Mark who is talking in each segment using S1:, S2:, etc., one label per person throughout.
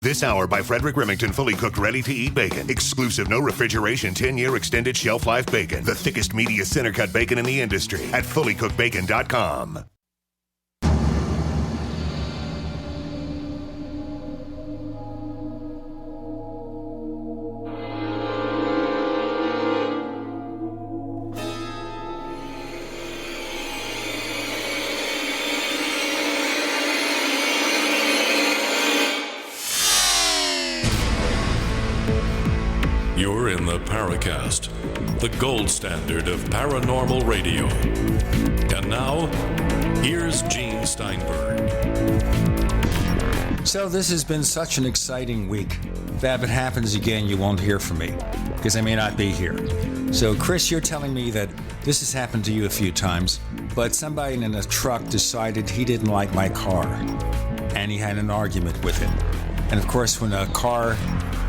S1: This hour by Frederick Remington fully cooked, ready-to-eat bacon. Exclusive, no refrigeration, 10-year extended shelf life bacon. The thickest, meatiest center-cut bacon in the industry at fullycookedbacon.com.
S2: You're in the Paracast, the gold standard of paranormal radio. And now, here's Gene Steinberg.
S3: So this has been such an exciting week that if it happens again, you won't hear from me because I may not be here. So Chris, you're telling me that this has happened to you a few times, but somebody in a truck decided he didn't like my car and he had an argument with it. And of course, when a car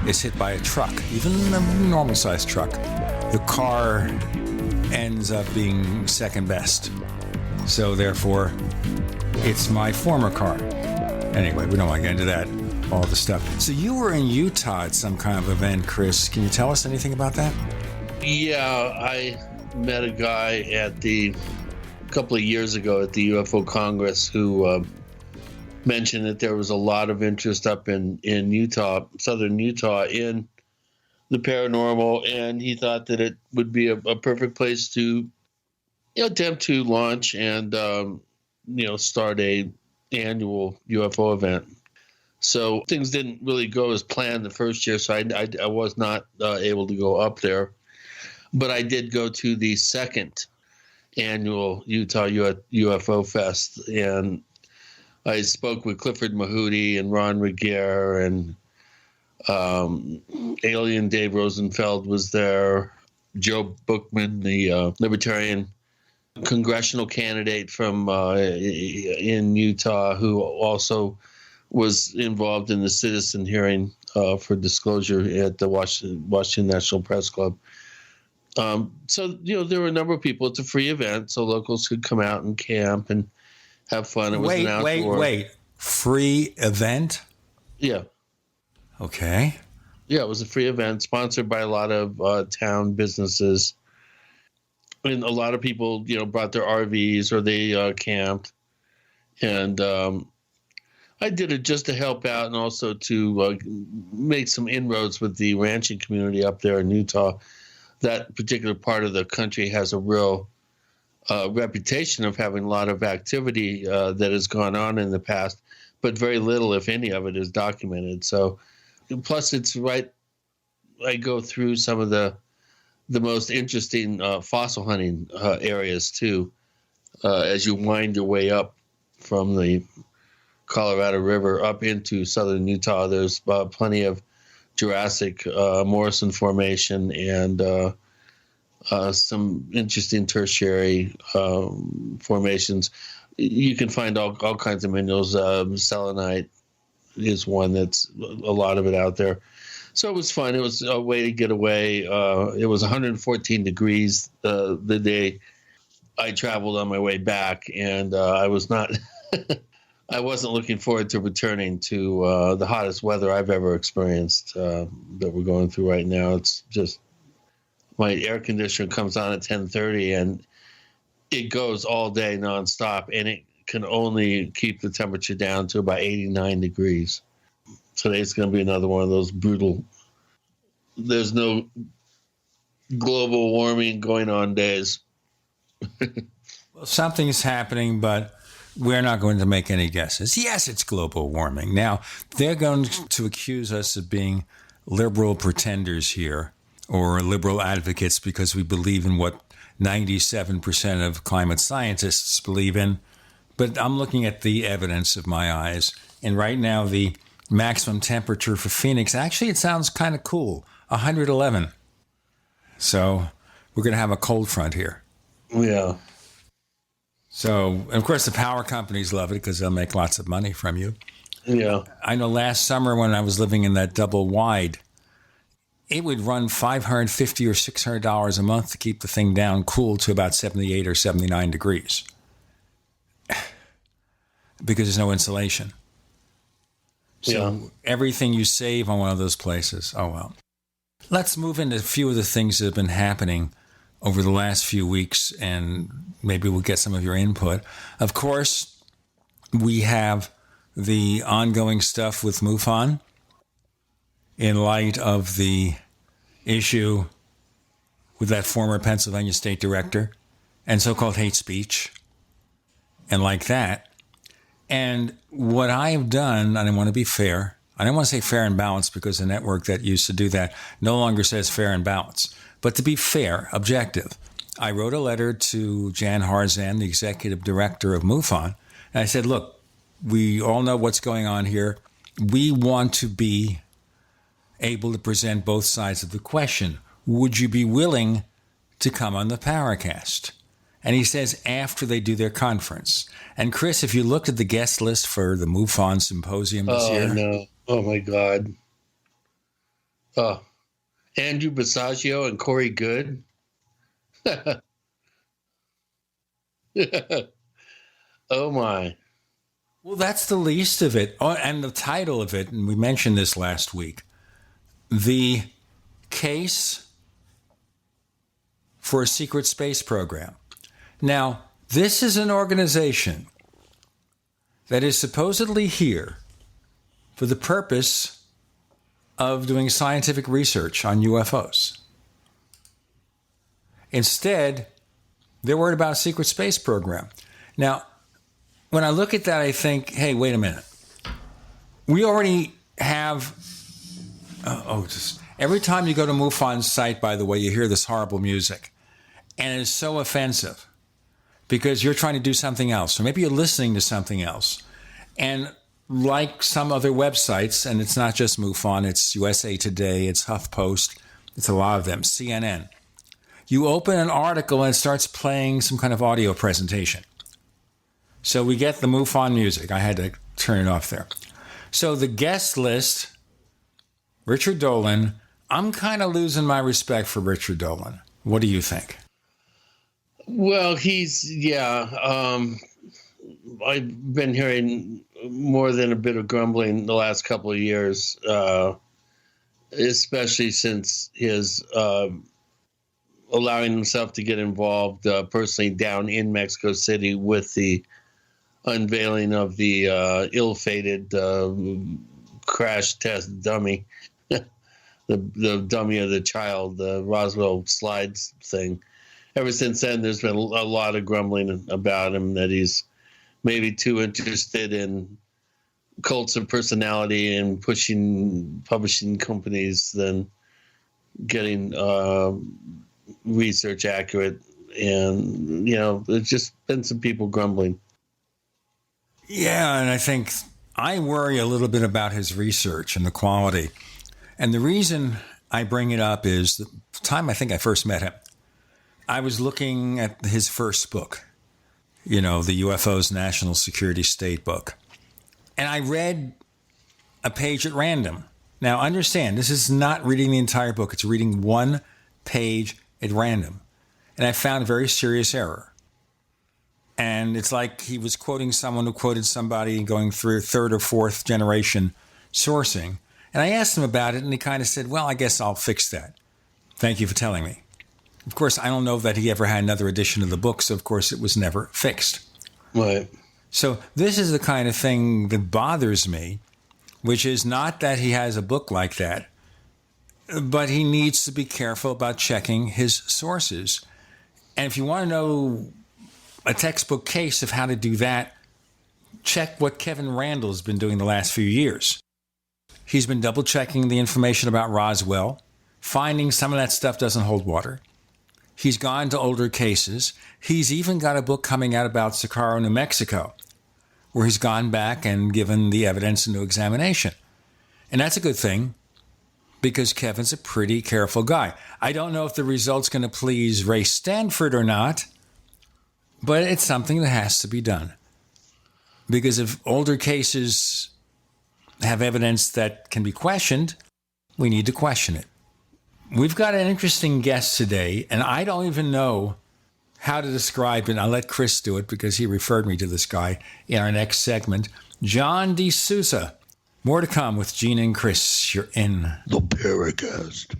S3: is hit by a truck, even a normal sized truck, the car ends up being second best. So therefore, it's my former car. Anyway, we don't want to get into that, all the stuff. So you were in Utah at some kind of event, Chris. Can you tell us anything about that?
S4: Yeah, I met a guy a couple of years ago at the UFO Congress who mentioned that there was a lot of interest up in Utah, southern Utah, in the paranormal, and he thought that it would be a perfect place to attempt to launch and start a annual UFO event. So things didn't really go as planned the first year, so I was not able to go up there, but I did go to the second annual Utah UFO Fest, and I spoke with Clifford Mahooty and Ron Regier, and Alien Dave Rosenfeld was there. Joe Bookman, the Libertarian congressional candidate from in Utah, who also was involved in the citizen hearing for disclosure at the Washington National Press Club. So there were a number of people. It's a free event, so locals could come out and camp and have fun. It was an outdoor.
S3: Wait. Free event?
S4: Yeah.
S3: Okay.
S4: Yeah, it was a free event sponsored by a lot of town businesses. And a lot of people, brought their RVs or they camped. And I did it just to help out and also to make some inroads with the ranching community up there in Utah. That particular part of the country has a real reputation of having a lot of activity that has gone on in the past, but very little, if any, of it is documented. So, plus it's right. I go through some of the most interesting fossil hunting areas too, as you wind your way up from the Colorado River up into southern Utah. There's plenty of Jurassic Morrison Formation and some interesting tertiary formations. You can find all kinds of minerals. Selenite is one that's a lot of it out there. So it was fun. It was a way to get away. It was 114 degrees the day I traveled on my way back, and I was not. I wasn't looking forward to returning to the hottest weather I've ever experienced that we're going through right now. It's just my air conditioner comes on at 10:30 and it goes all day nonstop, and it can only keep the temperature down to about 89 degrees. Today's going to be another one of those brutal, there's no global warming going on days.
S3: Well, something's happening, but we're not going to make any guesses. Yes, it's global warming. Now, they're going to accuse us of being liberal pretenders here, or liberal advocates, because we believe in what 97% of climate scientists believe in. But I'm looking at the evidence of my eyes, and right now the maximum temperature for Phoenix, actually it sounds kind of cool, 111. So we're going to have a cold front here.
S4: Yeah.
S3: So, of course, the power companies love it because they'll make lots of money from you.
S4: Yeah.
S3: I know last summer when I was living in that double wide, it would run $550 or $600 a month to keep the thing down cool to about 78 or 79 degrees because there's no insulation. So everything you save on one of those places. Oh, well. Let's move into a few of the things that have been happening over the last few weeks, and maybe we'll get some of your input. Of course, we have the ongoing stuff with MUFON in light of the issue with that former Pennsylvania state director and so-called hate speech and like that. And what I've done, and I want to be fair, I don't want to say fair and balanced because the network that used to do that no longer says fair and balanced. But to be fair, objective, I wrote a letter to Jan Harzan, the executive director of MUFON, and I said, look, we all know what's going on here. We want to be able to present both sides of the question. Would you be willing to come on the Paracast? And he says after they do their conference. And Chris, if you looked at the guest list for the MUFON symposium this year.
S4: Oh, no. Oh, my God. Oh, Andrew Basagio and Corey Good. Oh, my.
S3: Well, that's the least of it. Oh, and the title of it, and we mentioned this last week, The Case for a Secret Space Program. Now, this is an organization that is supposedly here for the purpose of doing scientific research on UFOs. Instead, they're worried about a secret space program. Now, when I look at that, I think, hey, wait a minute. We already have... every time you go to MUFON's site, by the way, you hear this horrible music. And it's so offensive because you're trying to do something else. Or maybe you're listening to something else. And like some other websites, and it's not just MUFON, it's USA Today, it's HuffPost, it's a lot of them, CNN. You open an article and it starts playing some kind of audio presentation. So we get the MUFON music. I had to turn it off there. So the guest list, Richard Dolan, I'm kind of losing my respect for Richard Dolan. What do you think?
S4: Well, I've been hearing more than a bit of grumbling the last couple of years, especially since his allowing himself to get involved personally down in Mexico City with the unveiling of the ill-fated crash test dummy, the dummy of the child, the Roswell slides thing. Ever since then, there's been a lot of grumbling about him, that he's maybe too interested in cults of personality and pushing publishing companies than getting research accurate. And, there's just been some people grumbling.
S3: Yeah, and I think I worry a little bit about his research and the quality. And the reason I bring it up is the time I think I first met him, I was looking at his first book, the UFOs National Security State book. And I read a page at random. Now, understand, this is not reading the entire book. It's reading one page at random. And I found a very serious error. And it's like he was quoting someone who quoted somebody going through third or fourth generation sourcing. And I asked him about it, and he kind of said, well, I guess I'll fix that. Thank you for telling me. Of course, I don't know that he ever had another edition of the book, so of course it was never fixed.
S4: Right.
S3: So this is the kind of thing that bothers me, which is not that he has a book like that, but he needs to be careful about checking his sources. And if you want to know a textbook case of how to do that, check what Kevin Randall's been doing the last few years. He's been double-checking the information about Roswell, finding some of that stuff doesn't hold water. He's gone to older cases. He's even got a book coming out about Socorro, New Mexico, where he's gone back and given the evidence into examination. And that's a good thing, because Kevin's a pretty careful guy. I don't know if the result's going to please Ray Stanford or not, but it's something that has to be done. Because if older cases have evidence that can be questioned, we need to question it. We've got an interesting guest today, and I don't even know how to describe it. I'll let Chris do it because he referred me to this guy in our next segment. John DeSouza. More to come with Gene and Chris. You're in
S1: The Paracast.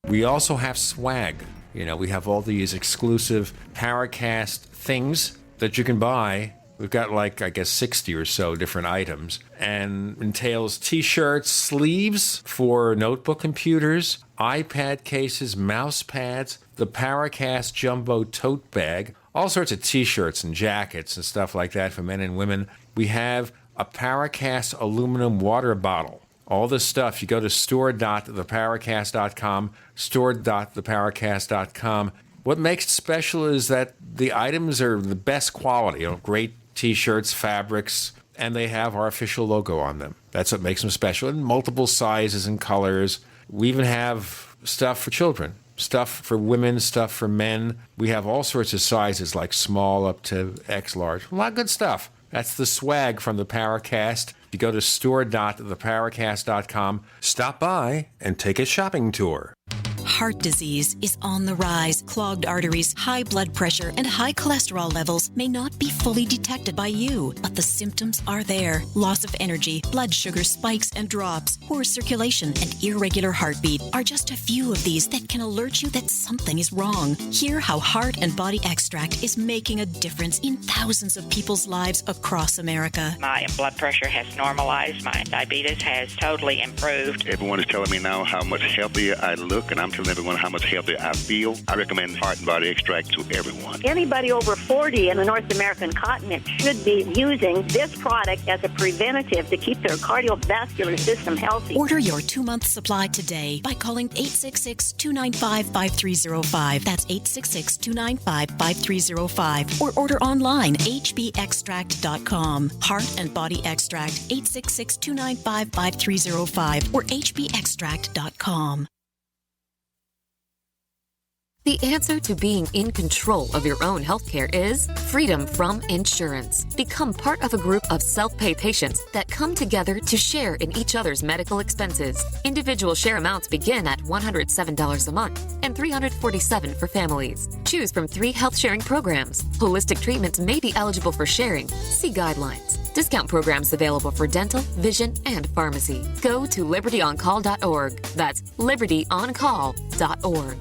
S3: We also have swag. You know, we have all these exclusive Paracast things that you can buy. We've got like, I guess, 60 or so different items, and entails t-shirts, sleeves for notebook computers, iPad cases, mouse pads, the Paracast Jumbo tote bag, all sorts of t-shirts and jackets and stuff like that for men and women. We have a Paracast aluminum water bottle. All this stuff, you go to store.theparacast.com, store.theparacast.com. What makes it special is that the items are the best quality, great t-shirts, fabrics, and they have our official logo on them. That's what makes them special, in multiple sizes and colors. We even have stuff for children, stuff for women, stuff for men. We have all sorts of sizes, like small up to X large. A lot of good stuff. That's the swag from the Paracast. You go to store.theparacast.com, stop by, and take a shopping tour.
S5: Heart disease is on the rise. Clogged arteries, high blood pressure, and high cholesterol levels may not be fully detected by you, but the symptoms are there. Loss of energy, blood sugar spikes and drops, poor circulation, and irregular heartbeat are just a few of these that can alert you that something is wrong. Hear how Heart and Body Extract is making a difference in thousands of people's lives across America.
S6: My blood pressure has normalized. My diabetes has totally improved.
S7: Everyone is telling me now how much healthier I look, and I'm telling everyone how much healthier I feel. I recommend Heart and Body Extract to everyone.
S8: Anybody over 40 in the North American continent should be using this product as a preventative to keep their cardiovascular system healthy.
S5: Order your 2-month supply today by calling 866-295-5305. That's 866-295-5305. Or order online, hbextract.com. Heart and Body Extract, 866-295-5305 or hbextract.com.
S9: The answer to being in control of your own healthcare is freedom from insurance. Become part of a group of self-pay patients that come together to share in each other's medical expenses. Individual share amounts begin at $107 a month and $347 for families. Choose from 3 health-sharing programs. Holistic treatments may be eligible for sharing. See guidelines. Discount programs available for dental, vision, and pharmacy. Go to libertyoncall.org. That's libertyoncall.org.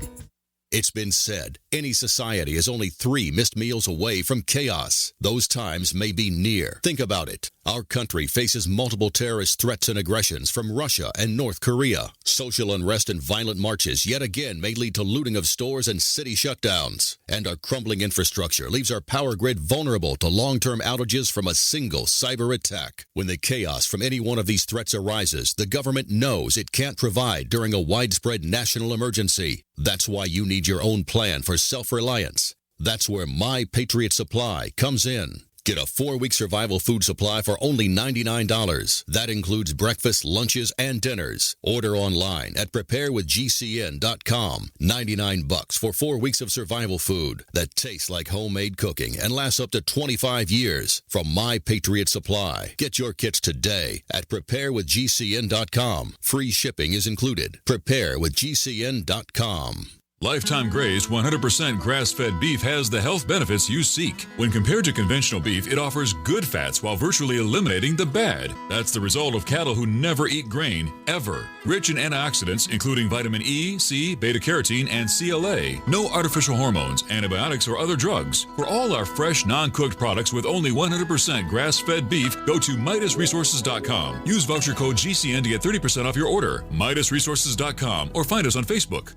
S10: It's been said, any society is only 3 missed meals away from chaos. Those times may be near. Think about it. Our country faces multiple terrorist threats and aggressions from Russia and North Korea. Social unrest and violent marches yet again may lead to looting of stores and city shutdowns. And our crumbling infrastructure leaves our power grid vulnerable to long-term outages from a single cyber attack. When the chaos from any one of these threats arises, the government knows it can't provide during a widespread national emergency. That's why you need your own plan for self-reliance. That's where My Patriot Supply comes in. Get a 4-week survival food supply for only $99. That includes breakfast, lunches, and dinners. Order online at preparewithgcn.com. $99 for 4 weeks of survival food that tastes like homemade cooking and lasts up to 25 years. From My Patriot Supply. Get your kits today at preparewithgcn.com. Free shipping is included. Preparewithgcn.com.
S11: Lifetime Graze 100% grass-fed beef has the health benefits you seek. When compared to conventional beef, it offers good fats while virtually eliminating the bad. That's the result of cattle who never eat grain, ever. Rich in antioxidants, including vitamin E, C, beta-carotene, and CLA. No artificial hormones, antibiotics, or other drugs. For all our fresh, non-cooked products with only 100% grass-fed beef, go to MidasResources.com. Use voucher code GCN to get 30% off your order. MidasResources.com or find us on Facebook.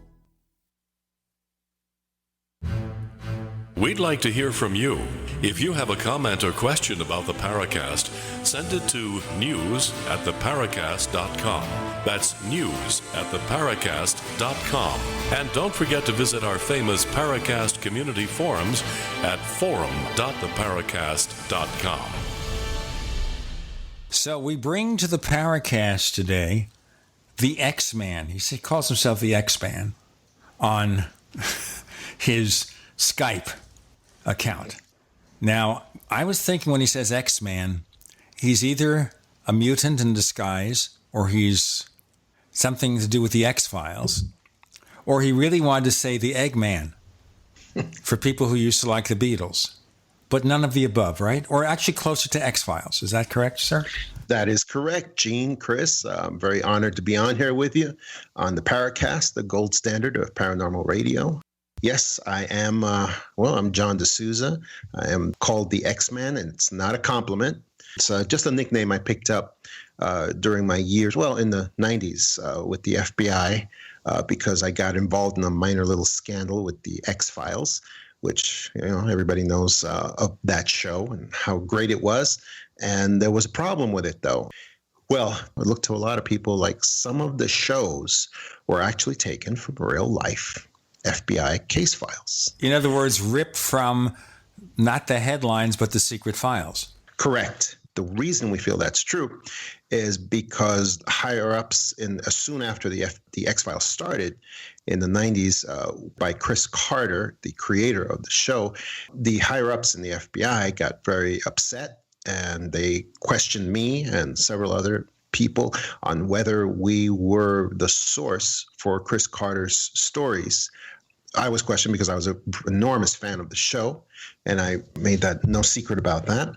S2: We'd like to hear from you. If you have a comment or question about the Paracast, send it to news@theparacast.com. That's news@theparacast.com. And don't forget to visit our famous Paracast community forums at forum.theparacast.com.
S3: So we bring to the Paracast today the X-Man. He calls himself the X-Man on his Skype account. Now, I was thinking when he says X-Man, he's either a mutant in disguise, or he's something to do with the X-Files, or he really wanted to say the Eggman for people who used to like the Beatles. but none of the above, right? Or actually closer to X-Files. Is that correct, sir?
S12: That is correct, Gene, Chris. I'm very honored to be on here with you on the Paracast, the gold standard of paranormal radio. Yes, I am, I'm John DeSouza. I am called the X-Man, and it's not a compliment. It's just a nickname I picked up during my years, in the 90s with the FBI because I got involved in a minor little scandal with the X-Files, which, everybody knows of that show and how great it was. And there was a problem with it, though. Well, I looked to a lot of people like some of the shows were actually taken from real life FBI case files.
S3: In other words, ripped from not the headlines, but the secret files.
S12: Correct. The reason we feel that's true is because higher-ups soon after the X-Files started in the 90s by Chris Carter, the creator of the show, the higher-ups in the FBI got very upset, and they questioned me and several other people on whether we were the source for Chris Carter's stories. I was questioned because I was an enormous fan of the show, and I made that no secret about that.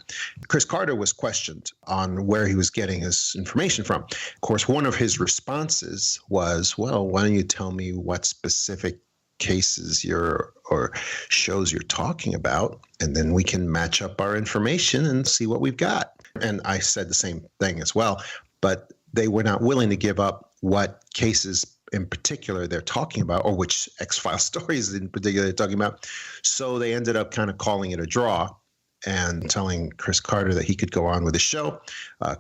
S12: Chris Carter was questioned on where he was getting his information from. Of course, one of his responses was, well, why don't you tell me what specific cases or shows you're talking about, and then we can match up our information and see what we've got. And I said the same thing as well, but they were not willing to give up what cases in particular they're talking about, or which X-Files stories in particular they're talking about. So they ended up kind of calling it a draw and telling Chris Carter that he could go on with the show.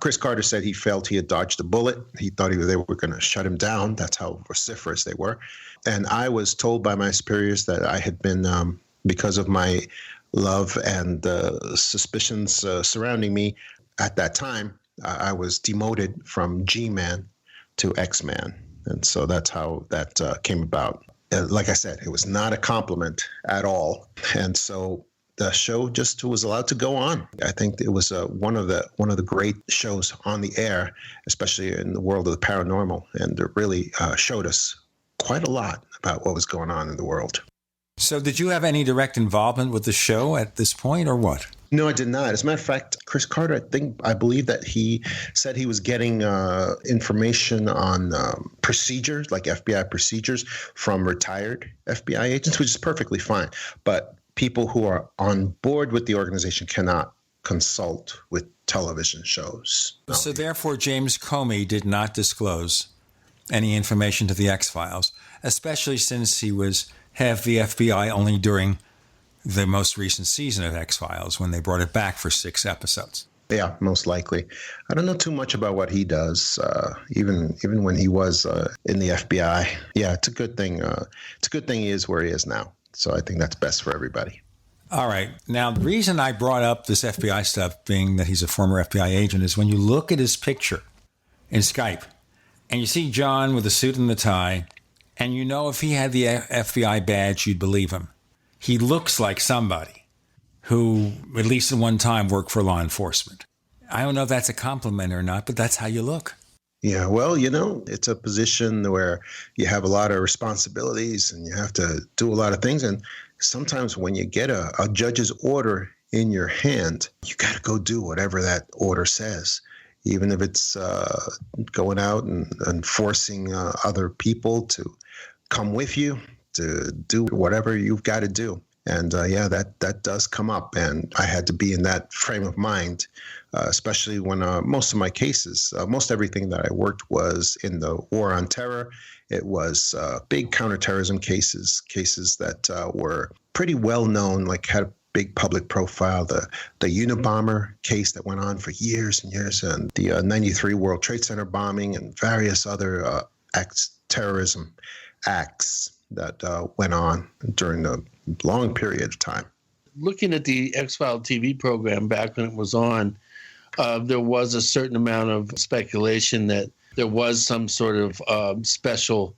S12: Chris Carter said he felt he had dodged a bullet. He thought they were going to shut him down. That's how vociferous they were. And I was told by my superiors that I had been, because of my love and suspicions surrounding me at that time, I was demoted from G-Man to X-Man. And so that's how that came about. Like I said, it was not a compliment at all. And so the show just was allowed to go on. I think it was one of the great shows on the air, especially in the world of the paranormal. And it really showed us quite a lot about what was going on in the world.
S3: So did you have any direct involvement with the show at this point, or what?
S12: No, I did not. As a matter of fact, Chris Carter, I believe that he said he was getting information on procedures, like FBI procedures, from retired FBI agents, which is perfectly fine. But people who are on board with the organization cannot consult with television shows. No.
S3: So therefore, James Comey did not disclose any information to the X-Files, especially since he was head of the FBI only during the most recent season of X-Files, when they brought it back for 6 episodes.
S12: Yeah, most likely. I don't know too much about what he does, even when he was in the FBI. Yeah, it's a good thing. It's a good thing he is where he is now. So I think that's best for everybody.
S3: All right. Now, the reason I brought up this FBI stuff, being that he's a former FBI agent, is when you look at his picture in Skype, and you see John with a suit and the tie, and you know if he had the FBI badge, you'd believe him. He looks like somebody who, at least at one time, worked for law enforcement. I don't know if that's a compliment or not, but that's how you look.
S12: Yeah, well, it's a position where you have a lot of responsibilities and you have to do a lot of things. And sometimes when you get a judge's order in your hand, you got to go do whatever that order says, even if it's going out and forcing other people to come with you, to do whatever you've got to do. And that does come up. And I had to be in that frame of mind, especially when most of my cases, most everything that I worked was in the war on terror. It was big counterterrorism cases that were pretty well known, like had a big public profile. The Unabomber case that went on for years and years, and the 93 World Trade Center bombing, and various other terrorism acts that went on during a long period of time.
S4: Looking at the X-Files TV program back when it was on, there was a certain amount of speculation that there was some sort of special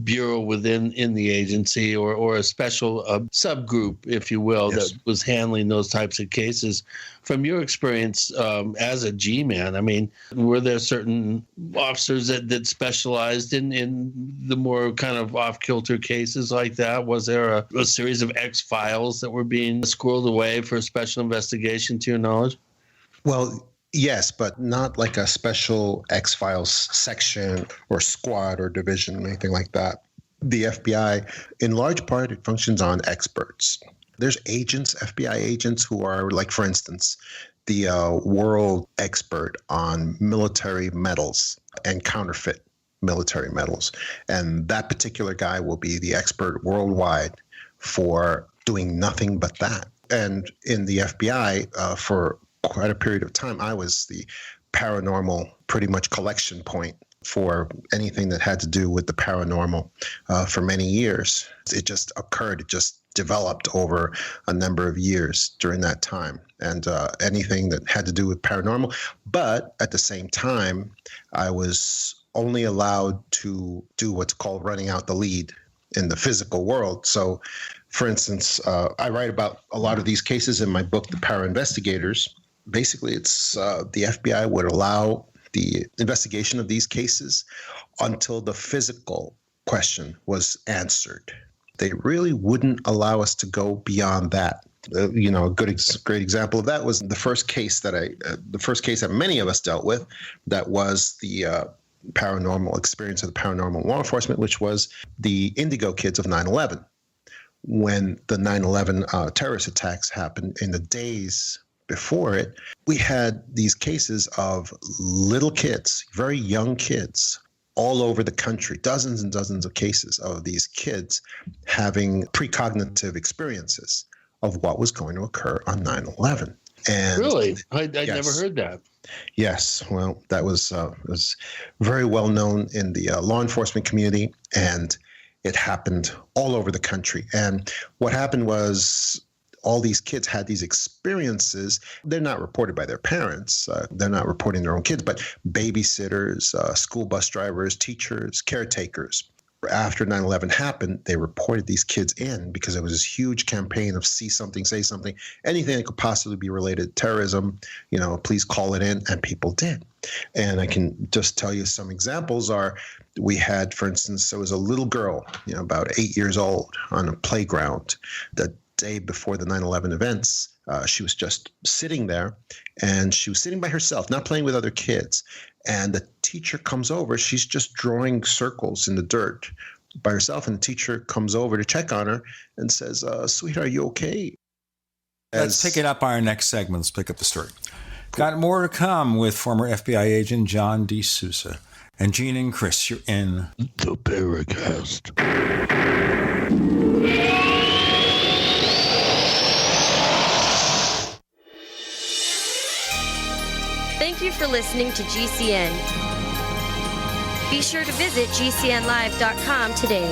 S4: bureau within the agency or a special subgroup, if you will,
S12: Yes.
S4: that was handling those types of cases. From your experience as a G-man, I mean, were there certain officers that specialized in the more kind of off-kilter cases like that? Was there a series of X-files that were being squirreled away for special investigation, to your knowledge?
S12: Well, yes, but not like a special X-Files section or squad or division, anything like that. The FBI, in large part, it functions on experts. There's agents, FBI agents, who are, like, for instance, the world expert on military medals and counterfeit military medals. And that particular guy will be the expert worldwide for doing nothing but that. And in the FBI, for quite a period of time, I was the paranormal pretty much collection point for anything that had to do with the paranormal for many years. It just occurred. It just developed over a number of years during that time, and anything that had to do with paranormal. But at the same time, I was only allowed to do what's called running out the lead in the physical world. So, for instance, I write about a lot of these cases in my book, The Para-Investigators. Basically, it's the FBI would allow the investigation of these cases until the physical question was answered. They really wouldn't allow us to go beyond that. A great example of that was the first case that many of us dealt with. That was the paranormal experience of the paranormal law enforcement, which was the Indigo kids of 9/11. When the 9/11 terrorist attacks happened, in the days before it, we had these cases of little kids, very young kids, all over the country, dozens and dozens of cases of these kids having precognitive experiences of what was going to occur on 9/11. And
S4: really? I
S12: yes.
S4: never heard that.
S12: Yes. Well, that was very well known in the law enforcement community, and it happened all over the country. And what happened was, all these kids had these experiences. They're not reported by their parents. They're not reporting their own kids, but babysitters, school bus drivers, teachers, caretakers. After 9/11 happened, they reported these kids in because it was this huge campaign of see something, say something, anything that could possibly be related to terrorism, please call it in, and people did. And I can just tell you some examples are, we had, for instance, there was a little girl, about 8 years old, on a playground the day before the 9/11 events. She was just sitting there, and she was sitting by herself, not playing with other kids. And the teacher comes over. She's just drawing circles in the dirt by herself. And the teacher comes over to check on her and says, sweetheart, are you okay?
S3: Let's pick it up on our next segment. Let's pick up the story. Got more to come with former FBI agent John DeSouza. And Gene and Chris, you're in
S13: the Paracast.
S14: Thank you for listening to GCN. Be sure to visit GCNlive.com today.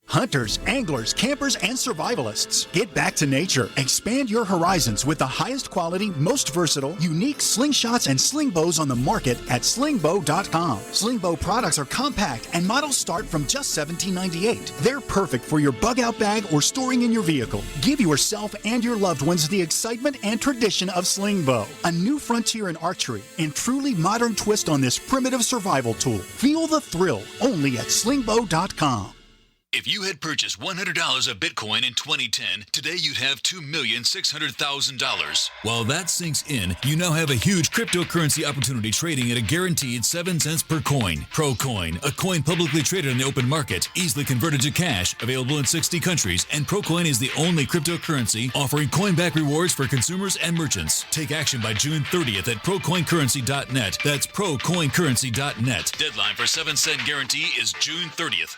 S15: Hunters, anglers, campers, and survivalists. Get back to nature. Expand your horizons with the highest quality, most versatile, unique slingshots and sling bows on the market at slingbow.com. Slingbow products are compact and models start from just $17.98. They're perfect for your bug-out bag or storing in your vehicle. Give yourself and your loved ones the excitement and tradition of Slingbow, a new frontier in archery and truly modern twist on this primitive survival tool. Feel the thrill only at slingbow.com.
S16: If you had purchased $100 of Bitcoin in 2010, today you'd have $2,600,000. While that sinks in, you now have a huge cryptocurrency opportunity trading at a guaranteed 7 cents per coin. ProCoin, a coin publicly traded in the open market, easily converted to cash, available in 60 countries, and ProCoin is the only cryptocurrency offering coin-back rewards for consumers and merchants. Take action by June 30th at procoincurrency.net. That's procoincurrency.net. Deadline for 7-cent guarantee is June 30th.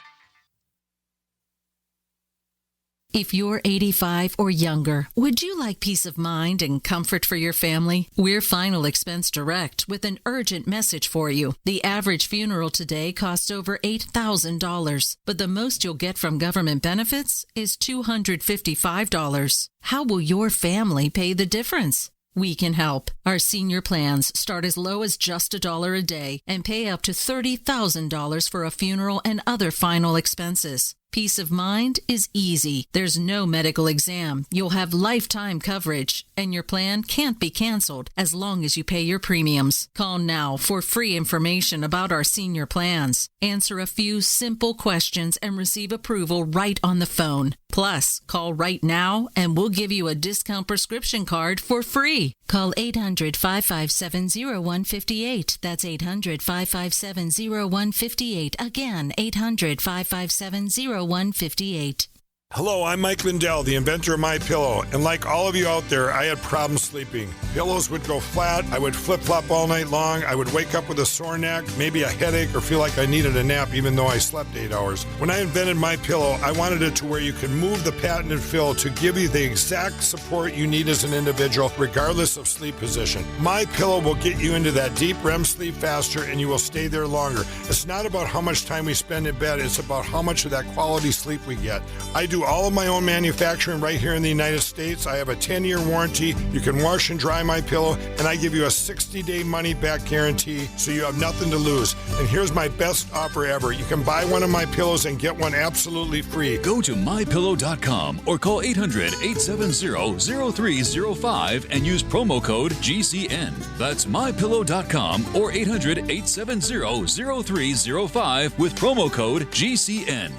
S17: If you're 85 or younger, would you like peace of mind and comfort for your family? We're Final Expense Direct with an urgent message for you. The average funeral today costs over $8,000, but the most you'll get from government benefits is $255. How will your family pay the difference? We can help. Our senior plans start as low as just $1 a day and pay up to $30,000 for a funeral and other final expenses. Peace of mind is easy. There's no medical exam. You'll have lifetime coverage, and your plan can't be canceled as long as you pay your premiums. Call now for free information about our senior plans. Answer a few simple questions and receive approval right on the phone. Plus, call right now and we'll give you a discount prescription card for free. Call 800-557-0158. That's 800-557-0158. Again, 800-557-0158.
S18: Hello, I'm Mike Lindell, the inventor of MyPillow, and like all of you out there, I had problems sleeping. Pillows would go flat, I would flip-flop all night long, I would wake up with a sore neck, maybe a headache, or feel like I needed a nap even though I slept 8 hours. When I invented MyPillow, I wanted it to where you could move the patented fill to give you the exact support you need as an individual, regardless of sleep position. MyPillow will get you into that deep REM sleep faster, and you will stay there longer. It's not about how much time we spend in bed, it's about how much of that quality sleep we get. I do all of my own manufacturing right here in the United States. I have a 10-year warranty. You can wash and dry my pillow, and I give you a 60-day money-back guarantee, so you have nothing to lose. And here's my best offer ever. You can buy one of my pillows and get one absolutely free.
S16: Go to mypillow.com or call 800-870-0305 and use promo code GCN. That's mypillow.com or 800-870-0305 with promo code GCN.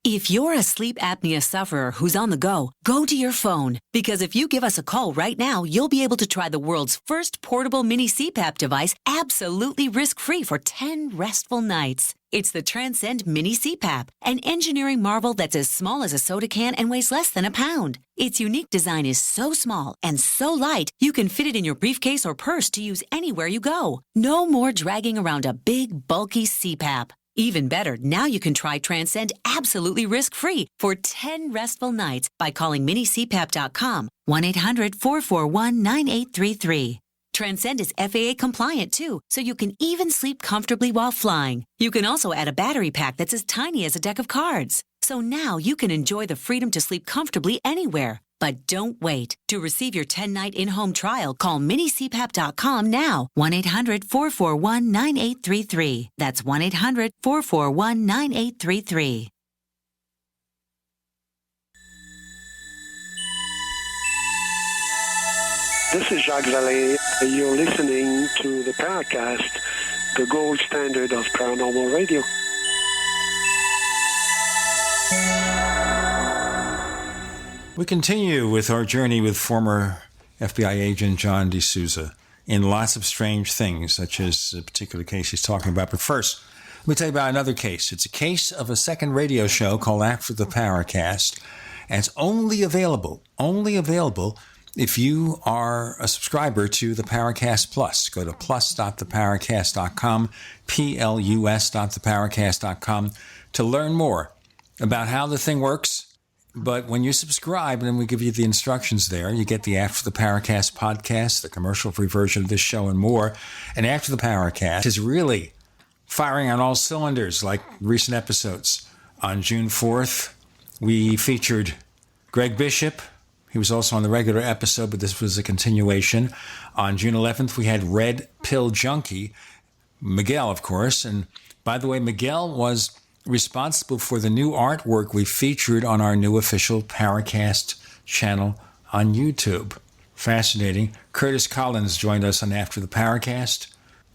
S19: If you're a sleep apnea sufferer who's on the go, go to your phone. Because if you give us a call right now, you'll be able to try the world's first portable mini CPAP device absolutely risk-free for 10 restful nights. It's the Transcend Mini CPAP, an engineering marvel that's as small as a soda can and weighs less than a pound. Its unique design is so small and so light, you can fit it in your briefcase or purse to use anywhere you go. No more dragging around a big, bulky CPAP. Even better, now you can try Transcend absolutely risk-free for 10 restful nights by calling minicpap.com, 1-800-441-9833. Transcend is FAA compliant too, so you can even sleep comfortably while flying. You can also add a battery pack that's as tiny as a deck of cards. So now you can enjoy the freedom to sleep comfortably anywhere. But don't wait. To receive your 10-night in-home trial, call minicpap.com now, 1-800-441-9833. That's 1-800-441-9833.
S20: This is Jacques Vallée. You're listening to the Paracast, the gold standard of paranormal radio.
S3: We continue with our journey with former FBI agent John DeSouza in lots of strange things, such as a particular case he's talking about. But first, let me tell you about another case. It's a case of a second radio show called After the Paracast, and it's only available if you are a subscriber to the Paracast Plus. Go to plus.theparacast.com, plus.theparacast.com, to learn more about how the thing works. But when you subscribe, and then we give you the instructions there, you get the After the Paracast podcast, the commercial-free version of this show, and more. And After the Paracast is really firing on all cylinders, like recent episodes. On June 4th, we featured Greg Bishop. He was also on the regular episode, but this was a continuation. On June 11th, we had Red Pill Junkie, Miguel, of course. And by the way, Miguel was responsible for the new artwork we featured on our new official Paracast channel on YouTube. Fascinating. Curtis Collins joined us on After the Paracast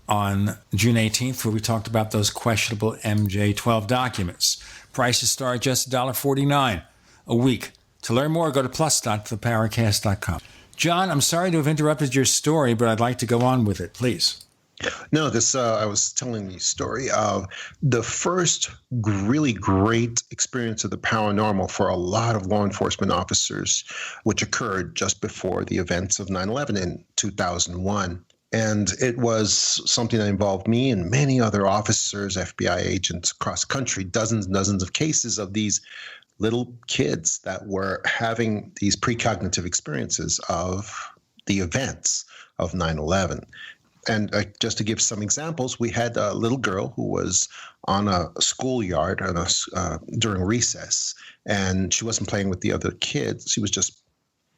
S3: on June 18th, where we talked about those questionable MJ-12 documents. Prices start just $1.49 a week. To learn more, go to plus.theparacast.com. John, I'm sorry to have interrupted your story, but I'd like to go on with it, please.
S12: No, I was telling the story of the first really great experience of the paranormal for a lot of law enforcement officers, which occurred just before the events of 9/11 in 2001. And it was something that involved me and many other officers, FBI agents across the country, dozens and dozens of cases of these little kids that were having these precognitive experiences of the events of 9/11. And just to give some examples, we had a little girl who was on a schoolyard during recess, and she wasn't playing with the other kids. She was just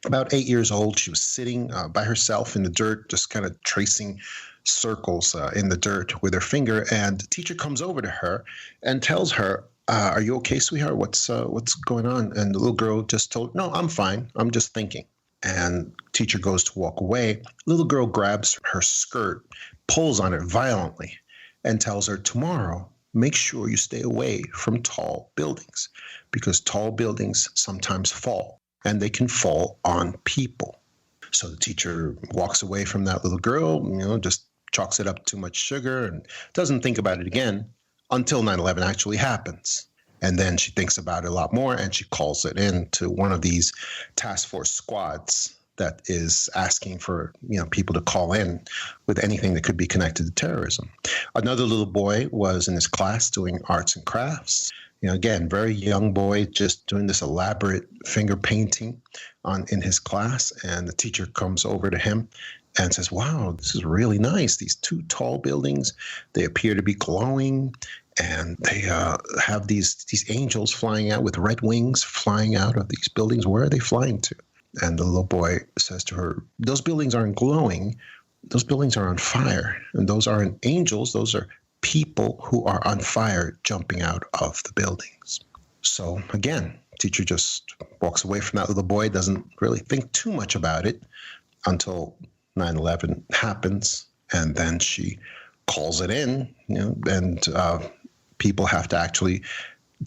S12: About 8 years old, she was sitting by herself in the dirt, just kind of tracing circles in the dirt with her finger. And the teacher comes over to her and tells her, are you okay, sweetheart? What's going on? And the little girl just told, no, I'm fine. I'm just thinking. And teacher goes to walk away. Little girl grabs her skirt, pulls on it violently, and tells her, tomorrow, make sure you stay away from tall buildings, because tall buildings sometimes fall, and they can fall on people. So the teacher walks away from that little girl, just chalks it up too much sugar and doesn't think about it again until 9/11 actually happens. And then she thinks about it a lot more, and she calls it in to one of these task force squads that is asking for people to call in with anything that could be connected to terrorism. Another little boy was in his class doing arts and crafts. Again, very young boy, just doing this elaborate finger painting in his class. And the teacher comes over to him and says, wow, this is really nice. These two tall buildings, they appear to be glowing. And they have these angels flying out with red wings, flying out of these buildings. Where are they flying to? And the little boy says to her, those buildings aren't glowing. Those buildings are on fire. And those aren't angels. Those are people who are on fire jumping out of the buildings. So again, teacher just walks away from that little boy, doesn't really think too much about it until 9/11 happens. And then she calls it in, and people have to actually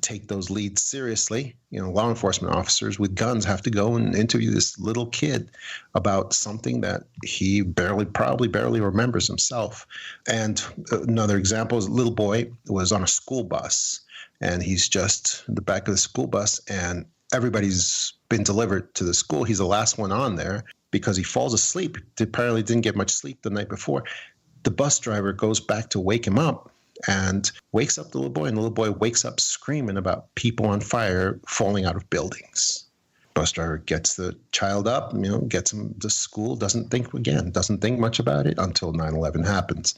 S12: take those leads seriously. Law enforcement officers with guns have to go and interview this little kid about something that he probably barely remembers himself. And another example is a little boy was on a school bus, and he's just in the back of the school bus, and everybody's been delivered to the school. He's the last one on there because he falls asleep. He apparently didn't get much sleep the night before. The bus driver goes back to wake him up and wakes up the little boy, and the little boy wakes up screaming about people on fire falling out of buildings. Bus driver gets the child up, gets him to school, doesn't think much about it until 9/11 happens,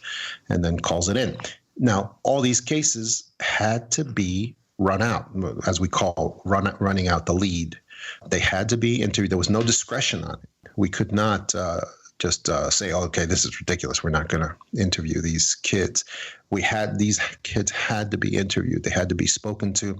S12: and then calls it in. Now, all these cases had to be run out, as we call running out the lead. They had to be interviewed. There was no discretion on it. We could not just say, oh, okay, this is ridiculous. We're not going to interview these kids. These kids had to be interviewed. They had to be spoken to.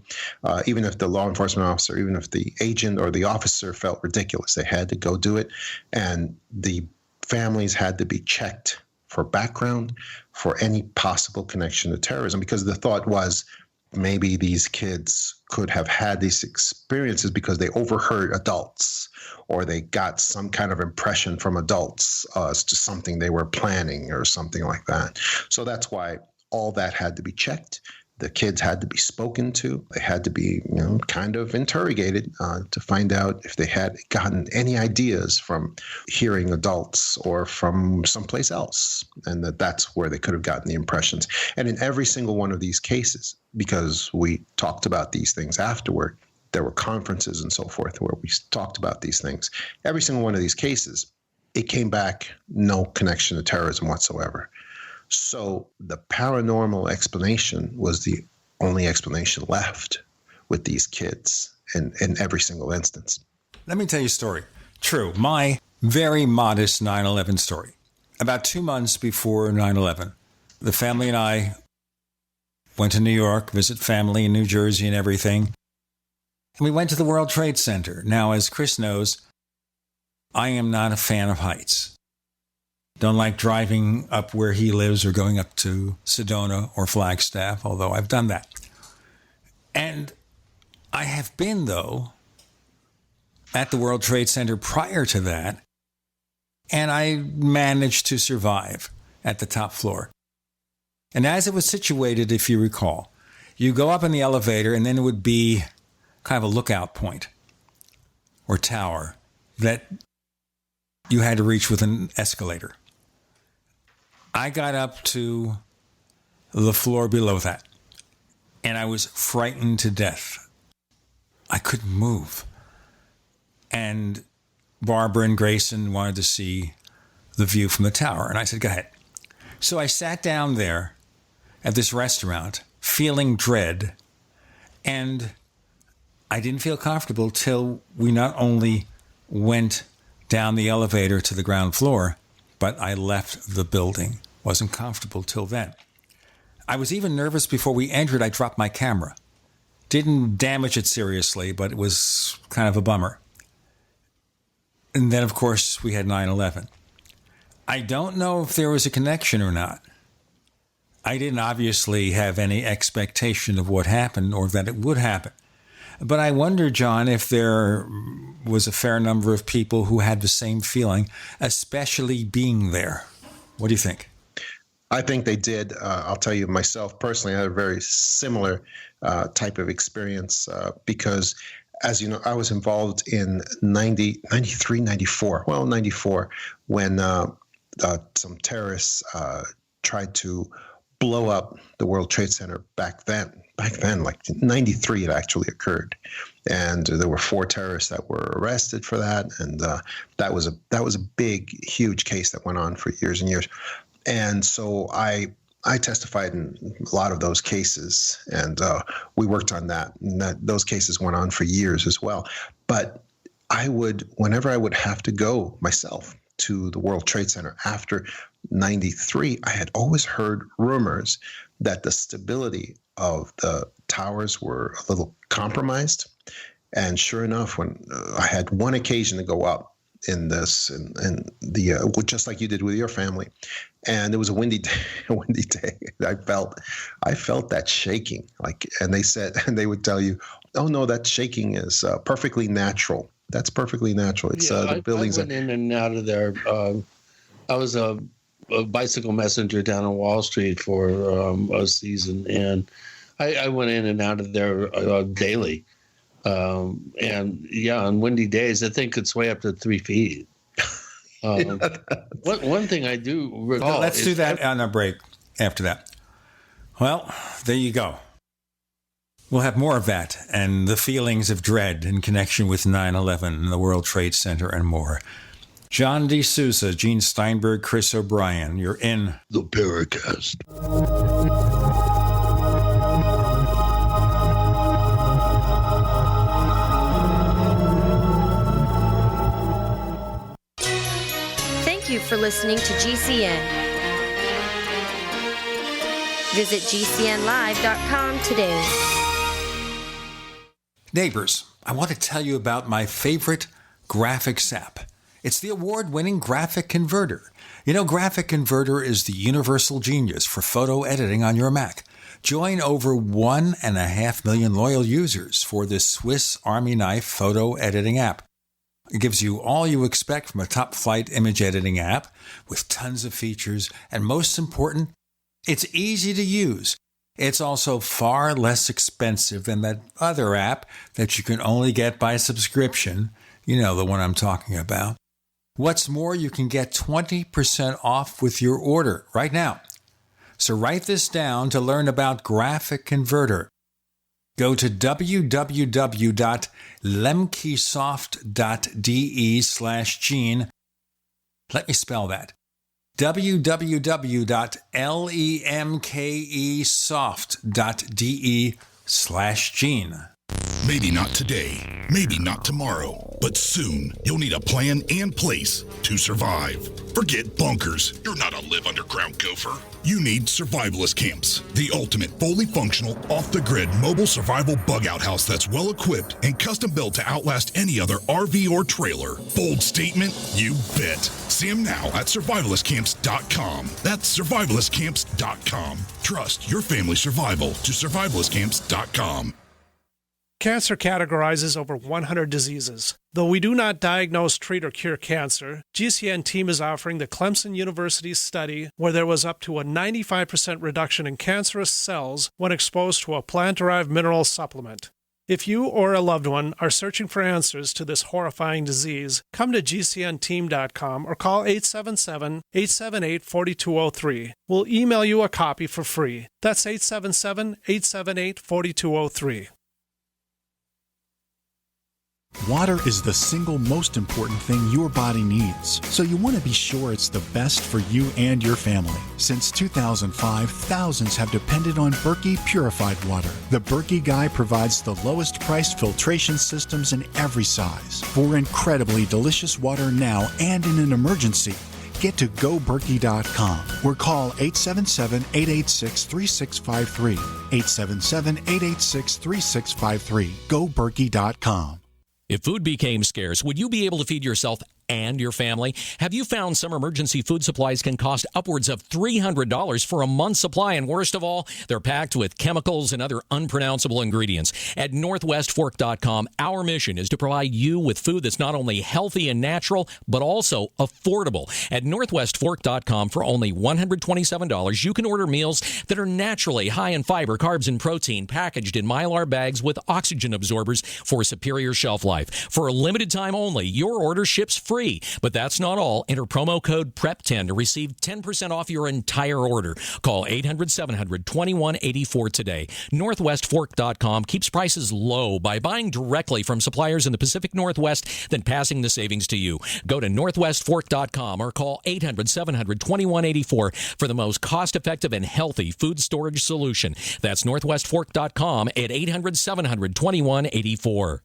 S12: Even if the law enforcement officer, even if the agent or the officer felt ridiculous, they had to go do it. And the families had to be checked for background, for any possible connection to terrorism, because the thought was maybe these kids could have had these experiences because they overheard adults, or they got some kind of impression from adults as to something they were planning or something like that. So that's why all that had to be checked. The kids had to be spoken to. They had to be, kind of interrogated to find out if they had gotten any ideas from hearing adults or from someplace else, and that's where they could have gotten the impressions. And in every single one of these cases, because we talked about these things afterward, there were conferences and so forth where we talked about these things. Every single one of these cases, it came back no connection to terrorism whatsoever. So the paranormal explanation was the only explanation left with these kids in every single instance.
S3: Let me tell you a story. True, my very modest 9/11 story. About 2 months before 9/11, the family and I went to New York, visit family in New Jersey and everything. And we went to the World Trade Center. Now, as Chris knows, I am not a fan of heights. Don't like driving up where he lives or going up to Sedona or Flagstaff, although I've done that. And I have been, though, at the World Trade Center prior to that, and I managed to survive at the top floor. And as it was situated, if you recall, you go up in the elevator, and then it would be kind of a lookout point or tower that you had to reach with an escalator. I got up to the floor below that, and I was frightened to death. I couldn't move. And Barbara and Grayson wanted to see the view from the tower, and I said, go ahead. So I sat down there at this restaurant, feeling dread, and I didn't feel comfortable till we not only went down the elevator to the ground floor, but I left the building. Wasn't comfortable till then. I was even nervous before we entered. I dropped my camera. Didn't damage it seriously, but it was kind of a bummer. And then, of course, we had 9/11. I don't know if there was a connection or not. I didn't obviously have any expectation of what happened or that it would happen. But I wonder, John, if there was a fair number of people who had the same feeling, especially being there. What do you think?
S12: I think they did. I'll tell you myself personally, I had a very similar type of experience because, as you know, I was involved in 94, when some terrorists tried to blow up the World Trade Center back then, like 93 it actually occurred. And there were 4 terrorists that were arrested for that. And that was a big, huge case that went on for years and years. And so I testified in a lot of those cases, and we worked on that. And those cases went on for years as well. But whenever I would have to go myself to the World Trade Center after 93, I had always heard rumors that the stability of the towers were a little compromised. And sure enough, when I had one occasion to go up in this, and just like you did with your family, and it was a windy day. I felt that shaking, and they would tell you, oh no, that shaking is perfectly natural. That's perfectly natural. It's the buildings.
S4: I went in and out of there. I was a bicycle messenger down on Wall Street for a season, and I went in and out of there daily. And on windy days, I think it's way up to 3 feet. One thing I do recall.
S3: Let's do that on a break after that. Well, there you go. We'll have more of that and the feelings of dread in connection with 9/11 and the World Trade Center and more. John DeSouza, Gene Steinberg, Chris O'Brien, you're in
S13: the Paracast.
S14: Thank you for listening to GCN. Visit GCNlive.com today.
S3: Neighbors, I want to tell you about my favorite graphics app. It's the award-winning Graphic Converter. You know, Graphic Converter is the universal genius for photo editing on your Mac. Join over 1.5 million loyal users for this Swiss Army knife photo editing app. It gives you all you expect from a top-flight image editing app with tons of features, and most important, it's easy to use. It's also far less expensive than that other app that you can only get by subscription. You know the one I'm talking about. What's more, you can get 20% off with your order right now. So write this down to learn about Graphic Converter. Go to www.lemkesoft.de/Gene. Let me spell that. www.lemkesoft.de/Gene.
S21: Maybe not today, maybe not tomorrow, but soon you'll need a plan and place to survive. Forget bunkers. You're not a live underground gopher. You need survivalist camps, the ultimate fully functional, off-the-grid mobile survival bug-out house that's well-equipped and custom-built to outlast any other RV or trailer. Bold statement? You bet. See them now at survivalistcamps.com. That's survivalistcamps.com. Trust your family's survival to survivalistcamps.com.
S22: Cancer categorizes over 100 diseases. Though we do not diagnose, treat, or cure cancer, GCN team is offering the Clemson University study where there was up to a 95% reduction in cancerous cells when exposed to a plant-derived mineral supplement. If you or a loved one are searching for answers to this horrifying disease, come to GCNteam.com or call 877-878-4203. We'll email you a copy for free. That's 877-878-4203.
S15: Water is the single most important thing your body needs, so you want to be sure it's the best for you and your family. Since 2005, thousands have depended on Berkey purified water. The Berkey Guy provides the lowest priced filtration systems in every size for incredibly delicious water now and in an emergency. Get to GoBerkey.com or call 877-886-3653. 877-886-3653. GoBerkey.com.
S1: If food became scarce, would you be able to feed yourself and your family? Have you found some emergency food supplies can cost upwards of $300 for a month's supply? And worst of all, they're packed with chemicals and other unpronounceable ingredients. At NorthwestFork.com, our mission is to provide you with food that's not only healthy and natural, but also affordable. At NorthwestFork.com, for only $127, you can order meals that are naturally high in fiber, carbs, and protein, packaged in Mylar bags with oxygen absorbers for superior shelf life. For a limited time only, your order ships free. But that's not all. Enter promo code PREP10 to receive 10% off your entire order. Call 800-700-2184 today. NorthwestFork.com keeps prices low by buying directly from suppliers in the Pacific Northwest, then passing the savings to you. Go to NorthwestFork.com or call 800-700-2184 for the most cost-effective and healthy food storage solution. That's NorthwestFork.com at 800-700-2184.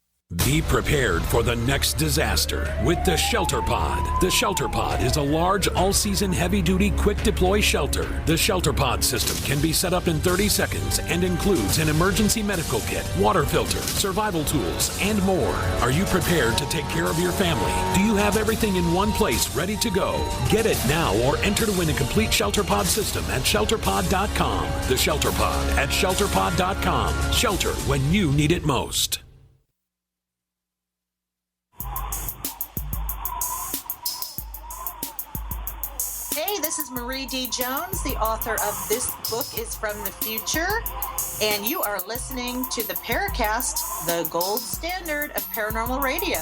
S6: Be prepared for the next disaster with the Shelter Pod. The Shelter Pod is a large, all-season, heavy-duty, quick-deploy shelter. The Shelter Pod system can be set up in 30 seconds and includes an emergency medical kit, water filter, survival tools, and more. Are you prepared to take care of your family? Do you have everything in one place ready to go? Get it now or enter to win a complete Shelter Pod system at ShelterPod.com. The Shelter Pod at ShelterPod.com. Shelter when you need it most.
S23: Hey, this is Marie D. Jones, the author of This Book is from the Future, and you are listening to the Paracast, the gold standard of paranormal radio.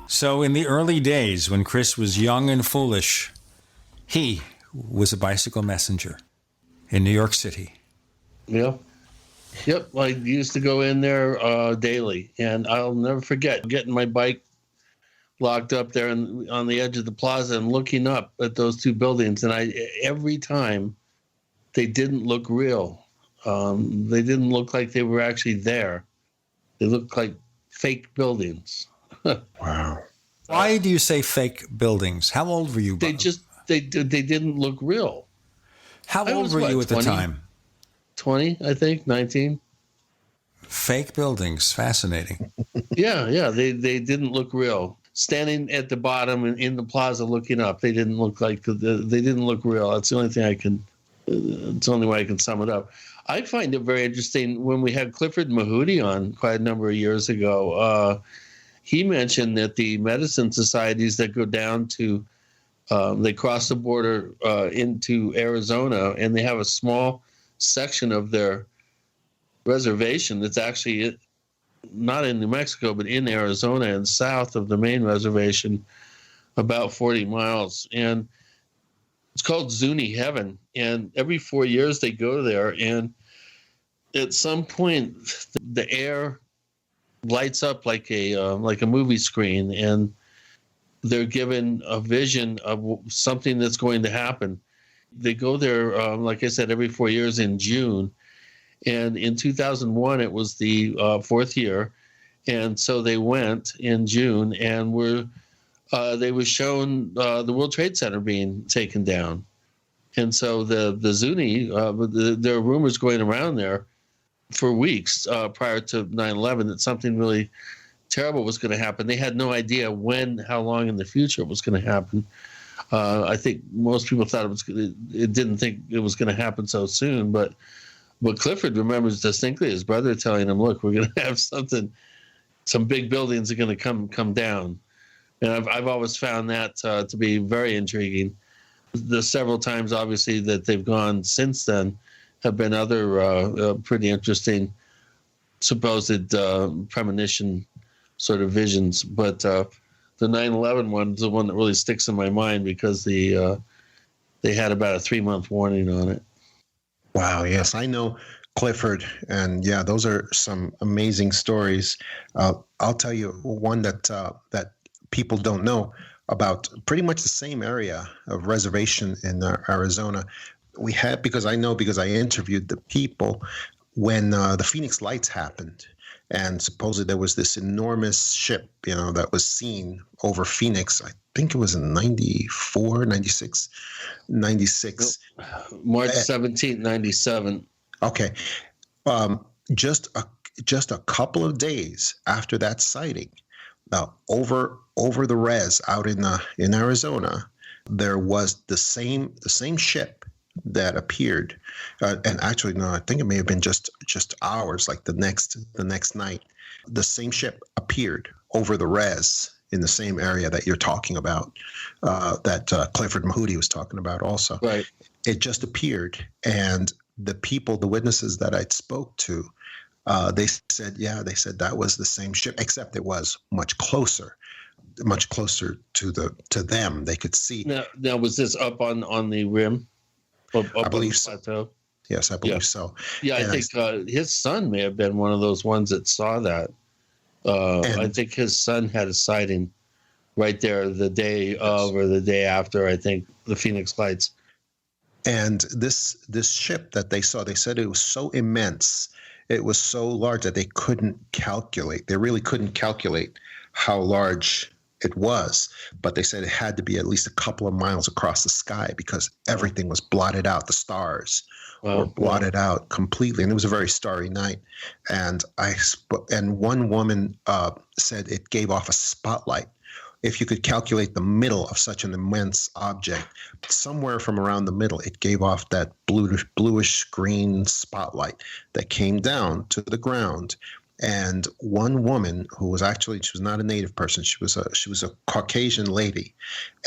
S3: So in the early days, when Chris was young and foolish, he was a bicycle messenger in New York City.
S4: Yeah. Yep, I used to go in there daily, and I'll never forget getting my bike locked up there on the edge of the plaza and looking up at those two buildings. And every time, they didn't look real. They didn't look like they were actually there. They looked like fake buildings.
S3: Wow. Why do you say fake buildings? How old were you?
S4: They didn't look real.
S3: How old were you at the time?
S4: 20, I think, 19.
S3: Fake buildings, fascinating.
S4: Yeah, they didn't look real. Standing at the bottom and in the plaza looking up, they didn't look real. That's the only thing it's the only way I can sum it up. I find it very interesting when we had Clifford Mahooty on quite a number of years ago. He mentioned that the medicine societies that go down to, they cross the border into Arizona, and they have a small section of their reservation that's actually not in New Mexico, but in Arizona and south of the main reservation, about 40 miles. And it's called Zuni Heaven. And every 4 years they go there. And at some point, the air lights up like a movie screen, and they're given a vision of something that's going to happen. They go there, like I said, every 4 years in June. And in 2001, it was the fourth year. And so they went in June, and they were shown the World Trade Center being taken down. And so the Zuni, there are rumors going around there for weeks prior to 9/11 that something really terrible was going to happen. They had no idea when, how long in the future it was going to happen. I think most people thought it didn't think it was going to happen so soon, but Clifford remembers distinctly his brother telling him, "Look, we're going to have some big buildings are going to come down." And I've always found that to be very intriguing. The several times, obviously, that they've gone since then have been other pretty interesting supposed premonition sort of visions, but the 9/11 one is the one that really sticks in my mind because the they had about a 3-month warning on it.
S12: Wow. Yes, I know Clifford, and yeah, those are some amazing stories. I'll tell you one that people don't know about. Pretty much the same area of reservation in Arizona. We had, because I interviewed the people when the Phoenix Lights happened, and supposedly there was this enormous ship, that was seen over Phoenix. I think it was in 94, 96.
S4: March 17th, 97.
S12: Okay. Just a couple of days after that sighting, over the res out in Arizona, there was the same ship that appeared, and actually no, I think it may have been just hours, like the next night, the same ship appeared over the res in the same area that you're talking about, that Clifford Mahudi was talking about also.
S4: Right.
S12: It just appeared, and the witnesses that I spoke to, they said that was the same ship, except it was much closer to them. They could see.
S4: Now was this up on the rim?
S12: I believe so. Plateau? Yes, I believe so.
S4: Yeah, I think his son may have been one of those ones that saw that. I think his son had a sighting right there the day of or the day after, I think, the Phoenix Lights.
S12: And this ship that they saw, they said it was so immense, it was so large that they couldn't calculate. They really couldn't calculate how large it was. But they said it had to be at least a couple of miles across the sky because everything was blotted out. The stars were blotted out completely, and it was a very starry night. And one woman said it gave off a spotlight. If you could calculate the middle of such an immense object, somewhere from around the middle, it gave off that bluish green spotlight that came down to the ground. And one woman who was she was not a native person. She was a Caucasian lady,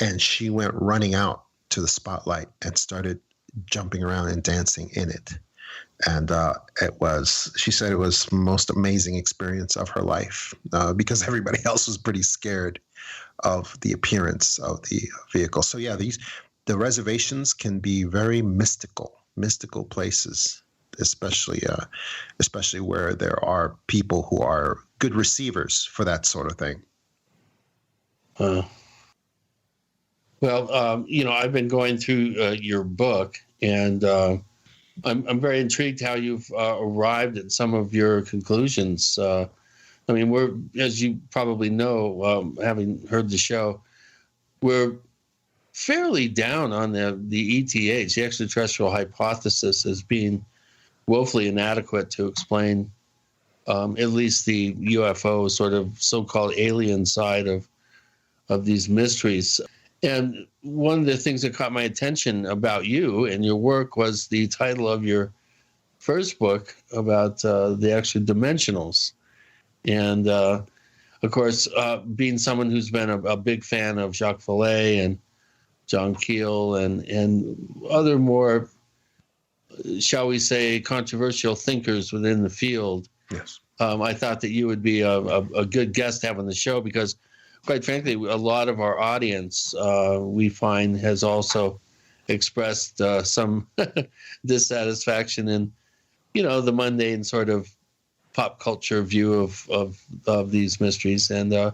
S12: and she went running out to the spotlight and started jumping around and dancing in it. And she said it was the most amazing experience of her life, because everybody else was pretty scared of the appearance of the vehicle. So yeah, the reservations can be very mystical places, especially where there are people who are good receivers for that sort of thing.
S4: I've been going through your book, and I'm very intrigued how you've arrived at some of your conclusions. We're, as you probably know, having heard the show, we're fairly down on the ETH, the extraterrestrial hypothesis, as being woefully inadequate to explain at least the UFO sort of so-called alien side of these mysteries. And one of the things that caught my attention about you and your work was the title of your first book about the extra dimensionals. And, of course, being someone who's been a big fan of Jacques Vallée and John Keel and other more, shall we say, controversial thinkers within the field,
S12: yes,
S4: I thought that you would be a good guest to have on the show because, quite frankly, a lot of our audience, we find, has also expressed some dissatisfaction in, the mundane sort of pop culture view of these mysteries. And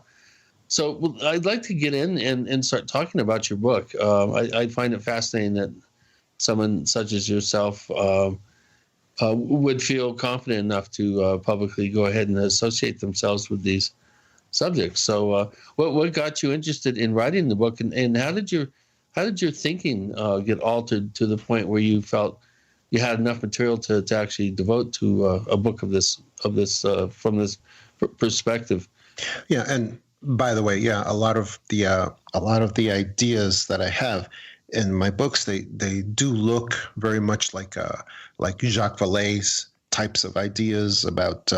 S4: so I'd like to get in and start talking about your book. I find it fascinating that someone such as yourself would feel confident enough to publicly go ahead and associate themselves with these subjects. So what got you interested in writing the book, and how did your thinking get altered to the point where you felt you had enough material to actually devote to a book of this from this perspective?
S12: Yeah, and by the way, a lot of the ideas that I have in my books, they do look very much like Jacques Vallée's types of ideas about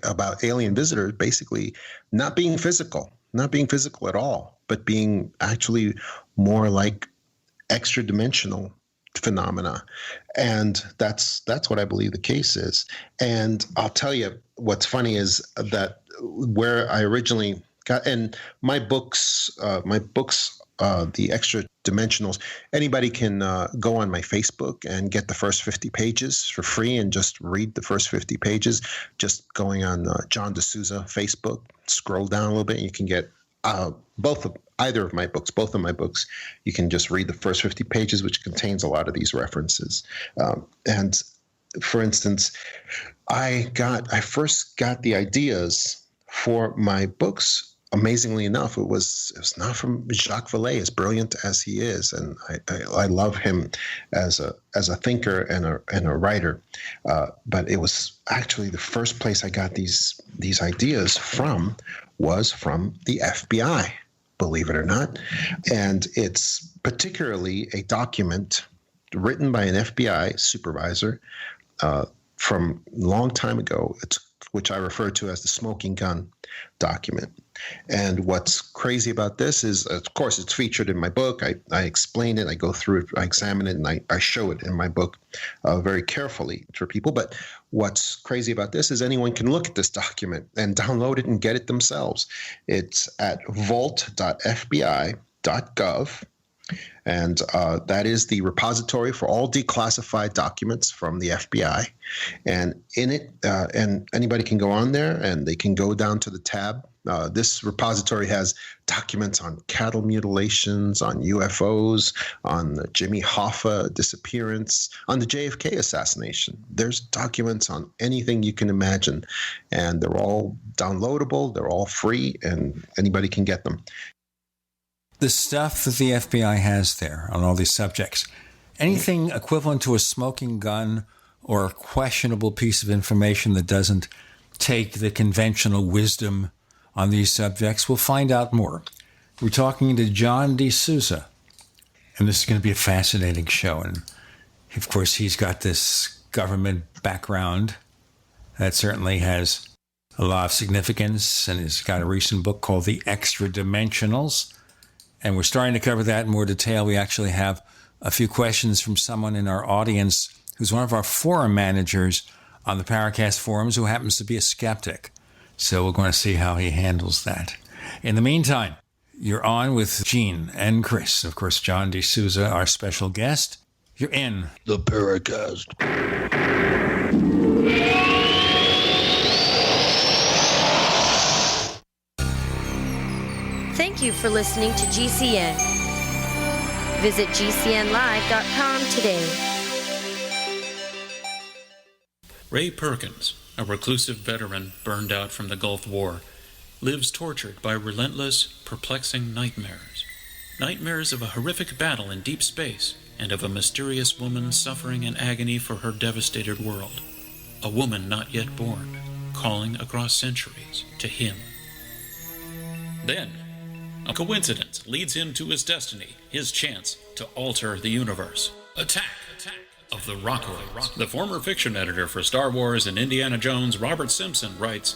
S12: about alien visitors, basically not being physical at all, but being actually more like extra dimensional phenomena. And that's what I believe the case is. And I'll tell you what's funny is that where I originally got, and my books the extra dimensionals, anybody can go on my Facebook and get the first 50 pages for free and just read the first 50 pages. Just going on John DeSouza Facebook, scroll down a little bit, and you can get both of my books. You can just read the first 50 pages, which contains a lot of these references. And for instance, I first got the ideas for my books. Amazingly enough, it was not from Jacques Vallée, as brilliant as he is, and I love him as a thinker and a writer. But it was actually the first place I got these ideas from was from the FBI, believe it or not. And it's particularly a document written by an FBI supervisor from a long time ago, which I refer to as the smoking gun document. And what's crazy about this is, of course, it's featured in my book. I explain it, I go through it, I examine it, and I show it in my book very carefully for people. But what's crazy about this is anyone can look at this document and download it and get it themselves. It's at vault.fbi.gov. And that is the repository for all declassified documents from the FBI. And in it, and anybody can go on there and they can go down to the tab. This repository has documents on cattle mutilations, on UFOs, on the Jimmy Hoffa disappearance, on the JFK assassination. There's documents on anything you can imagine, and they're all downloadable, they're all free, and anybody can get them.
S3: The stuff that the FBI has there on all these subjects, anything equivalent to a smoking gun or a questionable piece of information that doesn't take the conventional wisdom on these subjects, we'll find out more. We're talking to John DeSouza, and this is going to be a fascinating show. And of course, he's got this government background that certainly has a lot of significance, and he's got a recent book called The Extra Dimensionals. And we're starting to cover that in more detail. We actually have a few questions from someone in our audience who's one of our forum managers on the Paracast forums who happens to be a skeptic. So we're going to see how he handles that. In the meantime, you're on with Gene and Chris. Of course, John DeSouza, our special guest. You're in
S13: the Paracast.
S14: Thank you for listening to GCN. Visit GCNlive.com today.
S5: Ray Perkins, a reclusive veteran burned out from the Gulf War, lives tortured by relentless, perplexing nightmares. Nightmares of a horrific battle in deep space and of a mysterious woman suffering in agony for her devastated world. A woman not yet born, calling across centuries to him. Then, a coincidence leads him to his destiny, his chance to alter the universe. Attack of the Rockoids. The former fiction editor for Star Wars and Indiana Jones, Robert Simpson, writes,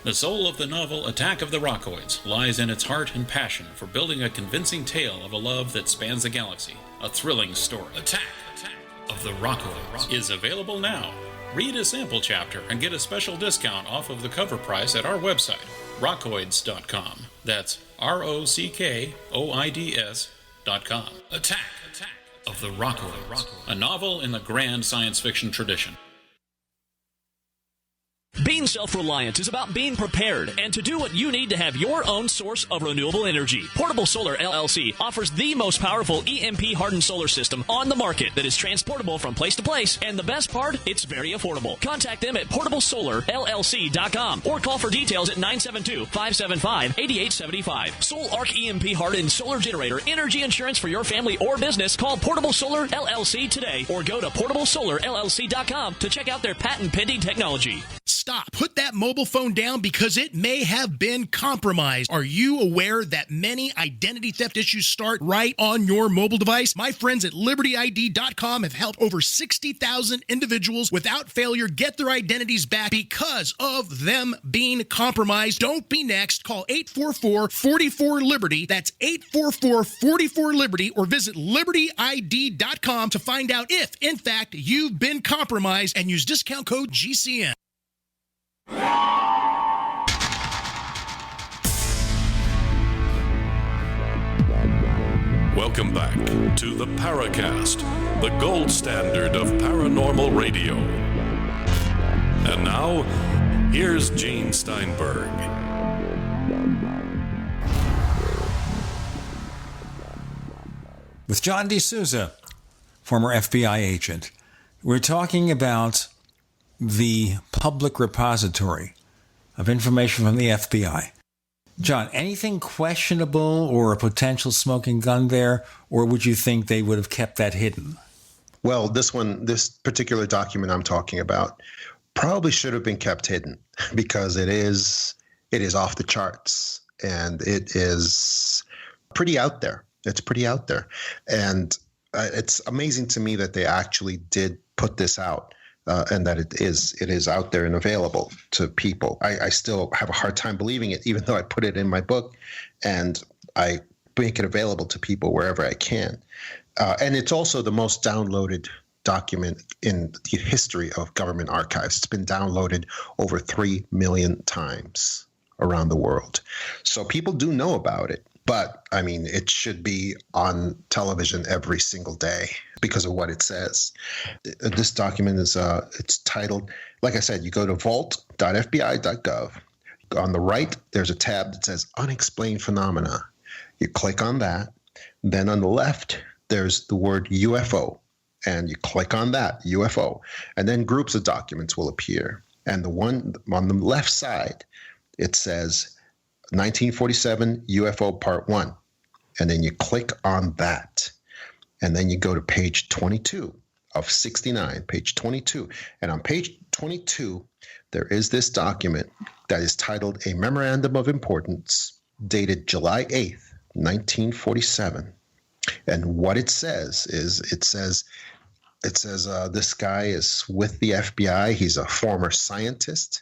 S5: "The soul of the novel Attack of the Rockoids lies in its heart and passion for building a convincing tale of a love that spans the galaxy. A thrilling story. Attack of the Rockoids is available now. Read a sample chapter and get a special discount off of the cover price at our website, rockoids.com. That's ROCKOIDS.com. Attack of the Rockoids, a novel in the grand science fiction tradition.
S7: Being self-reliant is about being prepared and to do what you need to have your own source of renewable energy. Portable Solar LLC offers the most powerful EMP-hardened solar system on the market that is transportable from place to place, and the best part, it's very affordable. Contact them at portablesolarllc.com or call for details at 972-575-8875. Sol Arc EMP-hardened solar generator energy insurance for your family or business. Call Portable Solar LLC today or go to portablesolarllc.com to check out their patent-pending technology.
S8: Stop. Put that mobile phone down because it may have been compromised. Are you aware that many identity theft issues start right on your mobile device? My friends at LibertyID.com have helped over 60,000 individuals without failure get their identities back because of them being compromised. Don't be next. Call 844-44-LIBERTY. That's 844-44-LIBERTY or visit LibertyID.com to find out if, in fact, you've been compromised and use discount code GCN.
S2: Welcome back to the Paracast, the gold standard of paranormal radio. And now, here's Gene Steinberg.
S3: With John DeSouza, former FBI agent, we're talking about the public repository of information from the FBI. John, anything questionable or a potential smoking gun there, or would you think they would have kept that hidden?
S12: Well, this particular document I'm talking about probably should have been kept hidden because it is off the charts and it is pretty out there. It's pretty out there. And it's amazing to me that they actually did put this out and that it is out there and available to people. I still have a hard time believing it, even though I put it in my book and I make it available to people wherever I can. And it's also the most downloaded document in the history of government archives. It's been downloaded over 3 million times around the world. So people do know about it. But, I mean, it should be on television every single day because of what it says. This document is it's titled, like I said, you go to vault.fbi.gov. On the right, there's a tab that says Unexplained Phenomena. You click on that. Then on the left, there's the word UFO. And you click on that, UFO. And then groups of documents will appear. And the one on the left side, it says 1947 UFO Part 1. And then you click on that. And then you go to page 22 of 69, page 22. And on page 22, there is this document that is titled A Memorandum of Importance, dated July 8th, 1947. And what it says is, it says this guy is with the FBI. He's a former scientist,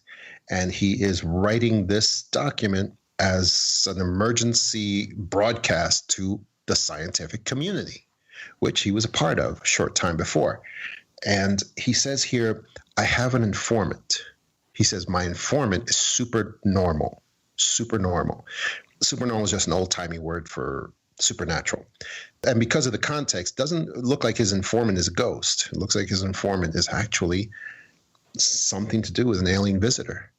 S12: and he is writing this document as an emergency broadcast to the scientific community, which he was a part of a short time before. And he says here, I have an informant. He says, my informant is super normal. Super normal. Super normal is just an old-timey word for supernatural. And because of the context, doesn't look like his informant is a ghost. It looks like his informant is actually something to do with an alien visitor.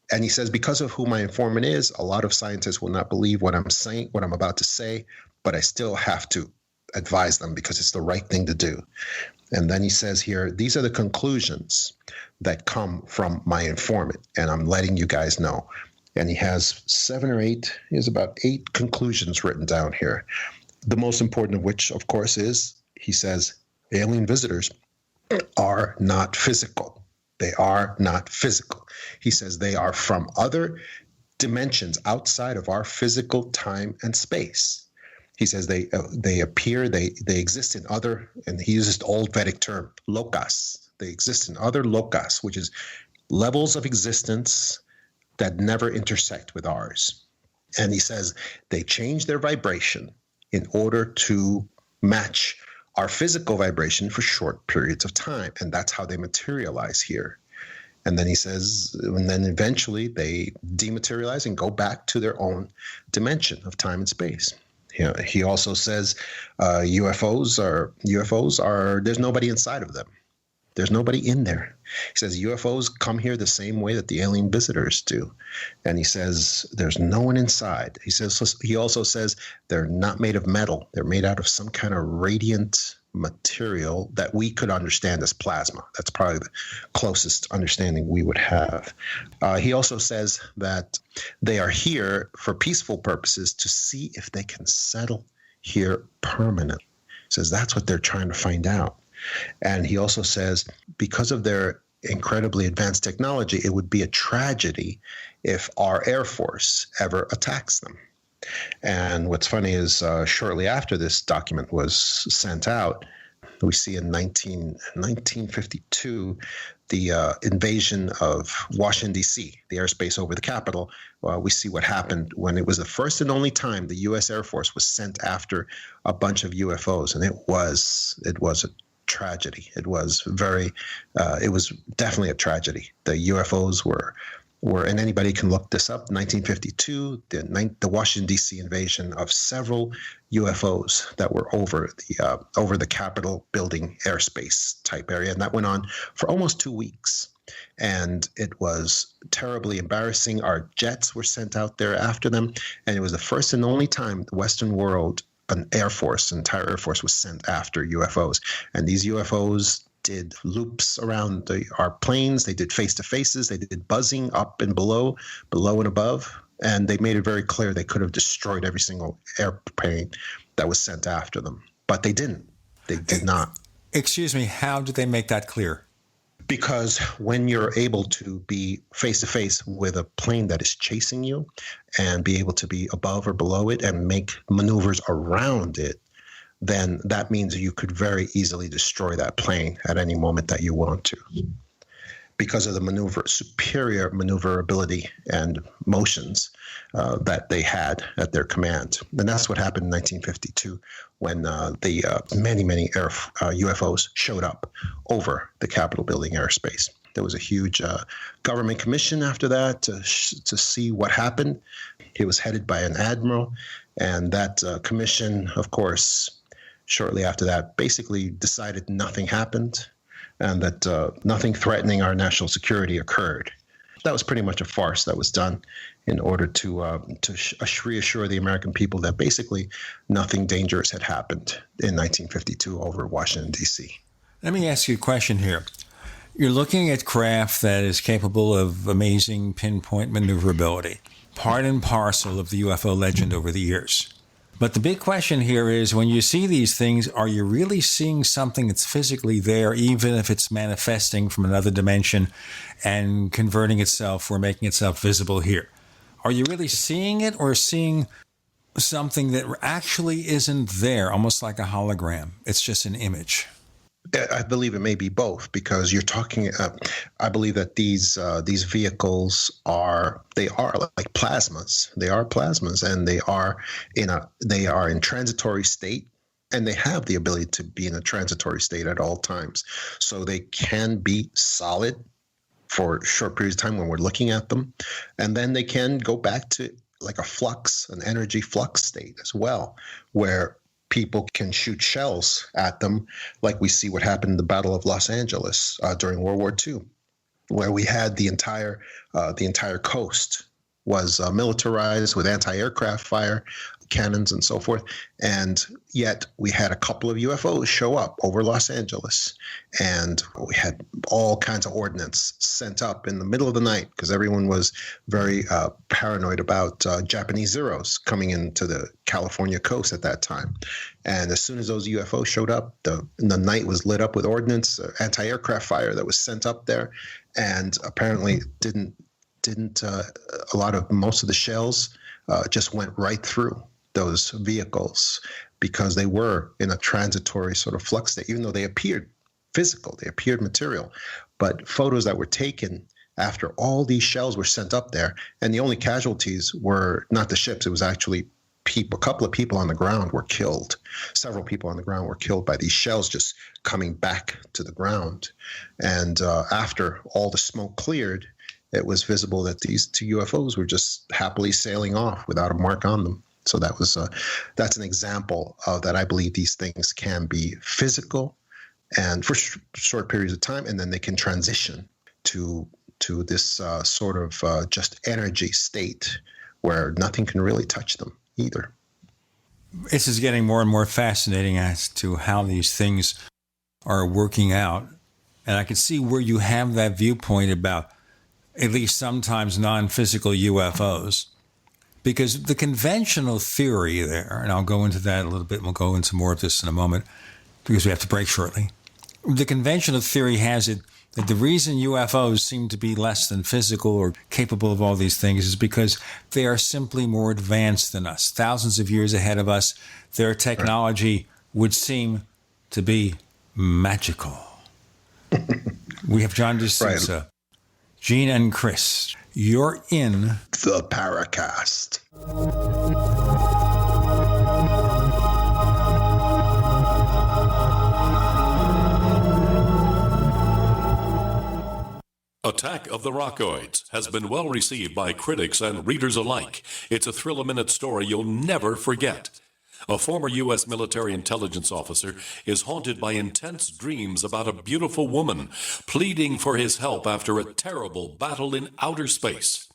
S12: And he says, because of who my informant is, a lot of scientists will not believe what I'm saying, what I'm about to say, but I still have to advise them because it's the right thing to do. And then he says here, these are the conclusions that come from my informant, and I'm letting you guys know. And he has about 8 conclusions written down here. The most important of which, of course, is, he says, alien visitors are not physical. They are not physical. He says they are from other dimensions outside of our physical time and space. He says they appear, they exist in other, and he uses the old Vedic term, lokas. They exist in other lokas, which is levels of existence that never intersect with ours. And he says they change their vibration in order to match our physical vibration for short periods of time. And that's how they materialize here. And then he says, and then eventually they dematerialize and go back to their own dimension of time and space. He also says UFOs are, there's nobody inside of them. There's nobody in there. He says UFOs come here the same way that the alien visitors do. And he says there's no one inside. He also says they're not made of metal. They're made out of some kind of radiant material that we could understand as plasma. That's probably the closest understanding we would have. He also says that they are here for peaceful purposes to see if they can settle here permanently. He says that's what they're trying to find out. And he also says because of their incredibly advanced technology, it would be a tragedy if our Air Force ever attacks them. And what's funny is shortly after this document was sent out, we see in 1952 the invasion of Washington, D.C., the airspace over the Capitol. We see what happened when it was the first and only time the U.S. Air Force was sent after a bunch of UFOs. And it was a tragedy. It was definitely a tragedy. The UFOs were and anybody can look this up, 1952, the Washington, D.C. invasion of several UFOs that were over the Capitol building airspace type area. And that went on for almost 2 weeks. And it was terribly embarrassing. Our jets were sent out there after them. And it was the first and only time the Western world, an entire Air Force was sent after UFOs. And these UFOs did loops around our planes. They did face-to-faces. They did buzzing up and below and above. And they made it very clear they could have destroyed every single airplane that was sent after them. But they didn't. They did not.
S3: Excuse me, how did they make that clear?
S12: Because when you're able to be face-to-face with a plane that is chasing you and be able to be above or below it and make maneuvers around it, then that means you could very easily destroy that plane at any moment that you want to, because of the superior maneuverability and motions that they had at their command. And that's what happened in 1952 when the many UFOs showed up over the Capitol building airspace. There was a huge government commission after that to see what happened. It was headed by an admiral, and that commission, of course, shortly after that, basically decided nothing happened and that nothing threatening our national security occurred. That was pretty much a farce that was done in order to reassure the American people that basically nothing dangerous had happened in 1952 over Washington, D.C.
S3: Let me ask you a question here. You're looking at craft that is capable of amazing pinpoint maneuverability, part and parcel of the UFO legend over the years. But the big question here is, when you see these things, are you really seeing something that's physically there, even if it's manifesting from another dimension and converting itself or making itself visible here? Are you really seeing it, or seeing something that actually isn't there, almost like a hologram? It's just an image.
S12: I believe it may be both, because you're talking. I believe that these vehicles are like plasmas. They are plasmas, and they are in transitory state, and they have the ability to be in a transitory state at all times. So they can be solid for short periods of time when we're looking at them, and then they can go back to like an energy flux state as well, where people can shoot shells at them, like we see what happened in the Battle of Los Angeles during World War II, where we had the entire coast was militarized with anti-aircraft fire, cannons and so forth. And yet we had a couple of UFOs show up over Los Angeles, and we had all kinds of ordnance sent up in the middle of the night because everyone was very paranoid about Japanese Zeros coming into the California coast at that time. And as soon as those UFOs showed up, the night was lit up with ordnance, anti-aircraft fire that was sent up there, and apparently most of the shells just went right through those vehicles because they were in a transitory sort of flux state, even though they appeared physical, they appeared material. But photos that were taken after all these shells were sent up there, and the only casualties were not the ships, it was actually people. A couple of people on the ground were killed. Several people on the ground were killed by these shells just coming back to the ground. And after all the smoke cleared, it was visible that these two UFOs were just happily sailing off without a mark on them. So that's an example of that. I believe these things can be physical and for short periods of time, and then they can transition to this sort of just energy state where nothing can really touch them either.
S3: This is getting more and more fascinating as to how these things are working out. And I can see where you have that viewpoint about at least sometimes non-physical UFOs. Because the conventional theory there, and I'll go into that a little bit, and we'll go into more of this in a moment, because we have to break shortly. The conventional theory has it that the reason UFOs seem to be less than physical or capable of all these things is because they are simply more advanced than us. Thousands of years ahead of us, their technology would seem to be magical. We have John DeSouza, Gene, and Chris. You're in
S12: the Paracast.
S2: Attack of the Rockoids has been well received by critics and readers alike. It's a thrill-a-minute story you'll never forget. A former U.S. military intelligence officer is haunted by intense dreams about a beautiful woman pleading for his help after a terrible battle in outer space.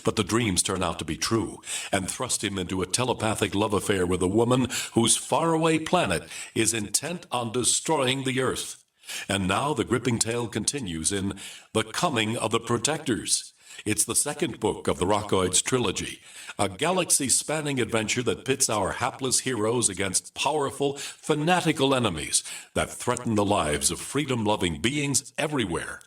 S2: But the dreams turn out to be true and thrust him into a telepathic love affair with a woman whose faraway planet is intent on destroying the Earth. And now the gripping tale continues in The Coming of the Protectors. It's the second book of the Rockoids trilogy, a galaxy-spanning adventure that pits our hapless heroes against powerful, fanatical enemies that threaten the lives of freedom-loving beings everywhere.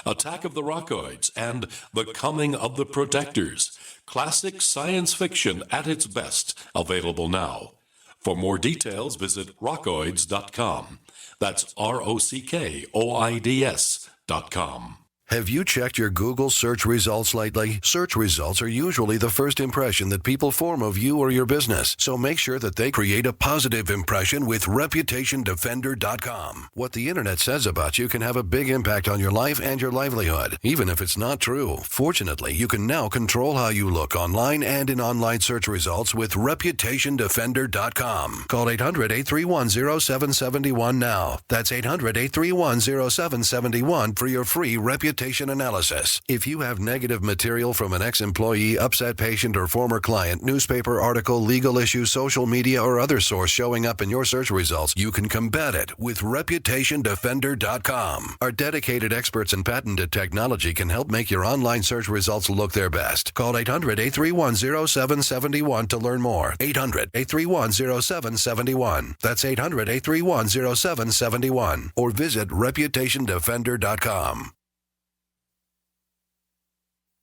S2: Attack of the Rockoids and The Coming of the Protectors. Classic science fiction at its best, available now. For more details, visit rockoids.com. That's ROCKOIDS.com.
S9: Have you checked your Google search results lately? Search results are usually the first impression that people form of you or your business, so make sure that they create a positive impression with ReputationDefender.com. What the internet says about you can have a big impact on your life and your livelihood, even if it's not true. Fortunately, you can now control how you look online and in online search results with ReputationDefender.com. Call 800-831-0771 now. That's 800-831-0771 for your free reputation analysis. If you have negative material from an ex-employee, upset patient, or former client, newspaper article, legal issue, social media, or other source showing up in your search results, you can combat it with ReputationDefender.com. Our dedicated experts in patented technology can help make your online search results look their best. Call 800-831-0771 to learn more. 800-831-0771. That's 800-831-0771. Or visit ReputationDefender.com.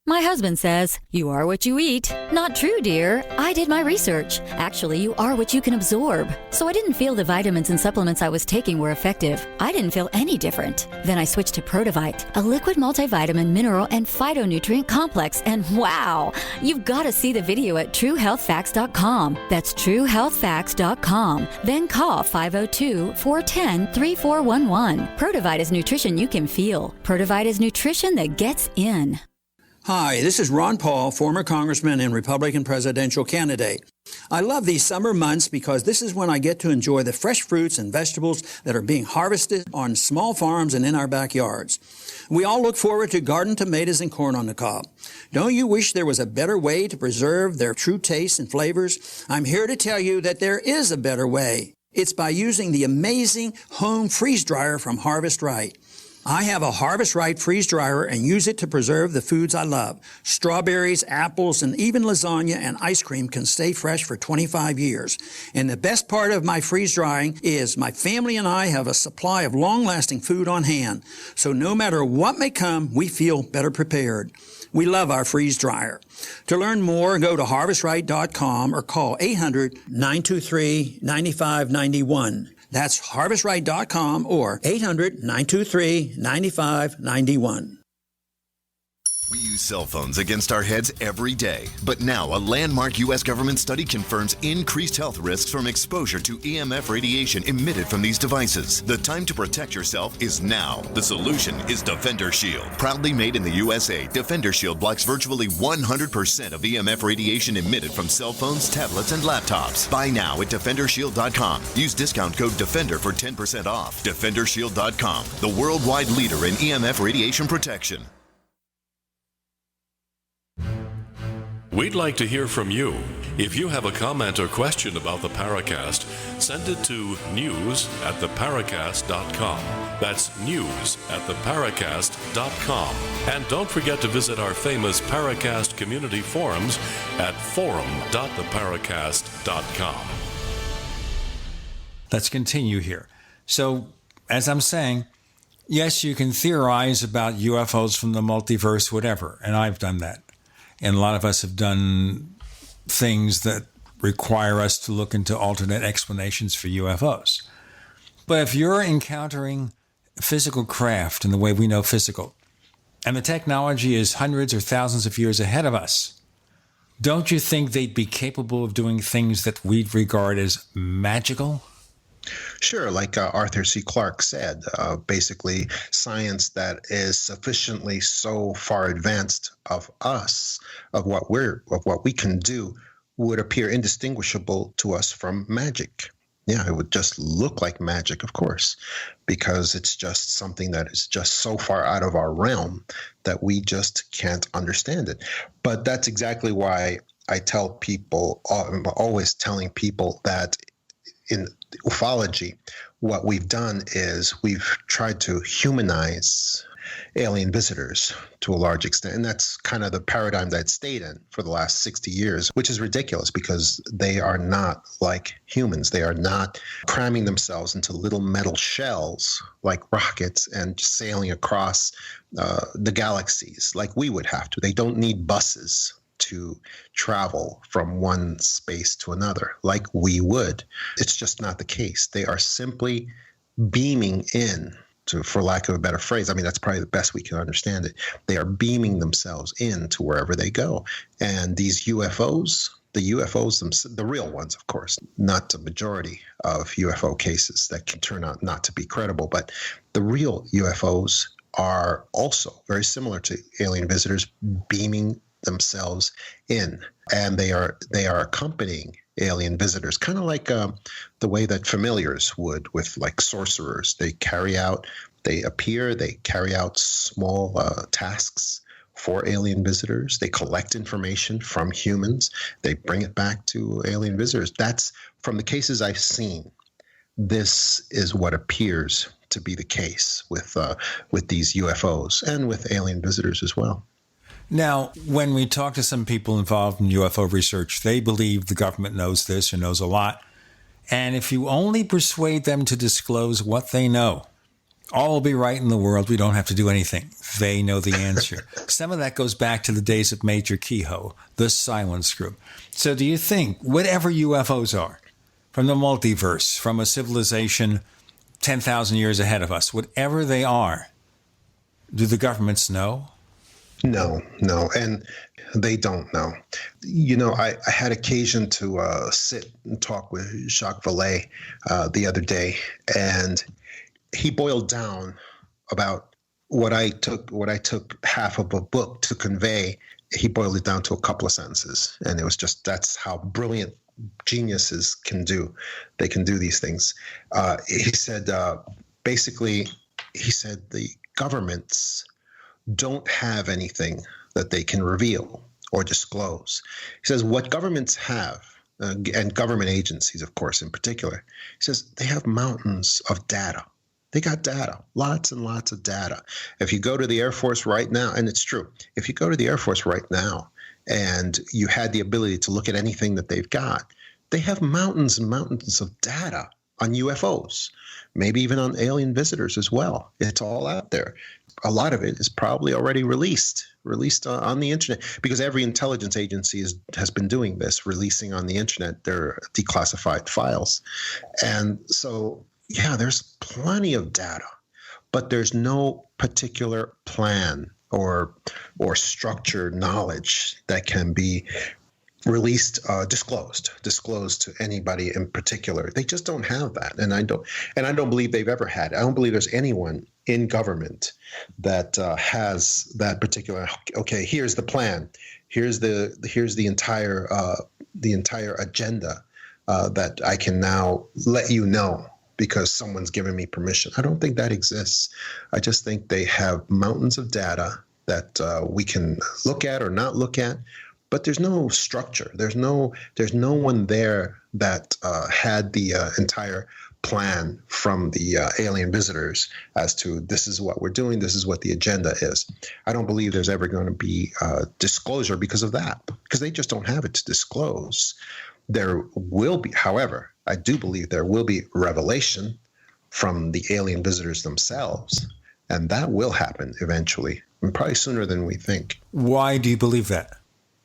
S10: My husband says, "You are what you eat." Not true, dear. I did my research. Actually, you are what you can absorb. So I didn't feel the vitamins and supplements I was taking were effective. I didn't feel any different. Then I switched to Protivite, a liquid multivitamin, mineral, and phytonutrient complex. And wow, you've got to see the video at TrueHealthFacts.com. That's TrueHealthFacts.com. Then call 502-410-3411. Protivite is nutrition you can feel. Protivite is nutrition that gets in.
S11: Hi, this is Ron Paul, former congressman and Republican presidential candidate. I love these summer months because this is when I get to enjoy the fresh fruits and vegetables that are being harvested on small farms and in our backyards. We all look forward to garden tomatoes and corn on the cob. Don't you wish there was a better way to preserve their true tastes and flavors? I'm here to tell you that there is a better way. It's by using the amazing home freeze dryer from Harvest Right. I have a Harvest Right freeze dryer and use it to preserve the foods I love. Strawberries, apples, and even lasagna and ice cream can stay fresh for 25 years. And the best part of my freeze drying is my family and I have a supply of long-lasting food on hand. So no matter what may come, we feel better prepared. We love our freeze dryer. To learn more, go to harvestright.com or call 800-923-9591. That's harvestright.com or 800-923-9591.
S24: We use cell phones against our heads every day. But now a landmark U.S. government study confirms increased health risks from exposure to EMF radiation emitted from these devices. The time to protect yourself is now. The solution is Defender Shield. Proudly made in the USA, Defender Shield blocks virtually 100% of EMF radiation emitted from cell phones, tablets, and laptops. Buy now at DefenderShield.com. Use discount code DEFENDER for 10% off. DefenderShield.com, the worldwide leader in EMF radiation protection.
S2: We'd like to hear from you. If you have a comment or question about the Paracast, send it to news@theparacast.com. That's news@theparacast.com. And don't forget to visit our famous Paracast community forums at forum.theparacast.com.
S3: Let's continue here. So, as I'm saying, yes, you can theorize about UFOs from the multiverse, whatever, and I've done that. And a lot of us have done things that require us to look into alternate explanations for UFOs. But if you're encountering physical craft in the way we know physical, and the technology is hundreds or thousands of years ahead of us, don't you think they'd be capable of doing things that we'd regard as magical?
S12: Sure, like Arthur C. Clarke said, basically science that is sufficiently so far advanced of us, of what we can do, would appear indistinguishable to us from magic. Yeah, it would just look like magic, of course, because it's just something that is just so far out of our realm that we just can't understand it. But that's exactly why I tell people, I'm always telling people that in ufology, what we've done is we've tried to humanize alien visitors to a large extent. And that's kind of the paradigm that stayed in for the last 60 years, which is ridiculous because they are not like humans. They are not cramming themselves into little metal shells like rockets and sailing across the galaxies like we would have to. They don't need buses to travel from one space to another like we would. It's just not the case. They are simply beaming in, for lack of a better phrase. I mean, that's probably the best we can understand it. They are beaming themselves into wherever they go. And these UFOs, the real ones, of course, not the majority of UFO cases that can turn out not to be credible, but the real UFOs are also very similar to alien visitors beaming themselves in, and they are accompanying alien visitors, kind of like the way that familiars would with like sorcerers. They carry out small tasks for alien visitors. They collect information from humans. They bring it back to alien visitors. That's, from the cases I've seen, this is what appears to be the case with these UFOs and with alien visitors as well.
S3: Now, when we talk to some people involved in UFO research, they believe the government knows this or knows a lot. And if you only persuade them to disclose what they know, all will be right in the world. We don't have to do anything. They know the answer. Some of that goes back to the days of Major Kehoe, the Silence Group. So do you think whatever UFOs are, from the multiverse, from a civilization 10,000 years ahead of us, whatever they are, do the governments know?
S12: No, and they don't know. You know, I had occasion to sit and talk with Jacques Vallée the other day, and he boiled down about what I took half of a book to convey. He boiled it down to a couple of sentences, and it was just, that's how brilliant geniuses can do. They can do these things. He said, basically, the governments don't have anything that they can reveal or disclose. He says what governments have, and government agencies, of course, in particular, he says they have mountains of data. They got data, lots and lots of data. If you go to the Air Force right now, and it's true, if you go to the Air Force right now and you had the ability to look at anything that they've got, they have mountains and mountains of data on UFOs, maybe even on alien visitors as well. It's all out there. A lot of it is probably already released on the internet, because every intelligence agency has been doing this, releasing on the internet their declassified files. And so, yeah, there's plenty of data, but there's no particular plan or structured knowledge that can be released, disclosed to anybody in particular. They just don't have that, and I don't believe they've ever had. I don't believe there's anyone in government that has that particular. Okay, here's the plan. Here's the entire agenda that I can now let you know because someone's given me permission. I don't think that exists. I just think they have mountains of data that we can look at or not look at. But there's no structure. There's no one there that had the entire plan from the alien visitors as to this is what we're doing, this is what the agenda is. I don't believe there's ever going to be disclosure because of that, because they just don't have it to disclose. There will be, however, I do believe there will be revelation from the alien visitors themselves, and that will happen eventually, and probably sooner than we think.
S3: Why do you believe that?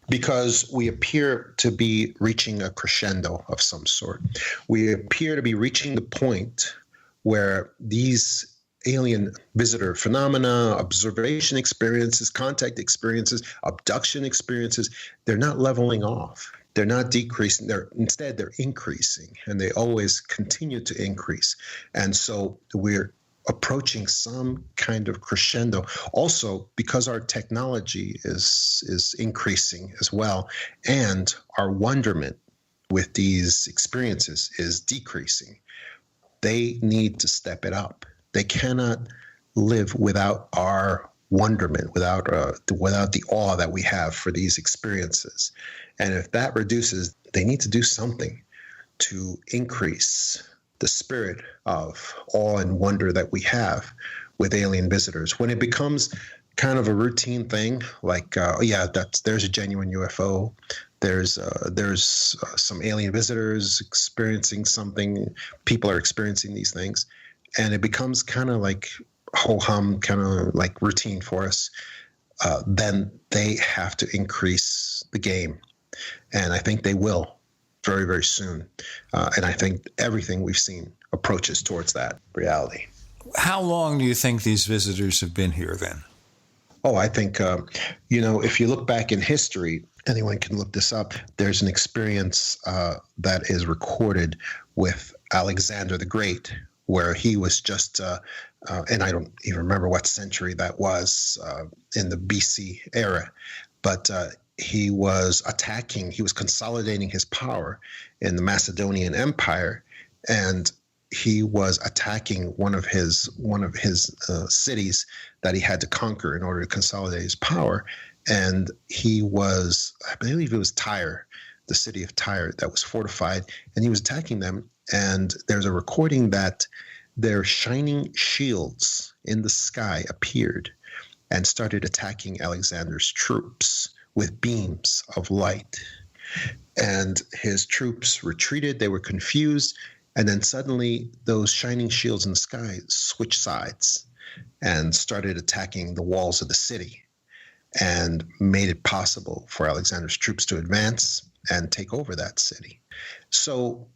S12: Because we appear to be reaching a crescendo of some sort. We appear to be reaching the point where these alien visitor phenomena, observation experiences, contact experiences, abduction experiences, they're not leveling off. They're not decreasing. Instead, they're increasing, and they always continue to increase. And so we're approaching some kind of crescendo. Also, because our technology is increasing as well, and our wonderment with these experiences is decreasing, they need to step it up. They cannot live without our wonderment, without the awe that we have for these experiences. And if that reduces, they need to do something to increase the spirit of awe and wonder that we have with alien visitors. When it becomes kind of a routine thing, like, there's a genuine UFO, there's some alien visitors experiencing something, people are experiencing these things, and it becomes kind of like ho-hum, kind of like routine for us, then they have to increase the game. And I think they will very, very soon. And I think everything we've seen approaches towards that reality.
S3: How long do you think these visitors have been here then?
S12: Oh, I think, if you look back in history, anyone can look this up. There's an experience that is recorded with Alexander the Great, where he was just, and I don't even remember what century that was, in the BC era, but he was consolidating his power in the Macedonian Empire, and he was attacking one of his cities that he had to conquer in order to consolidate his power. And I believe it was Tyre, the city of Tyre, that was fortified, and he was attacking them. And there's a recording that their shining shields in the sky appeared and started attacking Alexander's troops with beams of light. And his troops retreated. They were confused. And then suddenly those shining shields in the sky switched sides and started attacking the walls of the city, and made it possible for Alexander's troops to advance and take over that city. So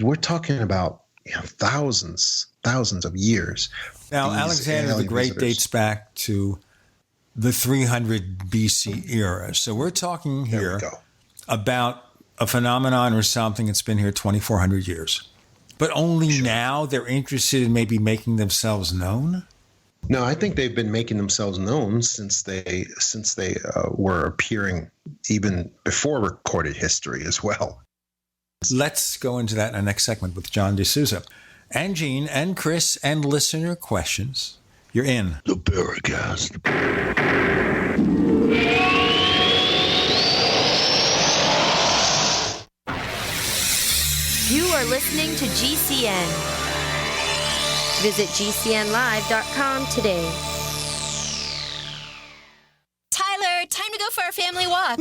S12: we're talking about thousands of years.
S3: Now, Alexander the Great dates back to the 300 BC era. So we're talking here about a phenomenon or something that's been here 2,400 years. But only now they're interested in maybe making themselves known?
S12: No, I think they've been making themselves known since they were appearing even before recorded history as well.
S3: Let's go into that in the next segment with John DeSouza. And Gene and Chris and listener questions. You're in
S13: the Paracast.
S14: You are listening to GCN. Visit GCNlive.com today.
S16: Tyler, time to go for our family walk.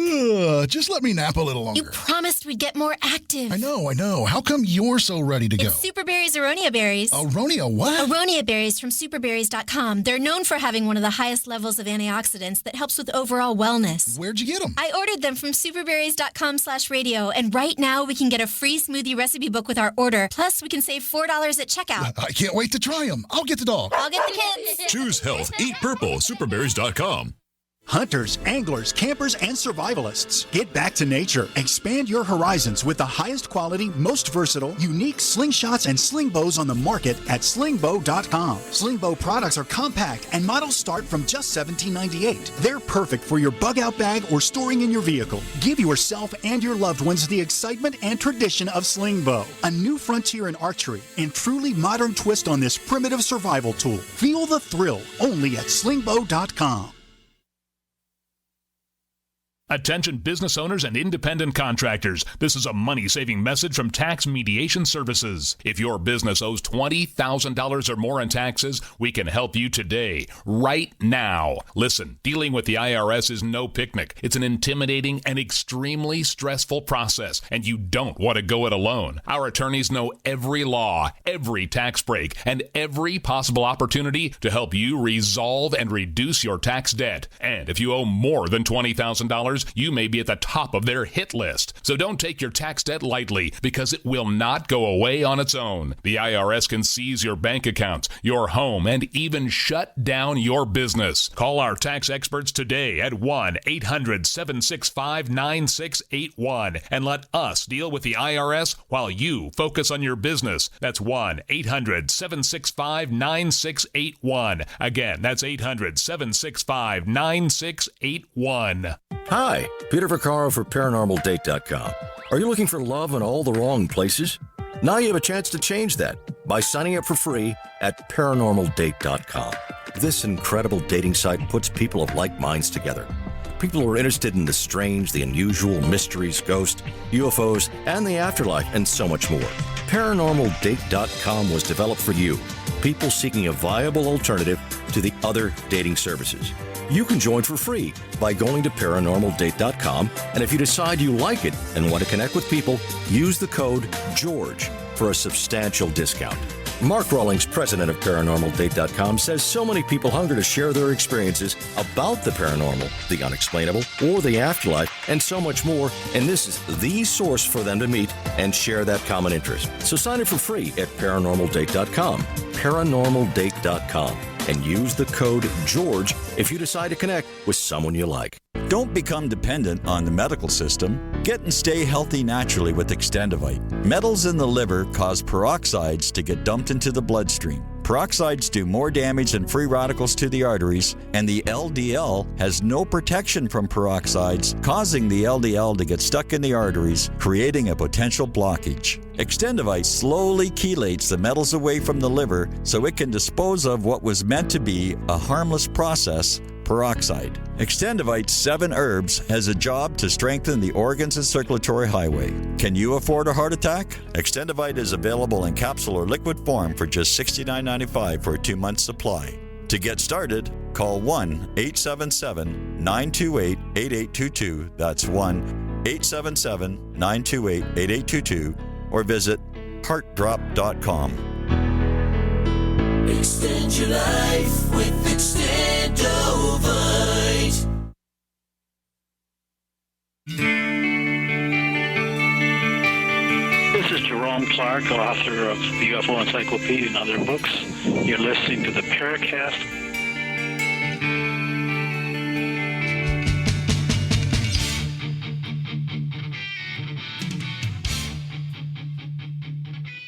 S17: Just let me nap a little longer.
S16: You promised we'd get more active.
S17: I know. How come you're so ready to go?
S16: It's Superberry's Aronia berries.
S17: Aronia what?
S16: Aronia berries from superberries.com. They're known for having one of the highest levels of antioxidants that helps with overall wellness.
S17: Where'd you get them?
S16: I ordered them from superberries.com/radio, and right now we can get a free smoothie recipe book with our order. Plus, we can save $4 at checkout.
S17: I can't wait to try them. I'll get the dog.
S16: I'll get the kids.
S21: Choose health. Eat purple. Superberries.com.
S15: Hunters, anglers, campers, and survivalists. Get back to nature. Expand your horizons with the highest quality, most versatile, unique slingshots and sling bows on the market at slingbow.com. Slingbow products are compact and models start from just $17.98. They're perfect for your bug out bag or storing in your vehicle. Give yourself and your loved ones the excitement and tradition of slingbow. A new frontier in archery and truly modern twist on this primitive survival tool. Feel the thrill only at slingbow.com.
S18: Attention business owners and independent contractors. This is a money-saving message from Tax Mediation Services. If your business owes $20,000 or more in taxes, we can help you today, right now. Listen, dealing with the IRS is no picnic. It's an intimidating and extremely stressful process, and you don't want to go it alone. Our attorneys know every law, every tax break, and every possible opportunity to help you resolve and reduce your tax debt. And if you owe more than $20,000, scammers, you may be at the top of their hit list. So don't take your tax debt lightly, because it will not go away on its own. The IRS can seize your bank accounts, your home, and even shut down your business. Call our tax experts today at 1-800-765-9681 and let us deal with the IRS while you focus on your business. That's 1-800-765-9681. Again, that's 800-765-9681.
S1: Hi, Peter Vaccaro for ParanormalDate.com. Are you looking for love in all the wrong places? Now you have a chance to change that by signing up for free at ParanormalDate.com. This incredible dating site puts people of like minds together. People who are interested in the strange, the unusual, mysteries, ghosts, UFOs, and the afterlife, and so much more. ParanormalDate.com was developed for you, people seeking a viable alternative to the other dating services. You can join for free by going to ParanormalDate.com, and if you decide you like it and want to connect with people, use the code GEORGE for a substantial discount. Mark Rawlings, president of ParanormalDate.com, says so many people hunger to share their experiences about the paranormal, the unexplainable, or the afterlife, and so much more, and this is the source for them to meet and share that common interest. So sign up for free at ParanormalDate.com, ParanormalDate.com, and use the code GEORGE if you decide to connect with someone you like.
S19: Don't become dependent on the medical system. Get and stay healthy naturally with Extendivite. Metals in the liver cause peroxides to get dumped into the bloodstream. Peroxides do more damage than free radicals to the arteries, and the LDL has no protection from peroxides, causing the LDL to get stuck in the arteries, creating a potential blockage. Extendivite slowly chelates the metals away from the liver so it can dispose of what was meant to be a harmless process, peroxide. Extendivite's 7 herbs has a job to strengthen the organs and circulatory highway. Can you afford a heart attack? Extendivite is available in capsule or liquid form for just $69.95 for a 2-month supply. To get started, call 1-877-928-8822. That's 1-877-928-8822, or visit heartdrop.com.
S20: Extend your life with Extendovite.
S22: This is Jerome Clark, author of the UFO Encyclopedia and other books. You're listening to the Paracast.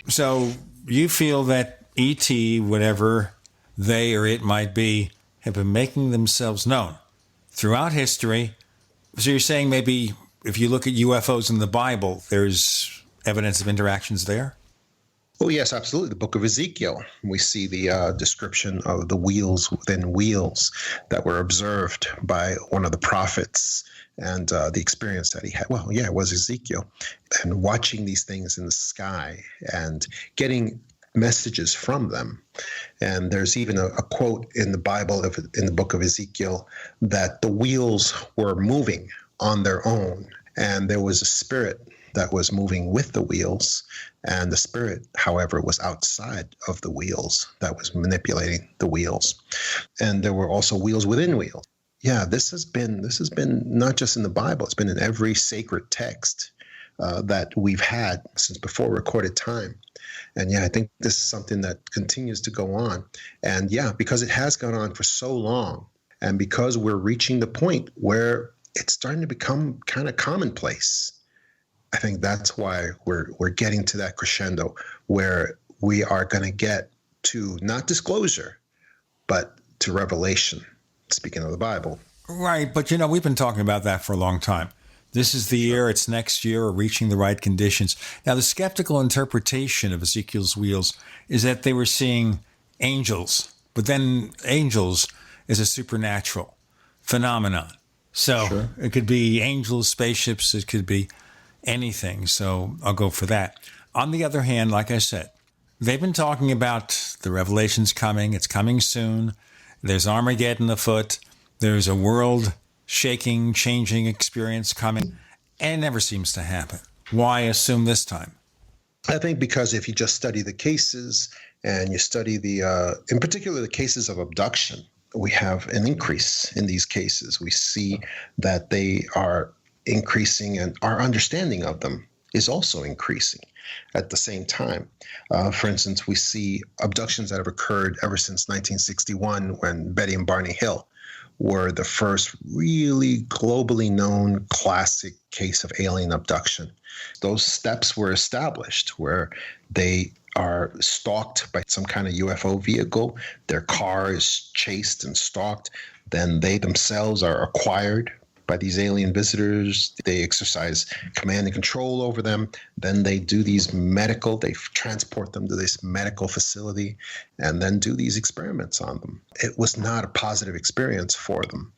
S3: So you feel that E.T., whatever they or it might be, have been making themselves known throughout history. So you're saying maybe if you look at UFOs in the Bible, there's evidence of interactions there?
S12: Oh, yes, absolutely. The book of Ezekiel, we see the description of the wheels within wheels that were observed by one of the prophets, and the experience that he had. Well, yeah, it was Ezekiel. And watching these things in the sky and getting messages from them. And there's even a quote in the Bible, in the book of Ezekiel, that the wheels were moving on their own. And there was a spirit that was moving with the wheels. And the spirit, however, was outside of the wheels that was manipulating the wheels. And there were also wheels within wheels. Yeah, this has been not just in the Bible, it's been in every sacred text that we've had since before recorded time. And yeah, I think this is something that continues to go on. And yeah, because it has gone on for so long, and because we're reaching the point where it's starting to become kind of commonplace, I think that's why we're getting to that crescendo where we are going to get to not disclosure, but to revelation, speaking of the Bible.
S3: Right, but we've been talking about that for a long time. This is the year, it's next year, or reaching the right conditions. Now, the skeptical interpretation of Ezekiel's wheels is that they were seeing angels, but then angels is a supernatural phenomenon. So It could be angels, spaceships, it could be anything. So I'll go for that. On the other hand, like I said, they've been talking about the revelation's coming. It's coming soon. There's Armageddon afoot. There's a world-shaking, changing experience coming, and it never seems to happen. Why assume this time?
S12: I think because if you just study the cases and you study in particular, the cases of abduction, we have an increase in these cases. We see that they are increasing, and our understanding of them is also increasing at the same time. For instance, we see abductions that have occurred ever since 1961, when Betty and Barney Hill were the first really globally known classic case of alien abduction. Those steps were established where they are stalked by some kind of UFO vehicle. Their car is chased and stalked. Then they themselves are acquired by these alien visitors. They exercise command and control over them. Then they do they transport them to this medical facility and then do these experiments on them. It was not a positive experience for them.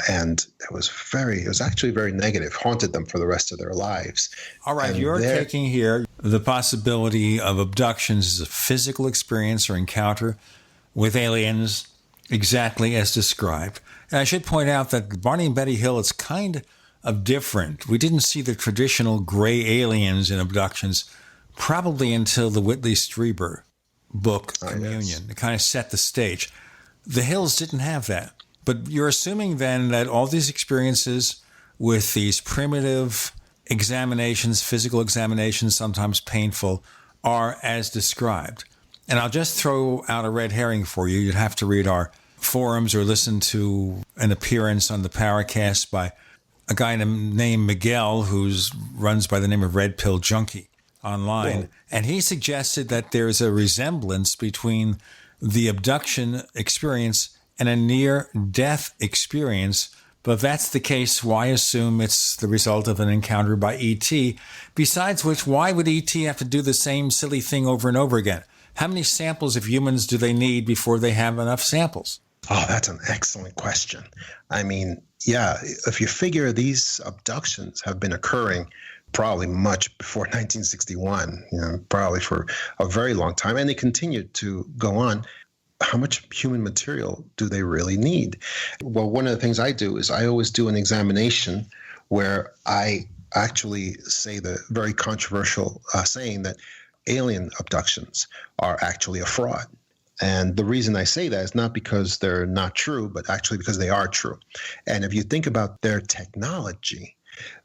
S12: And it was actually very negative, haunted them for the rest of their lives.
S3: All right,
S12: and
S3: you're taking here the possibility of abductions as a physical experience or encounter with aliens exactly as described. And I should point out that Barney and Betty Hill, it's kind of different. We didn't see the traditional gray aliens in abductions probably until the Whitley Strieber book, Communion. Yes. It kind of set the stage. The Hills didn't have that. But you're assuming then that all these experiences with these primitive examinations, physical examinations, sometimes painful, are as described. And I'll just throw out a red herring for you. You'd have to read our forums or listen to an appearance on the Paracast by a guy named Miguel, who runs by the name of Red Pill Junkie online. Whoa. And he suggested that there's a resemblance between the abduction experience and a near-death experience. But if that's the case, why assume it's the result of an encounter by E.T.? Besides which, why would E.T. have to do the same silly thing over and over again? How many samples of humans do they need before they have enough samples?
S12: Oh, that's an excellent question. I mean, yeah, if you figure these abductions have been occurring probably much before 1961, probably for a very long time, and they continue to go on, how much human material do they really need? Well, one of the things I do is I always do an examination where I actually say the very controversial saying that alien abductions are actually a fraud. And the reason I say that is not because they're not true, but actually because they are true. And if you think about their technology,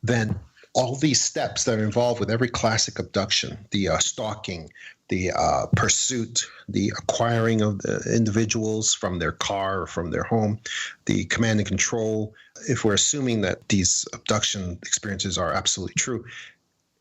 S12: then all these steps that are involved with every classic abduction, the stalking, the pursuit, the acquiring of the individuals from their car or from their home, the command and control, if we're assuming that these abduction experiences are absolutely true,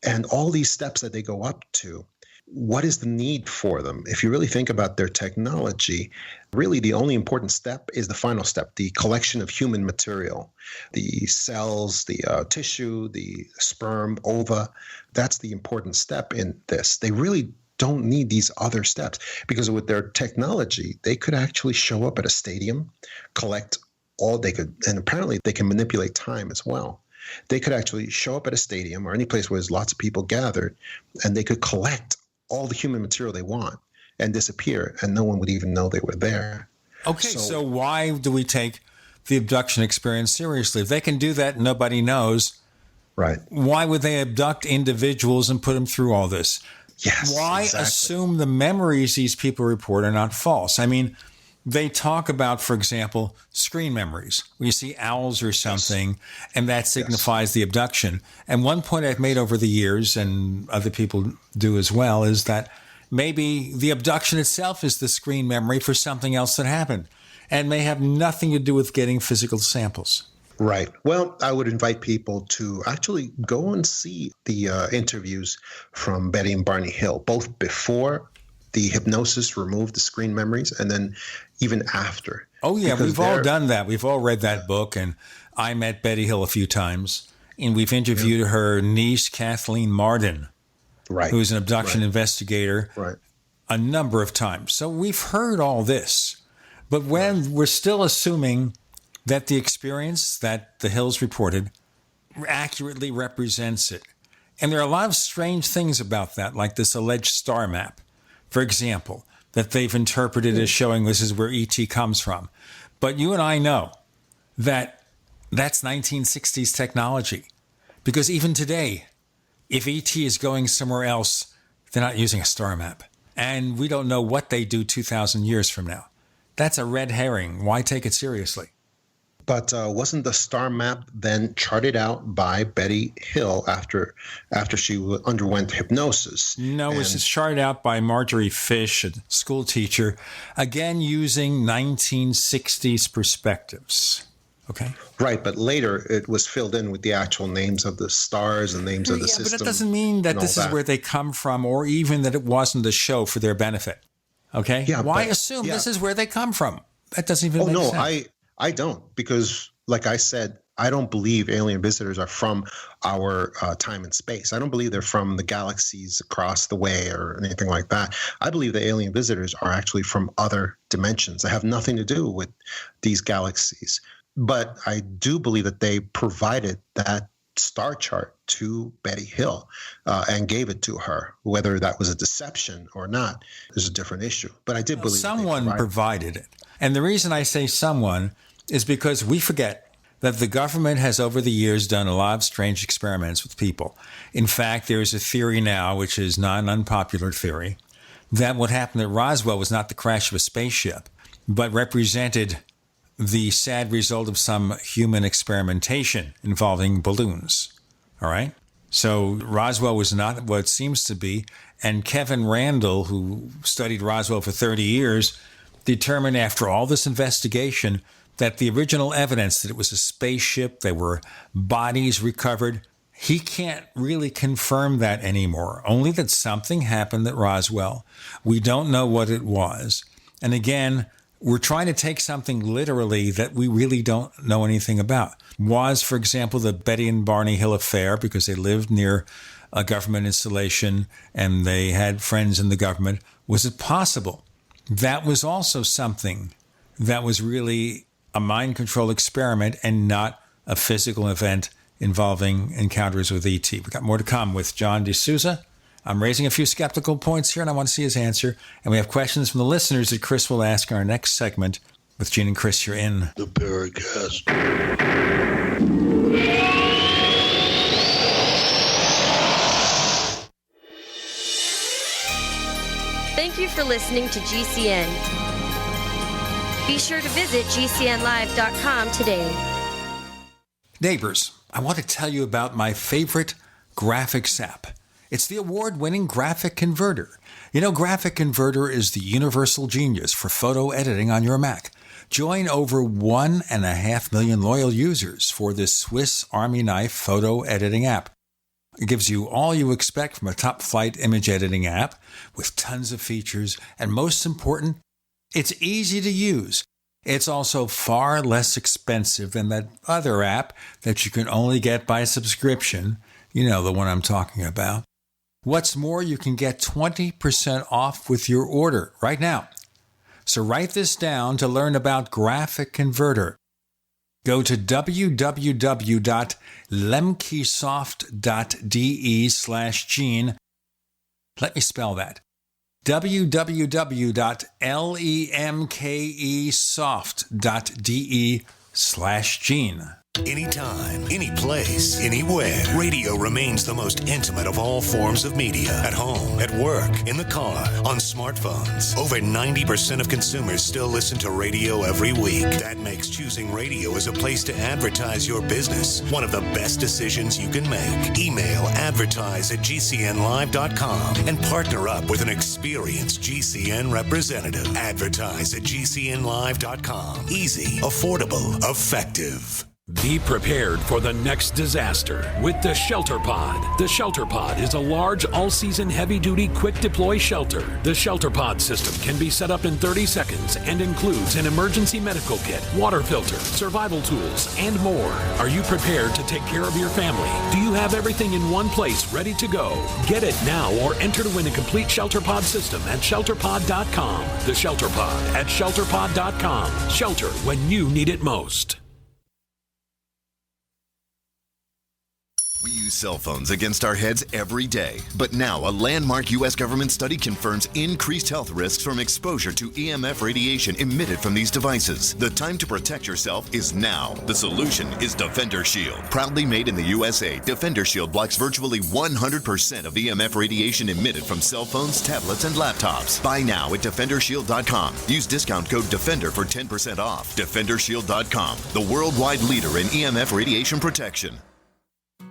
S12: and all these steps that they go up to, what is the need for them? If you really think about their technology, really the only important step is the final step, the collection of human material, the cells, the tissue, the sperm, ova. That's the important step in this. They really don't need these other steps because with their technology, they could actually show up at a stadium, collect all they could, and apparently they can manipulate time as well. They could actually show up at a stadium or any place where there's lots of people gathered, and they could collect all the human material they want and disappear, and no one would even know they were there.
S3: Okay, so why do we take the abduction experience seriously? If they can do that and nobody knows,
S12: right?
S3: Why would they abduct individuals and put them through all this?
S12: Yes,
S3: why
S12: exactly.
S3: assume the memories these people report are not false? I mean, they talk about, for example, screen memories. When you see owls or something, yes, and that signifies the abduction. And one point I've made over the years, and other people do as well, is that maybe the abduction itself is the screen memory for something else that happened and may have nothing to do with getting physical samples.
S12: Right. Well, I would invite people to actually go and see the interviews from Betty and Barney Hill, both before the hypnosis removed the screen memories and then even after.
S3: Oh, yeah, because we've all done that. We've all read that book, and I met Betty Hill a few times, and we've interviewed her niece, Kathleen Marden,
S12: right,
S3: who's an abduction investigator,
S12: right,
S3: a number of times. So we've heard all this, but when we're still assuming that the experience that the Hills reported accurately represents it. And there are a lot of strange things about that, like this alleged star map, for example, that they've interpreted as showing this is where ET comes from. But you and I know that that's 1960s technology. Because even today, if ET is going somewhere else, they're not using a star map. And we don't know what they do 2,000 years from now. That's a red herring. Why take it seriously?
S12: But wasn't the star map then charted out by Betty Hill after she underwent hypnosis?
S3: No, it was charted out by Marjorie Fish, a school teacher, again using 1960s perspectives. Okay.
S12: Right, but later it was filled in with the actual names of the stars and names of the system.
S3: But that doesn't mean that this is where they come from, or even that it wasn't a show for their benefit. Okay?
S12: Yeah,
S3: why assume this is where they come from? That doesn't even make sense.
S12: I don't, because like I said, I don't believe alien visitors are from our time and space. I don't believe they're from the galaxies across the way or anything like that. I believe the alien visitors are actually from other dimensions. They have nothing to do with these galaxies. But I do believe that they provided that star chart to Betty Hill and gave it to her. Whether that was a deception or not is a different issue. But I did believe
S3: someone provided it. And the reason I say someone is because we forget that the government has over the years done a lot of strange experiments with people. In fact, there is a theory now, which is not an unpopular theory, that what happened at Roswell was not the crash of a spaceship, but represented the sad result of some human experimentation involving balloons. All right? So Roswell was not what it seems to be. And Kevin Randall, who studied Roswell for 30 years, determined after all this investigation that the original evidence that it was a spaceship, there were bodies recovered, he can't really confirm that anymore. Only that something happened at Roswell. We don't know what it was. And again, we're trying to take something literally that we really don't know anything about. Was, for example, the Betty and Barney Hill affair, because they lived near a government installation and they had friends in the government. Was it possible that was also something that was really a mind control experiment and not a physical event involving encounters with ET? We've got more to come with John DeSouza. I'm raising a few skeptical points here, and I want to see his answer. And we have questions from the listeners that Chris will ask in our next segment. With Gene and Chris, you're in
S13: the Paracast.
S14: Thank you for listening to GCN. Be sure to visit GCNlive.com today.
S3: Neighbors, I want to tell you about my favorite graphics app. It's the award-winning Graphic Converter. You know, Graphic Converter is the universal genius for photo editing on your Mac. Join over 1.5 million loyal users for this Swiss Army knife photo editing app. It gives you all you expect from a top-flight image editing app with tons of features, and most important, it's easy to use. It's also far less expensive than that other app that you can only get by subscription. You know, the one I'm talking about. What's more, you can get 20% off with your order right now. So write this down to learn about Graphic Converter. Go to www.lemkesoft.de/Gene. Let me spell that. www.lemkesoft.de/Gene.
S4: Anytime, any place, anywhere. Radio remains the most intimate of all forms of media. At home, at work, in the car, on smartphones. Over 90% of consumers still listen to radio every week. That makes choosing radio as a place to advertise your business one of the best decisions you can make. Email advertise@gcnlive.com and partner up with an experienced GCN representative. Advertise@gcnlive.com. Easy, affordable, effective.
S2: Be prepared for the next disaster with the Shelter Pod. The Shelter Pod is a large, all-season, heavy-duty, quick-deploy shelter. The Shelter Pod system can be set up in 30 seconds and includes an emergency medical kit, water filter, survival tools, and more. Are you prepared to take care of your family? Do you have everything in one place ready to go? Get it now or enter to win a complete Shelter Pod system at shelterpod.com. The Shelter Pod at shelterpod.com. Shelter when you need it most.
S24: We use cell phones against our heads every day, but now a landmark U.S. government study confirms increased health risks from exposure to EMF radiation emitted from these devices. The time to protect yourself is now. The solution is Defender Shield. Proudly made in the USA, Defender Shield blocks virtually 100% of EMF radiation emitted from cell phones, tablets, and laptops. Buy now at DefenderShield.com. Use discount code DEFENDER for 10% off. DefenderShield.com, the worldwide leader in EMF radiation protection.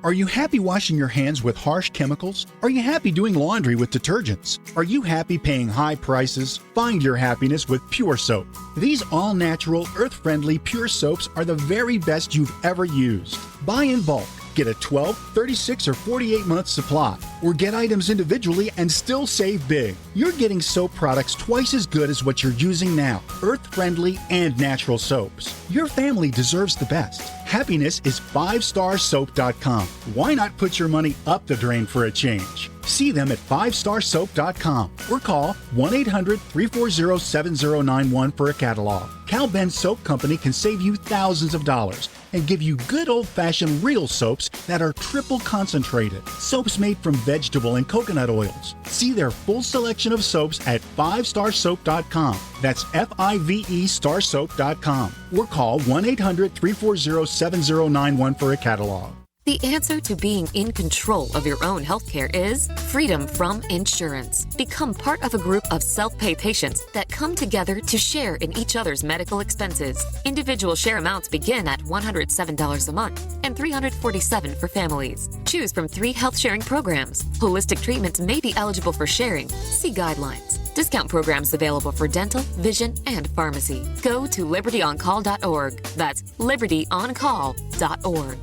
S15: Are you happy washing your hands with harsh chemicals? Are you happy doing laundry with detergents? Are you happy paying high prices? Find your happiness with Pure Soap. These all-natural, earth-friendly Pure Soaps are the very best you've ever used. Buy in bulk. Get a 12, 36, or 48-month supply, or get items individually and still save big. You're getting soap products twice as good as what you're using now, earth-friendly and natural soaps. Your family deserves the best. Happiness is 5starsoap.com. Why not put your money up the drain for a change? See them at 5starsoap.com or call 1-800-340-7091 for a catalog. Cal Ben Soap Company can save you thousands of dollars and give you good old-fashioned real soaps that are triple concentrated. Soaps made from vegetable and coconut oils. See their full selection of soaps at 5starsoap.com. That's F-I-V-E starsoap.com. Or call 1-800-340-7091 for a catalog.
S5: The answer to being in control of your own healthcare is freedom from insurance. Become part of a group of self-pay patients that come together to share in each other's medical expenses. Individual share amounts begin at $107 a month and $347 for families. Choose from 3 health-sharing programs. Holistic treatments may be eligible for sharing. See guidelines. Discount programs available for dental, vision, and pharmacy. Go to libertyoncall.org. That's libertyoncall.org.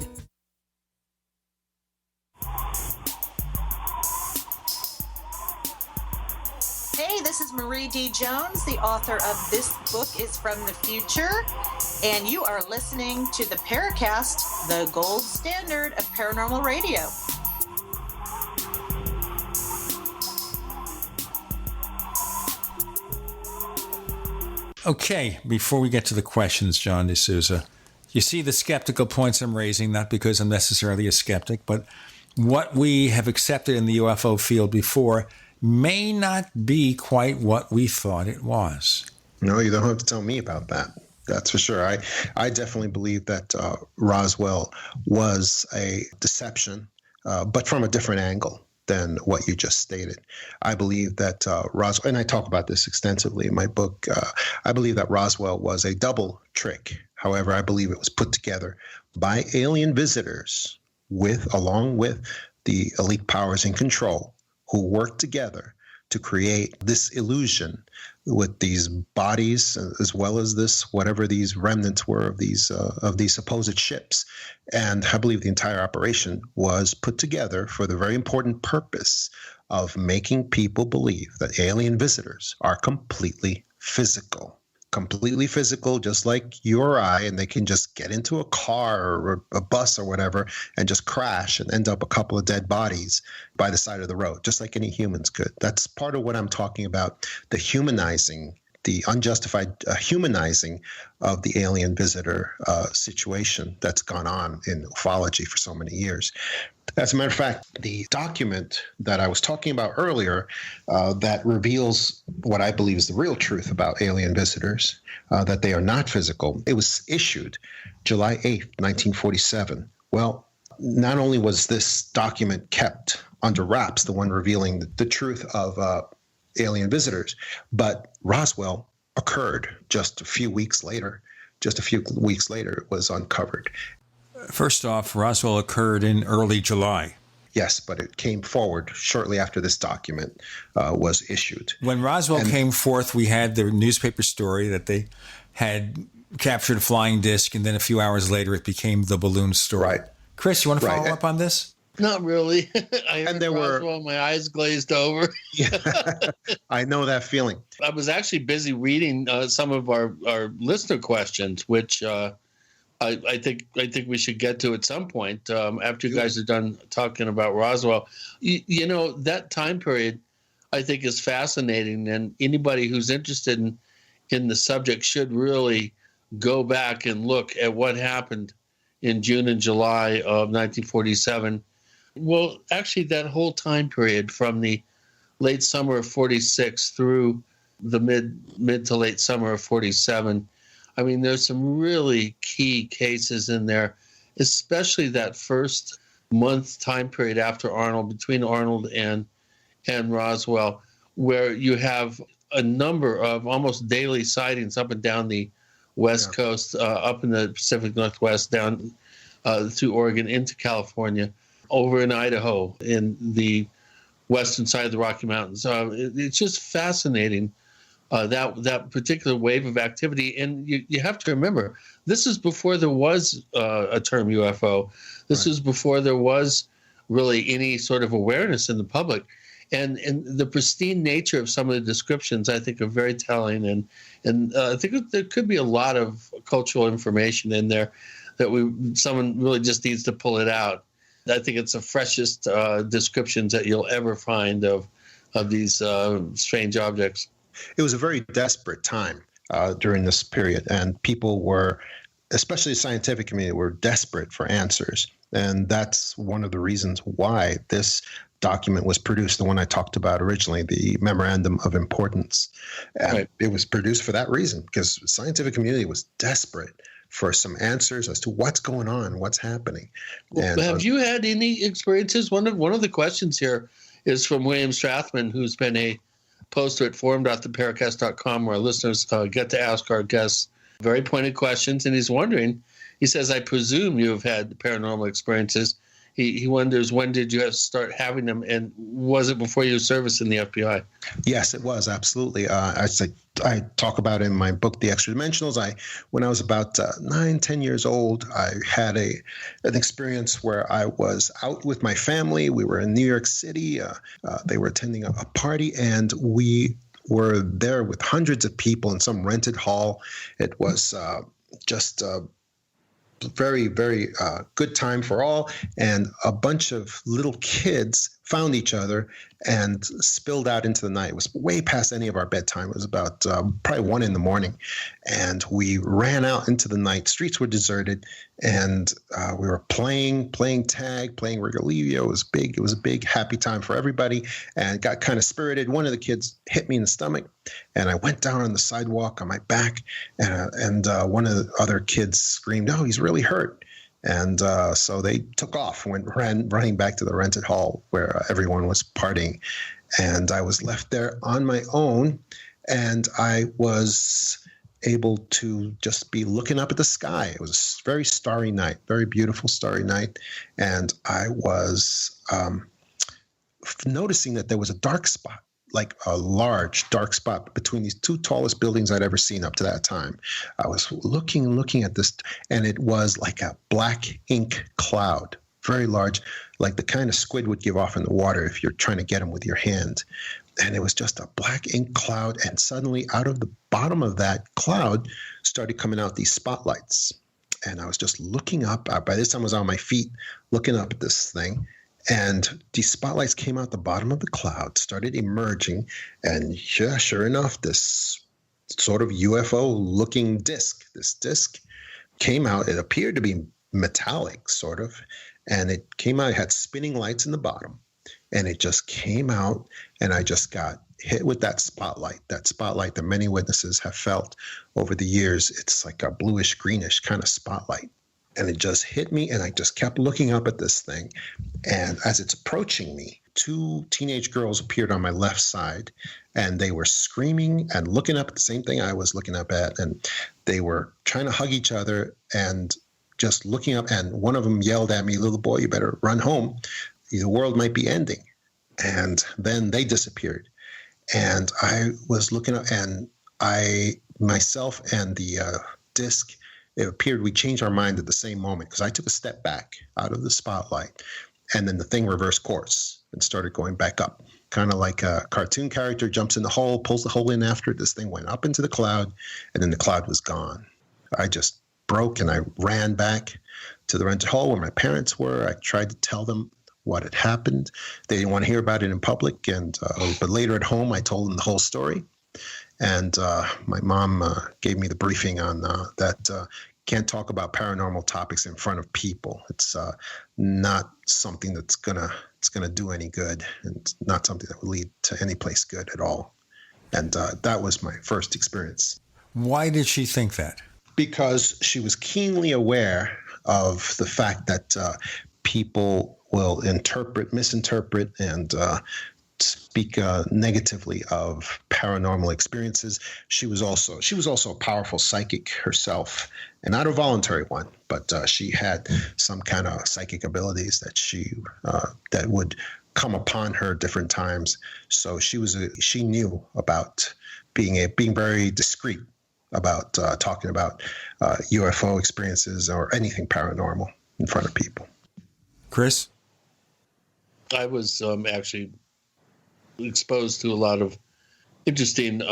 S6: Hey, this is Marie D. Jones, the author of This Book is from the Future, and you are listening to the Paracast, the gold standard of paranormal radio.
S3: Okay, before we get to the questions, John DeSouza, you see the skeptical points I'm raising, not because I'm necessarily a skeptic, but what we have accepted in the UFO field before may not be quite what we thought it was.
S12: No, you don't have to tell me about that. That's for sure. I definitely believe that Roswell was a deception, but from a different angle than what you just stated. I believe that Roswell, and I talk about this extensively in my book, I believe that Roswell was a double trick. However, I believe it was put together by alien visitors along with the elite powers in control, who worked together to create this illusion with these bodies, as well as this, whatever these remnants were of these supposed ships. And I believe the entire operation was put together for the very important purpose of making people believe that alien visitors are completely physical, just like you or I, and they can just get into a car or a bus or whatever and just crash and end up a couple of dead bodies by the side of the road, just like any humans could. That's part of what I'm talking about, the humanizing, the unjustified humanizing of the alien visitor situation that's gone on in ufology for so many years. As a matter of fact, the document that I was talking about earlier that reveals what I believe is the real truth about alien visitors, that they are not physical, it was issued July 8th, 1947. Well, not only was this document kept under wraps, the one revealing the truth of alien visitors, but Roswell occurred just a few weeks later. Just a few weeks later, it was uncovered.
S3: First off, Roswell occurred in early July.
S12: Yes, but it came forward shortly after this document was issued.
S3: When Roswell came forth, we had the newspaper story that they had captured a flying disc, and then a few hours later it became the balloon story.
S12: Right.
S3: Chris, you want to follow up on this?
S7: Not really. I heard Roswell, my eyes glazed over.
S12: Yeah, I know that feeling.
S7: I was actually busy reading some of our listener questions, which I think we should get to at some point after you guys are done talking about Roswell. You know, that time period I think is fascinating, and anybody who's interested in the subject should really go back and look at what happened in June and July of 1947 Well, actually, that whole time period from the late summer of 46 through the mid to late summer of 47, I mean, there's some really key cases in there, especially that first month time period after Arnold, between Arnold and Roswell, where you have a number of almost daily sightings up and down the West Coast, up in the Pacific Northwest, down through Oregon into California, over in Idaho, in the western side of the Rocky Mountains. It's just fascinating, that particular wave of activity. And you have to remember, this is before there was a term UFO. This is before there was really any sort of awareness in the public. And the pristine nature of some of the descriptions, I think, are very telling. And I think there could be a lot of cultural information in there that someone really just needs to pull it out. I think it's the freshest descriptions that you'll ever find of these strange objects.
S12: It was a very desperate time during this period, and people were, especially the scientific community, were desperate for answers. And that's one of the reasons why this document was produced, the one I talked about originally, the Memorandum of Importance. And It was produced for that reason, because the scientific community was desperate for some answers as to what's going on, what's happening.
S7: Well, have you had any experiences? One of the questions here is from William Strathman, who's been a poster at forum.theparacast.com, where listeners get to ask our guests very pointed questions. And he's wondering, he says, I presume you have had paranormal experiences. He wonders, when did you start having them, and was it before your service in the FBI?
S12: Yes, it was, absolutely. I talk about it in my book, The Extra Dimensionals. When I was about 9-10 years old, I had an experience where I was out with my family. We were in New York City. They were attending a party, and we were there with hundreds of people in some rented hall. It was just very, very good time for all. And a bunch of little kids found each other and spilled out into the night. It was way past any of our bedtime. It was about probably 1 a.m. And we ran out into the night. Streets were deserted. And we were playing tag, playing Rigolevio. It was big. It was a big, happy time for everybody, and got kind of spirited. One of the kids hit me in the stomach, and I went down on the sidewalk on my back, and one of the other kids screamed, "Oh, he's really hurt." And so they took off, running back to the rented hall where everyone was partying. And I was left there on my own, and I was able to just be looking up at the sky. It was a very starry night, very beautiful starry night. And I was noticing that there was a dark spot, like a large dark spot between these two tallest buildings I'd ever seen up to that time. I was looking at this, and it was like a black ink cloud, very large, like the kind of squid would give off in the water if you're trying to get them with your hand. And it was just a black ink cloud, and suddenly out of the bottom of that cloud started coming out these spotlights. And I was just looking up. By this time I was on my feet looking up at this thing. And these spotlights came out the bottom of the cloud, started emerging, and yeah, sure enough, this sort of UFO-looking disc, came out. It appeared to be metallic, sort of, and it came out. It had spinning lights in the bottom, and it just came out, and I just got hit with that spotlight that many witnesses have felt over the years. It's like a bluish-greenish kind of spotlight. And it just hit me, and I just kept looking up at this thing. And as it's approaching me, 2 teenage girls appeared on my left side, and they were screaming and looking up at the same thing I was looking up at. And they were trying to hug each other and just looking up. And one of them yelled at me, "Little boy, you better run home. The world might be ending." And then they disappeared. And I was looking up, and myself and the disc, it appeared we changed our mind at the same moment, because I took a step back out of the spotlight, and then the thing reversed course and started going back up, kind of like a cartoon character jumps in the hole, pulls the hole in after it. This thing went up into the cloud, and then the cloud was gone. I just broke, and I ran back to the rented hall where my parents were. I tried to tell them what had happened. They didn't want to hear about it in public, and but later at home I told them the whole story. And my mom gave me the briefing on that can't talk about paranormal topics in front of people. It's not something that's gonna do any good, and it's not something that will lead to any place good at all. And that was my first experience.
S3: Why did she think that?
S12: Because she was keenly aware of the fact that people will misinterpret, and speak negatively of paranormal experiences. She was also a powerful psychic herself, and not a voluntary one, but she had some kind of psychic abilities that would come upon her different times. So she knew about being very discreet about talking about UFO experiences or anything paranormal in front of people.
S3: Chris?
S7: I was actually exposed to a lot of interesting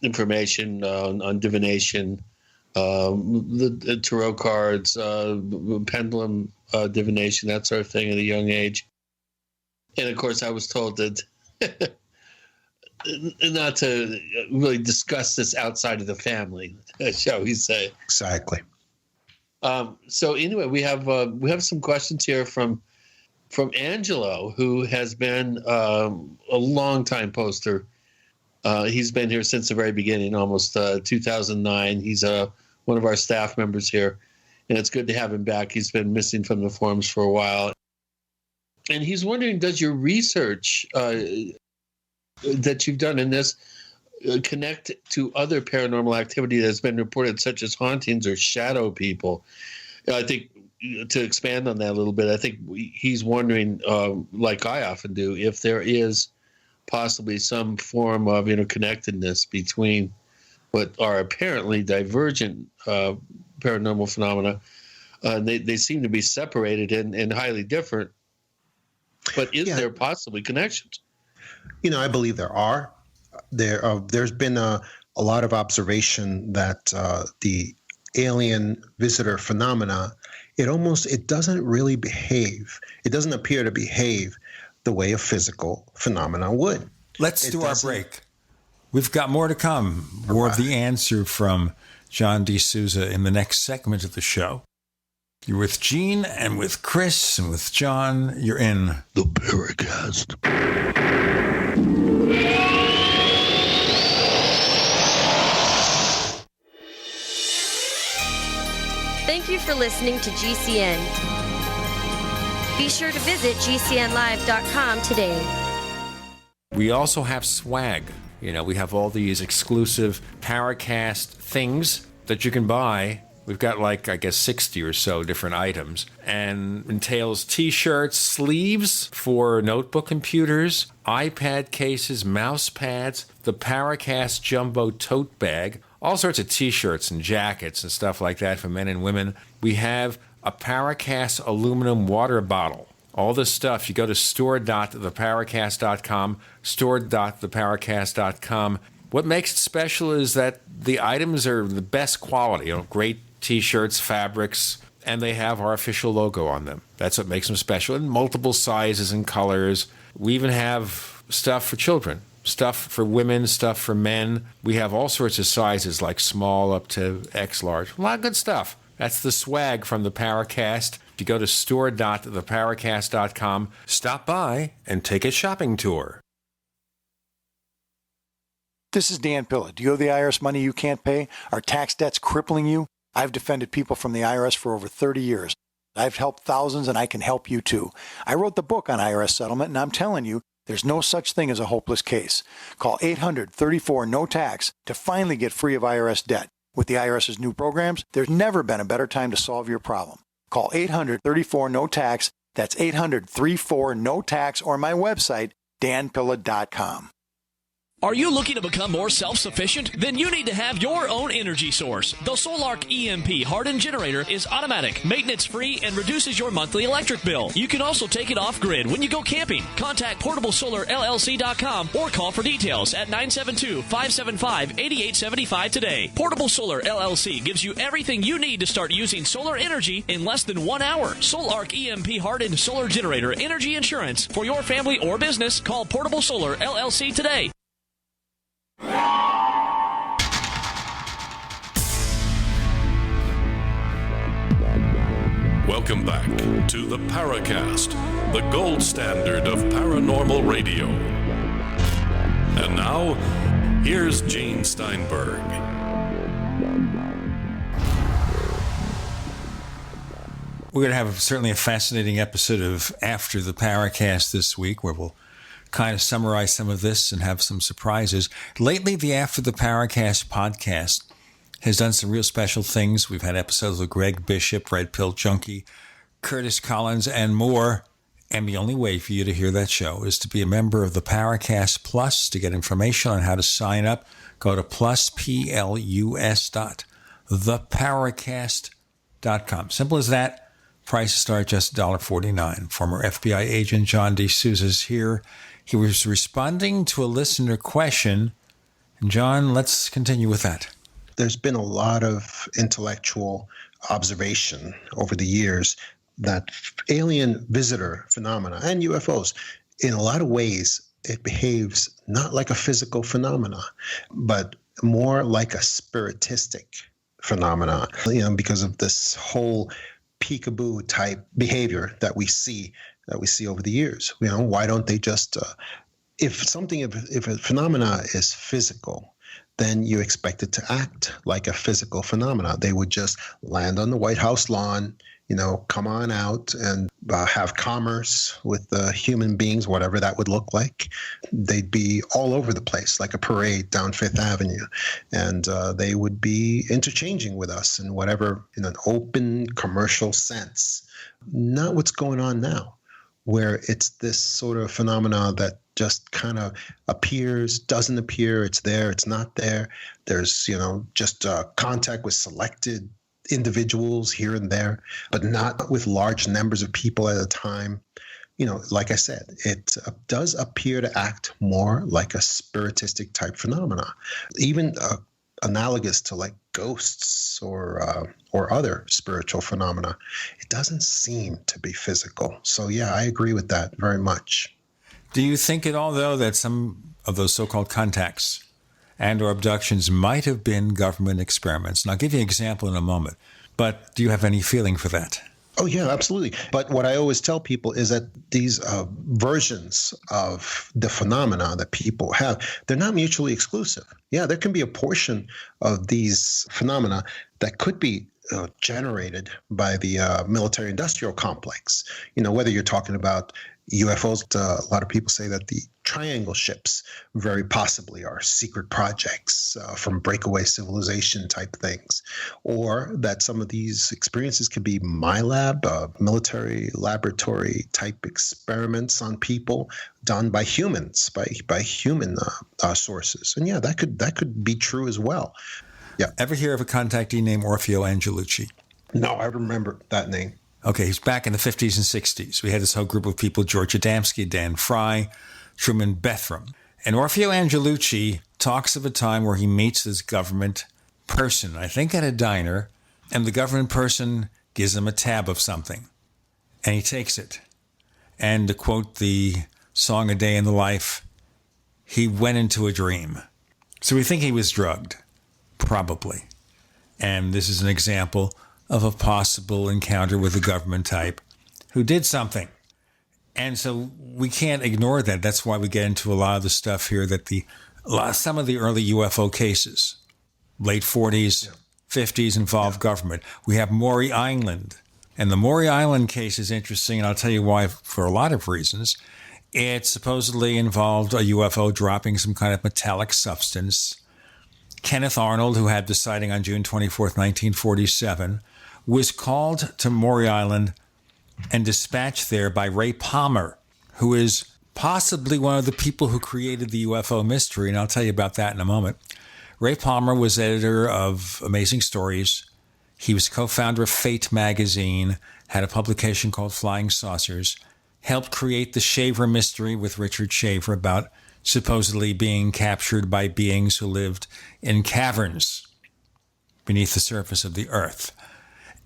S7: information on divination, the tarot cards, pendulum divination, that sort of thing at a young age. And of course, I was told that not to really discuss this outside of the family, shall we say?
S12: Exactly.
S7: So anyway, we have some questions here from Angelo, who has been a long-time poster. He's been here since the very beginning, almost 2009. He's one of our staff members here, and it's good to have him back. He's been missing from the forums for a while. And he's wondering, does your research that you've done in this connect to other paranormal activity that has been reported, such as hauntings or shadow people? I think, to expand on that a little bit, I think he's wondering, like I often do, if there is possibly some form of interconnectedness between what are apparently divergent paranormal phenomena. They seem to be separated and highly different. But is there possibly connections?
S12: I believe there are. There's been a lot of observation that the alien visitor phenomena, it doesn't really behave. It doesn't appear to behave the way a physical phenomena would.
S3: Let's do our break. We've got more to come. More of the answer from John DeSouza in the next segment of the show. You're with Gene and with Chris and with John. You're in
S13: the Paracast.
S14: Thank you for listening to GCN. Be sure to visit GCNlive.com today.
S1: We also have swag. We have all these exclusive Paracast things that you can buy. We've got 60 or so different items, and entails t-shirts, sleeves for notebook computers, iPad cases, mouse pads, the Paracast jumbo tote bag, all sorts of t-shirts and jackets and stuff like that for men and women. We have a Paracast aluminum water bottle. All this stuff, you go to store.theparacast.com, store.theparacast.com. What makes it special is that the items are the best quality, great t-shirts, fabrics, and they have our official logo on them. That's what makes them special, in multiple sizes and colors. We even have stuff for children, stuff for women, stuff for men. We have all sorts of sizes, like small up to X large. A lot of good stuff. That's the swag from the Paracast. If you go to store.theparacast.com, stop by and take a shopping tour.
S8: This is Dan Pilla. Do you owe the IRS money you can't pay? Are tax debts crippling you? I've defended people from the IRS for over 30 years. I've helped thousands, and I can help you too. I wrote the book on IRS settlement, and I'm telling you, there's no such thing as a hopeless case. Call 800-34-NO-TAX to finally get free of IRS debt. With the IRS's new programs, there's never been a better time to solve your problem. Call 800-34-NO-TAX. That's 800-34-NO-TAX, or my website, danpilla.com.
S9: Are you looking to become more self-sufficient? Then you need to have your own energy source. The SolarK EMP hardened generator is automatic, maintenance-free, and reduces your monthly electric bill. You can also take it off-grid when you go camping. Contact PortableSolarLLC.com or call for details at 972-575-8875 today. Portable Solar LLC gives you everything you need to start using solar energy in less than 1 hour. SolarK EMP hardened solar generator energy insurance for your family or business. Call Portable Solar LLC today.
S2: Welcome back to the Paracast, the gold standard of paranormal radio. And now, here's Gene Steinberg.
S3: We're going to have certainly a fascinating episode of After the Paracast this week, where we'll kind of summarize some of this and have some surprises. Lately, the After the Paracast podcast has done some real special things. We've had episodes with Greg Bishop, Red Pill Junkie, Curtis Collins, and more. And the only way for you to hear that show is to be a member of the Paracast Plus. To get information on how to sign up, go to plus.theparacast.com. Simple as that. Prices start just $1.49. Former FBI agent John DeSouza is here. He was responding to a listener question. And John, let's continue with that.
S12: There's been a lot of intellectual observation over the years that alien visitor phenomena and UFOs, in a lot of ways, it behaves not like a physical phenomena, but more like a spiritistic phenomena, because of this whole peekaboo type behavior that we see over the years. Why don't they just, if a phenomena is physical, then you expect it to act like a physical phenomena. They would just land on the White House lawn, come on out and have commerce with human beings, whatever that would look like. They'd be all over the place, like a parade down Fifth Avenue. And they would be interchanging with us in an open commercial sense. Not what's going on now, where it's this sort of phenomena that just kind of appears, doesn't appear, it's there, it's not there. There's, just contact with selected individuals here and there, but not with large numbers of people at a time. Like I said, it does appear to act more like a spiritistic type phenomena, even analogous to like ghosts or other spiritual phenomena. It doesn't seem to be physical. So yeah, I agree with that very much.
S3: Do you think at all, though, that some of those so-called contacts and or abductions might have been government experiments? And I'll give you an example in a moment. But do you have any feeling for that?
S12: Oh, yeah, absolutely. But what I always tell people is that these versions of the phenomena that people have, they're not mutually exclusive. Yeah, there can be a portion of these phenomena that could be generated by the military-industrial complex. Whether you're talking about UFOs, a lot of people say that the triangle ships very possibly are secret projects from breakaway civilization type things, or that some of these experiences could be military laboratory type experiments on people done by humans, by human sources. And yeah, that could be true as well. Yeah.
S3: Ever hear of a contactee named Orfeo Angelucci?
S12: No, I remember that name.
S3: Okay, he's back in the 50s and 60s. We had this whole group of people, George Adamski, Dan Fry, Truman Bethram. And Orfeo Angelucci talks of a time where he meets this government person, I think at a diner, and the government person gives him a tab of something. And he takes it. And to quote the song A Day in the Life, he went into a dream. So we think he was drugged, probably. And this is an example of a possible encounter with a government type who did something. And so we can't ignore that. That's why we get into a lot of the stuff here that some of the early UFO cases, late 40s, 50s, involved government. We have Maury Island. And the Maury Island case is interesting, and I'll tell you why for a lot of reasons. It supposedly involved a UFO dropping some kind of metallic substance. Kenneth Arnold, who had the sighting on June 24th, 1947, was called to Maury Island and dispatched there by Ray Palmer, who is possibly one of the people who created the UFO mystery, and I'll tell you about that in a moment. Ray Palmer was editor of Amazing Stories. He was co-founder of Fate magazine, had a publication called Flying Saucers, helped create the Shaver mystery with Richard Shaver about supposedly being captured by beings who lived in caverns beneath the surface of the earth.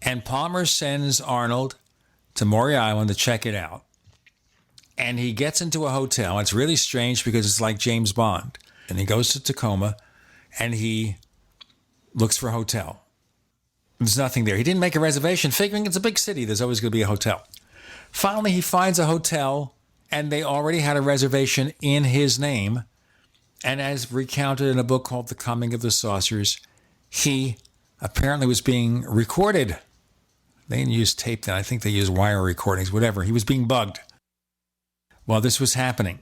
S3: And Palmer sends Arnold to Maury Island to check it out. And he gets into a hotel. It's really strange because it's like James Bond. And he goes to Tacoma and he looks for a hotel. There's nothing there. He didn't make a reservation, figuring it's a big city. There's always going to be a hotel. Finally, he finds a hotel, and they already had a reservation in his name. And as recounted in a book called The Coming of the Saucers, he apparently was being recorded. They didn't use tape then. I think they used wire recordings, whatever. He was being bugged while this was happening.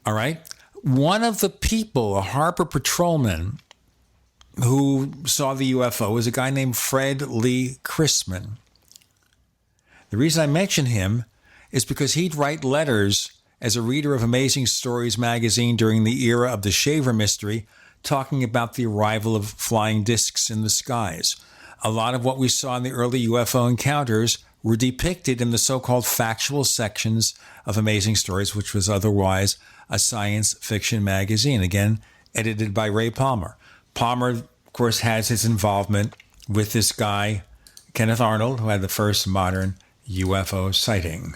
S3: All right? One of the people, a harbor patrolman, who saw the UFO was a guy named Fred Lee Chrisman. The reason I mention him is because he'd write letters as a reader of Amazing Stories magazine during the era of the Shaver mystery, talking about the arrival of flying discs in the skies. A lot of what we saw in the early UFO encounters were depicted in the so-called factual sections of Amazing Stories, which was otherwise a science fiction magazine, again, edited by Ray Palmer. Palmer, of course, has his involvement with this guy, Kenneth Arnold, who had the first modern UFO sighting.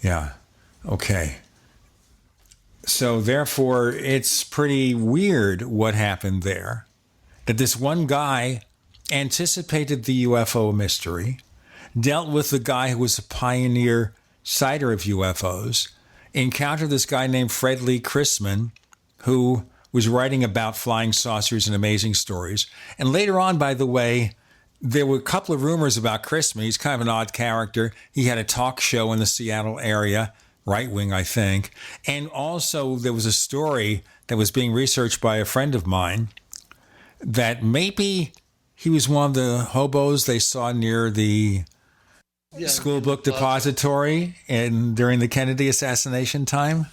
S3: Yeah, okay. So therefore, it's pretty weird what happened there. That this one guy anticipated the UFO mystery, dealt with the guy who was a pioneer sighter of UFOs, encountered this guy named Fred Lee Chrisman, who was writing about flying saucers and Amazing Stories. And later on, by the way, there were a couple of rumors about Chrisman. He's kind of an odd character. He had a talk show in the Seattle area, right-wing, I think. And also there was a story that was being researched by a friend of mine that maybe he was one of the hobos they saw near the school book depository during the Kennedy assassination time.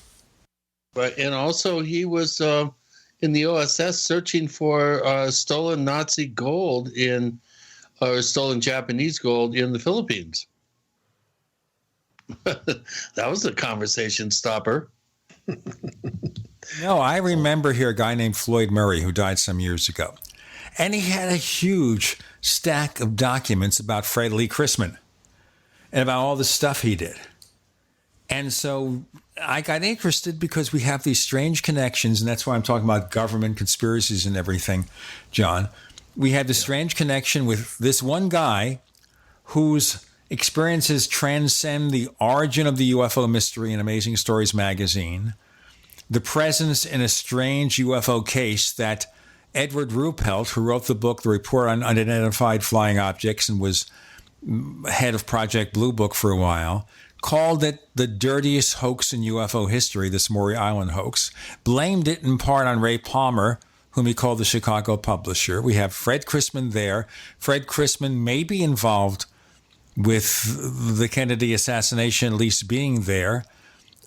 S7: Right, and also he was in the OSS searching for stolen Nazi gold or stolen Japanese gold in the Philippines. That was a conversation stopper.
S3: No, I remember here a guy named Floyd Murray who died some years ago. And he had a huge stack of documents about Fred Lee Chrisman and about all the stuff he did. And so I got interested because we have these strange connections, and that's why I'm talking about government conspiracies and everything, John. We had this strange connection with this one guy whose experiences transcend the origin of the UFO mystery in Amazing Stories magazine, the presence in a strange UFO case that Edward Ruppelt, who wrote the book, The Report on Unidentified Flying Objects, and was head of Project Blue Book for a while, called it the dirtiest hoax in UFO history, this Maury Island hoax, blamed it in part on Ray Palmer, whom he called the Chicago publisher. We have Fred Chrisman there. Fred Chrisman may be involved with the Kennedy assassination, at least being there.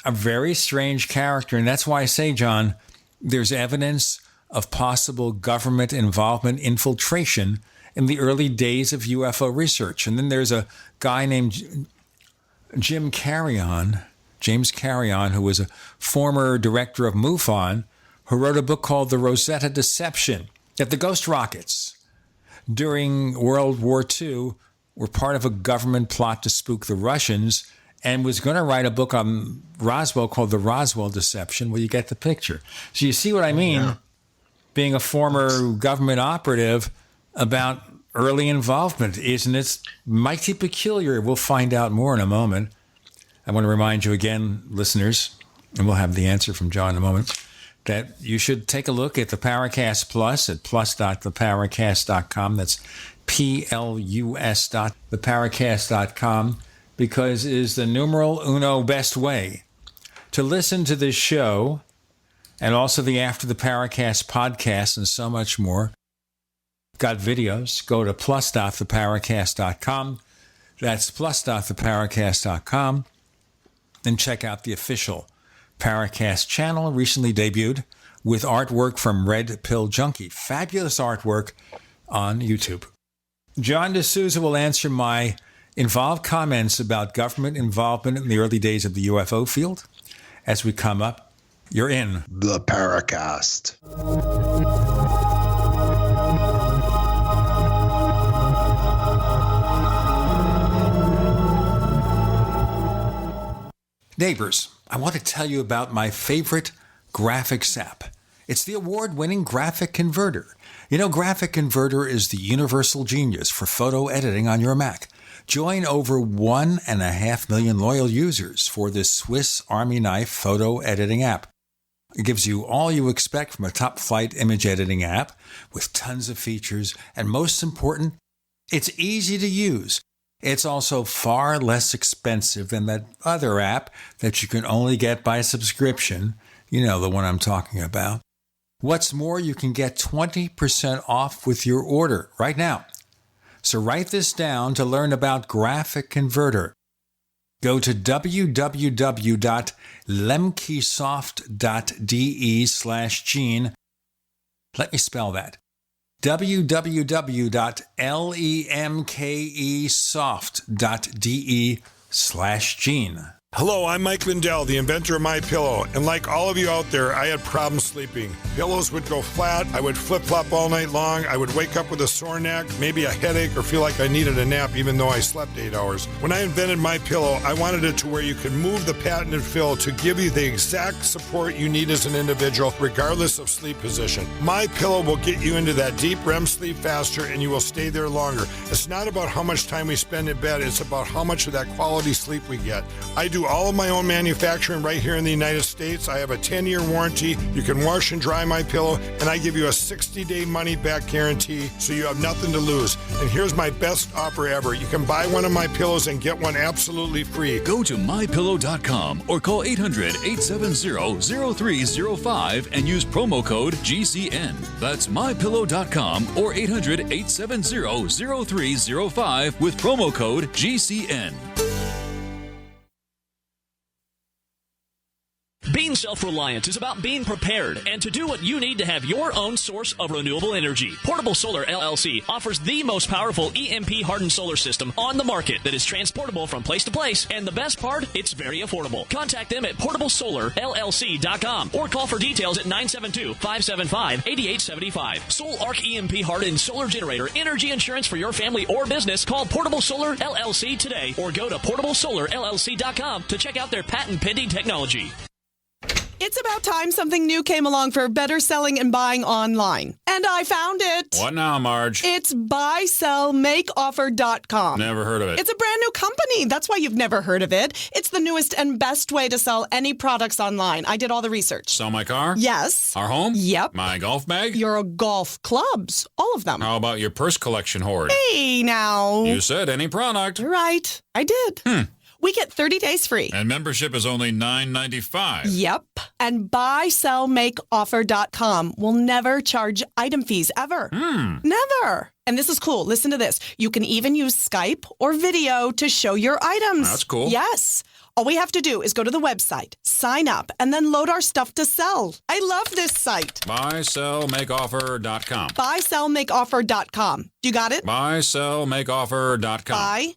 S3: A very strange character. And that's why I say, John, there's evidence of possible government involvement, infiltration in the early days of UFO research. And then there's a guy named James Carrion, who was a former director of MUFON, who wrote a book called The Rosetta Deception, that the ghost rockets during World War II were part of a government plot to spook the Russians, and was going to write a book on Roswell called The Roswell Deception. Well, you get the picture. So you see what I mean, yeah. Being a former government operative about early involvement, isn't it mighty peculiar? We'll find out more in a moment. I want to remind you again, listeners, and we'll have the answer from John in a moment, that you should take a look at the Paracast Plus at plus.theparacast.com. That's plus.theparacast.com, because it is the numero uno best way to listen to this show and also the After the Paracast podcast and so much more. Got videos. Go to plus.theparacast.com. That's plus.theparacast.com. And check out the official Paracast channel, recently debuted with artwork from Red Pill Junkie. Fabulous artwork on YouTube. John DeSouza will answer my involved comments about government involvement in the early days of the UFO field as we come up. You're in
S12: the Paracast.
S3: Neighbors, I want to tell you about my favorite graphics app. It's the award-winning Graphic Converter. You know, Graphic Converter is the universal genius for photo editing on your Mac. Join over 1.5 million loyal users for this Swiss Army knife photo editing app. It gives you all you expect from a top-flight image editing app with tons of features, and most important, it's easy to use. It's also far less expensive than that other app that you can only get by subscription. You know, the one I'm talking about. What's more, you can get 20% off with your order right now. So write this down to learn about Graphic Converter. Go to www.lemkesoft.de/Gene. Let me spell that. www.lemkesoft.de/Gene.
S10: Hello, I'm Mike Lindell, the inventor of MyPillow, and like all of you out there, I had problems sleeping. Pillows would go flat, I would flip-flop all night long, I would wake up with a sore neck, maybe a headache, or feel like I needed a nap even though I slept 8 hours. When I invented MyPillow, I wanted it to where you could move the patented fill to give you the exact support you need as an individual, regardless of sleep position. MyPillow will get you into that deep REM sleep faster, and you will stay there longer. It's not about how much time we spend in bed, it's about how much of that quality sleep we get. I do all of my own manufacturing right here in the United States. I have a 10-year warranty. You can wash and dry my pillow, and I give you a 60-day money-back guarantee, so you have nothing to lose. And here's my best offer ever. You can buy one of my pillows and get one absolutely free.
S11: Go to mypillow.com or call 800-870-0305 and use promo code GCN. That's mypillow.com or 800-870-0305 with promo code GCN.
S9: Being self-reliant is about being prepared and to do what you need to have your own source of renewable energy. Portable Solar LLC offers the most powerful EMP-hardened solar system on the market that is transportable from place to place, and the best part, it's very affordable. Contact them at portablesolarllc.com or call for details at 972-575-8875. Soul Arc EMP-hardened solar generator energy insurance for your family or business. Call Portable Solar LLC today or go to portablesolarllc.com to check out their patent-pending technology.
S17: It's about time something new came along for better selling and buying online. And I found it.
S23: What now, Marge?
S17: It's buysellmakeoffer.com.
S23: Never heard of it.
S17: It's a brand new company. That's why you've never heard of it. It's the newest and best way to sell any products online. I did all the research.
S23: Sell my car?
S17: Yes.
S23: Our home?
S17: Yep.
S23: My golf bag?
S17: Your golf clubs. All of them.
S23: How about your purse collection hoard?
S17: Hey, now.
S23: You said any product.
S17: Right. I did. We get 30 days free.
S23: And membership is only $9.95.
S17: Yep. And buysellmakeoffer.com will never charge item fees, ever. Never. And this is cool. Listen to this. You can even use Skype or video to show your items.
S23: That's cool.
S17: Yes. All we have to do is go to the website, sign up, and then load our stuff to sell. I love this site.
S23: Buysellmakeoffer.com.
S17: Buysellmakeoffer.com. You got it?
S23: Buysellmakeoffer.com.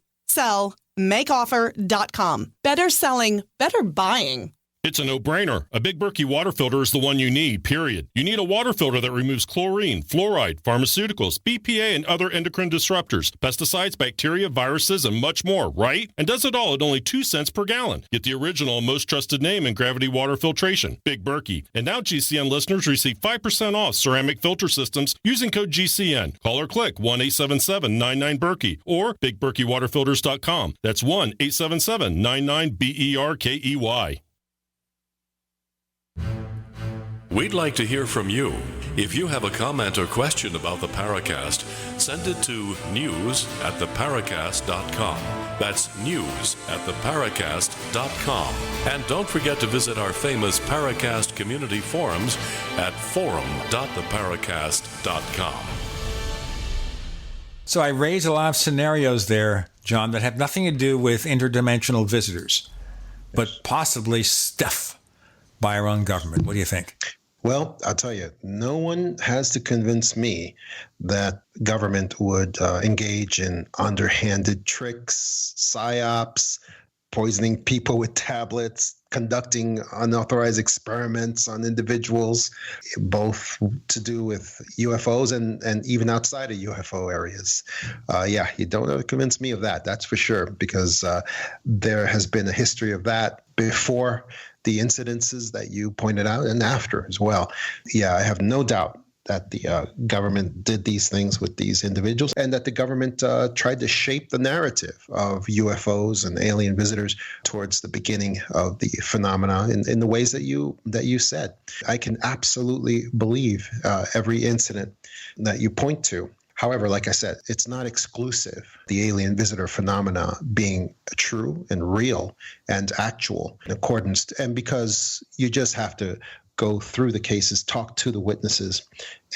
S17: Buysellmakeoffer.com. Better selling, better buying.
S25: It's a no-brainer. A Big Berkey water filter is the one you need, period. You need a water filter that removes chlorine, fluoride, pharmaceuticals, BPA, and other endocrine disruptors, pesticides, bacteria, viruses, and much more, right? And does it all at only 2 cents per gallon. Get the original and most trusted name in gravity water filtration, Big Berkey. And now GCN listeners receive 5% off ceramic filter systems using code GCN. Call or click 1-877-99-BERKEY or BigBerkeyWaterFilters.com. That's 1-877-99-BERKEY.
S2: We'd like to hear from you. If you have a comment or question about the Paracast, send it to news@theparacast.com. That's news@theparacast.com. And don't forget to visit our famous Paracast community forums at forum.theparacast.com.
S3: So I raise a lot of scenarios there, John, that have nothing to do with interdimensional visitors, but possibly stuff by our own government. What do you think?
S12: Well, I'll tell you, no one has to convince me that government would engage in underhanded tricks, psyops, poisoning people with tablets, conducting unauthorized experiments on individuals, both to do with UFOs and even outside of UFO areas. You don't have to convince me of that, that's for sure, because there has been a history of that before the incidences that you pointed out and after as well. Yeah, I have no doubt that the government did these things with these individuals, and that the government tried to shape the narrative of UFOs and alien visitors towards the beginning of the phenomena in the ways that you said. I can absolutely believe every incident that you point to. However, like I said, it's not exclusive. The alien visitor phenomena being true and real and actual in accordance to, and because you just have to go through the cases, talk to the witnesses,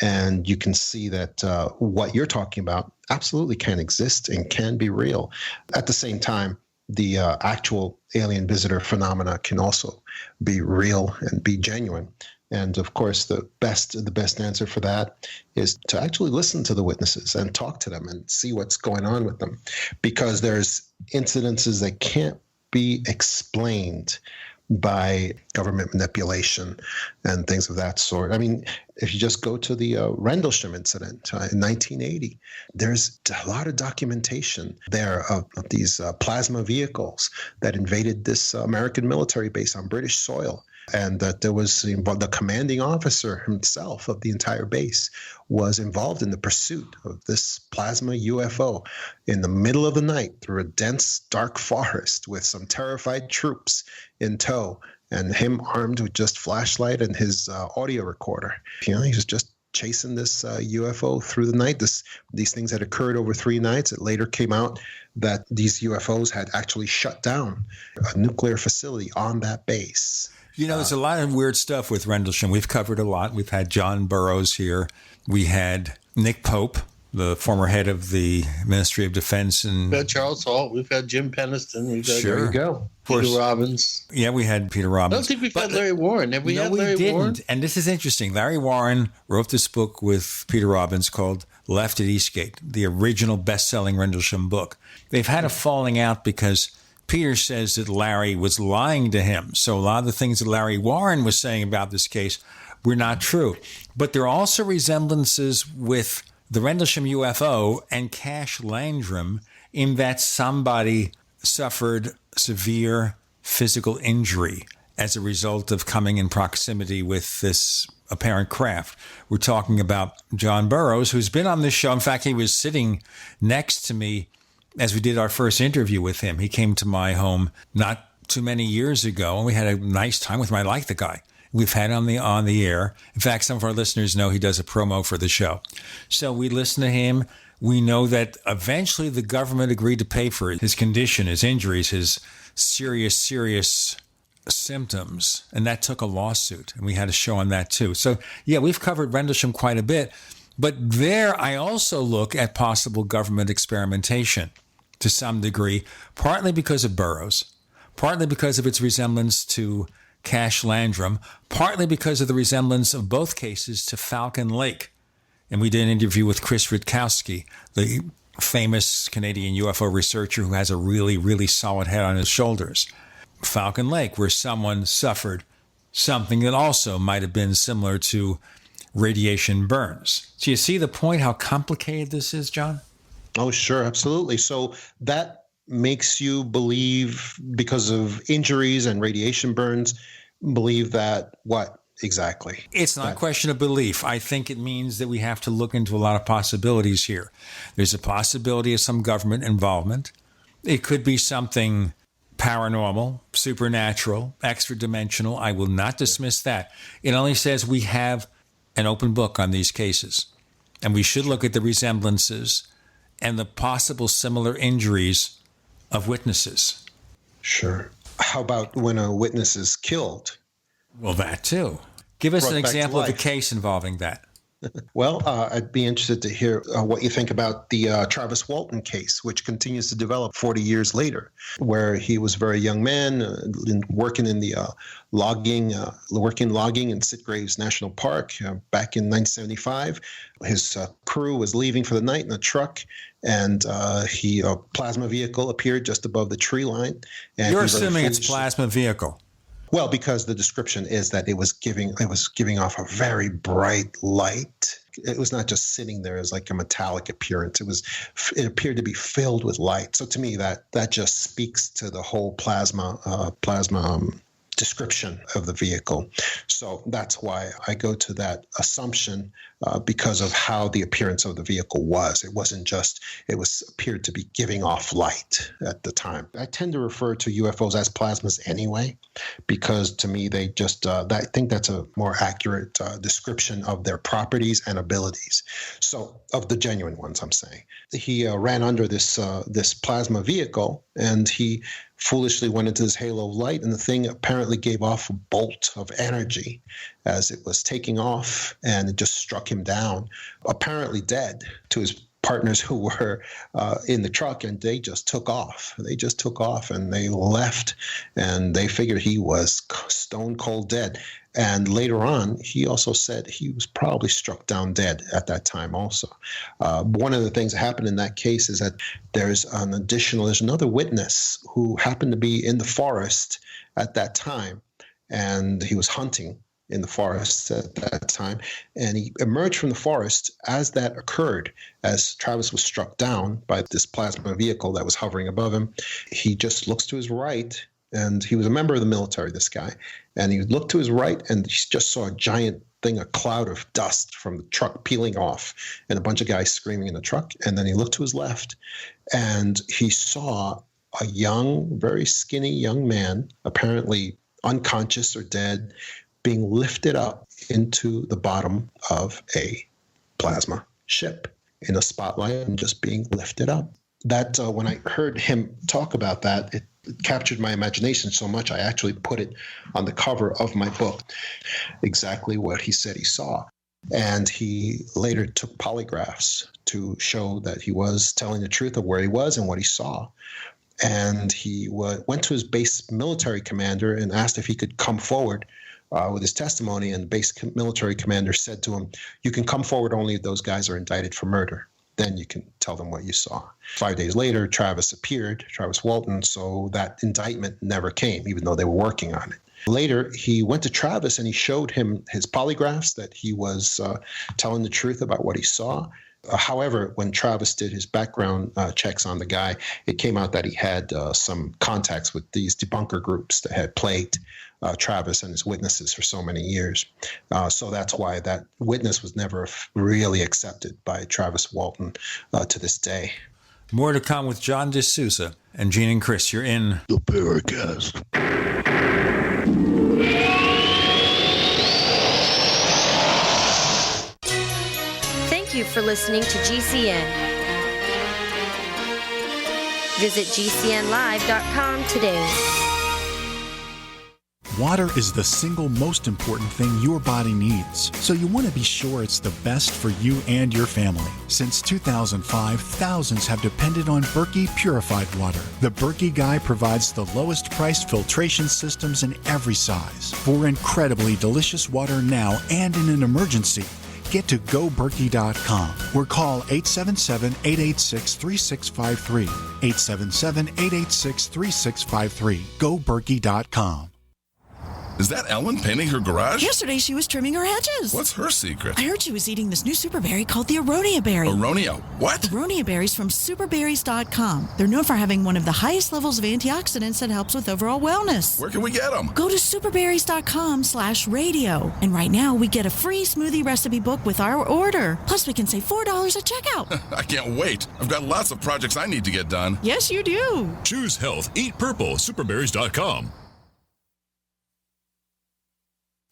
S12: and you can see that what you're talking about absolutely can exist and can be real. At the same time, the actual alien visitor phenomena can also be real and be genuine. And of course, the best answer for that is to actually listen to the witnesses and talk to them and see what's going on with them, because there's incidences that can't be explained by government manipulation and things of that sort. I mean, if you just go to the Rendlesham incident in 1980, there's a lot of documentation there of these plasma vehicles that invaded this American military base on British soil. And that there was the commanding officer himself of the entire base was involved in the pursuit of this plasma UFO in the middle of the night through a dense, dark forest with some terrified troops in tow, and him armed with just flashlight and his audio recorder. He was just chasing this UFO through the night. These things had occurred over 3 nights. It later came out that these UFOs had actually shut down a nuclear facility on that base.
S3: There's a lot of weird stuff with Rendlesham. We've covered a lot. We've had John Burroughs here. We had Nick Pope, the former head of the Ministry of Defense. And
S7: we've had Charles Hall. We've had Jim Peniston.
S3: There you
S7: go. Peter Robbins.
S3: Yeah, we had Peter Robbins.
S7: I don't think we've had Larry Warren. Have we had Larry
S3: didn't.
S7: Warren?
S3: And this is interesting. Larry Warren wrote this book with Peter Robbins called Left at Eastgate, the original best-selling Rendlesham book. They've had a falling out because Peter says that Larry was lying to him. So a lot of the things that Larry Warren was saying about this case were not true. But there are also resemblances with the Rendlesham UFO and Cash Landrum in that somebody suffered severe physical injury as a result of coming in proximity with this apparent craft. We're talking about John Burroughs, who's been on this show. In fact, he was sitting next to me as we did our first interview with him. He came to my home not too many years ago, and we had a nice time with him. I like the guy. We've had him on the air. In fact, some of our listeners know he does a promo for the show. So we listen to him. We know that eventually the government agreed to pay for his condition, his injuries, his serious symptoms, and that took a lawsuit, and we had a show on that too. So, yeah, we've covered Rendlesham quite a bit. But there I also look at possible government experimentation to some degree, partly because of Burroughs, partly because of its resemblance to Cash Landrum, partly because of the resemblance of both cases to Falcon Lake. And we did an interview with Chris Rutkowski, the famous Canadian UFO researcher who has a really, really solid head on his shoulders. Falcon Lake, where someone suffered something that also might have been similar to radiation burns. Do you see the point, how complicated this is, John?
S12: Oh, sure, absolutely. So that makes you believe, because of injuries and radiation burns, believe that what exactly?
S3: It's not a question of belief. I think it means that we have to look into a lot of possibilities here. There's a possibility of some government involvement. It could be something paranormal, supernatural, extra-dimensional. I will not dismiss that. It only says we have an open book on these cases, and we should look at the resemblances and the possible similar injuries of witnesses.
S12: Sure. How about when a witness is killed?
S3: Well, that too. Give us an example of a case involving that.
S12: Well, I'd be interested to hear what you think about the Travis Walton case, which continues to develop 40 years later, where he was a very young man working in the logging in Sitgraves National Park back in 1975. His crew was leaving for the night in a truck, and a plasma vehicle appeared just above the tree line. And
S3: you're assuming it's plasma vehicle.
S12: Well, because the description is that it was giving off a very bright light. It was not just sitting there as like a metallic appearance. It appeared to be filled with light. So to me, that just speaks to the whole plasma description of the vehicle. So that's why I go to that assumption because of how the appearance of the vehicle was. It wasn't just, appeared to be giving off light at the time. I tend to refer to UFOs as plasmas anyway, because to me, they just, I think that's a more accurate description of their properties and abilities. So of the genuine ones, I'm saying. He ran under this plasma vehicle, and he foolishly went into this halo of light, and the thing apparently gave off a bolt of energy as it was taking off, and it just struck him down, apparently dead, to his partners who were in the truck, and they just took off. And they left, and they figured he was stone cold dead. And later on, he also said he was probably struck down dead at that time also. One of the things that happened in that case is that there's another witness who happened to be in the forest at that time, and he was hunting in the forest at that time, and he emerged from the forest as that occurred, as Travis was struck down by this plasma vehicle that was hovering above him. He just looks to his right, and he was a member of the military, this guy, and he looked to his right, and he just saw a giant thing, a cloud of dust from the truck peeling off, and a bunch of guys screaming in the truck. And then he looked to his left, and he saw a young, very skinny young man, apparently unconscious or dead, being lifted up into the bottom of a plasma ship in a spotlight and just being lifted up. That when I heard him talk about that, it captured my imagination so much, I actually put it on the cover of my book, exactly what he said he saw. And he later took polygraphs to show that he was telling the truth of where he was and what he saw. And he went to his base military commander and asked if he could come forward with his testimony, and the base military commander said to him, "You can come forward only if those guys are indicted for murder. Then you can tell them what you saw." 5 days later, Travis Walton, so that indictment never came, even though they were working on it. Later, he went to Travis and he showed him his polygraphs that he was telling the truth about what he saw. However, when Travis did his background checks on the guy, it came out that he had some contacts with these debunker groups that had plagued Travis and his witnesses for so many years. So that's why that witness was never really accepted by Travis Walton to this day.
S3: More to come with John DeSouza and Gene and Chris. You're in
S13: the Paracast.
S14: Thank you for listening to GCN. Visit GCNlive.com today.
S15: Water is the single most important thing your body needs, so you want to be sure it's the best for you and your family. Since 2005, thousands have depended on Berkey purified water. The Berkey Guy provides the lowest priced filtration systems in every size. For incredibly delicious water now and in an emergency, get to GoBerkey.com or call 877-886-3653. 877-886-3653. GoBerkey.com.
S16: Is that Ellen painting her garage?
S18: Yesterday she was trimming her hedges.
S16: What's her secret?
S18: I heard she was eating this new super berry called the aronia berry.
S16: Aronia what?
S18: Aronia berries from superberries.com. They're known for having one of the highest levels of antioxidants that helps with overall wellness.
S16: Where can we get them?
S18: Go to superberries.com/radio. And right now we get a free smoothie recipe book with our order. Plus we can save $4 at checkout.
S16: I can't wait. I've got lots of projects I need to get done.
S18: Yes, you do.
S23: Choose health. Eat purple. Superberries.com.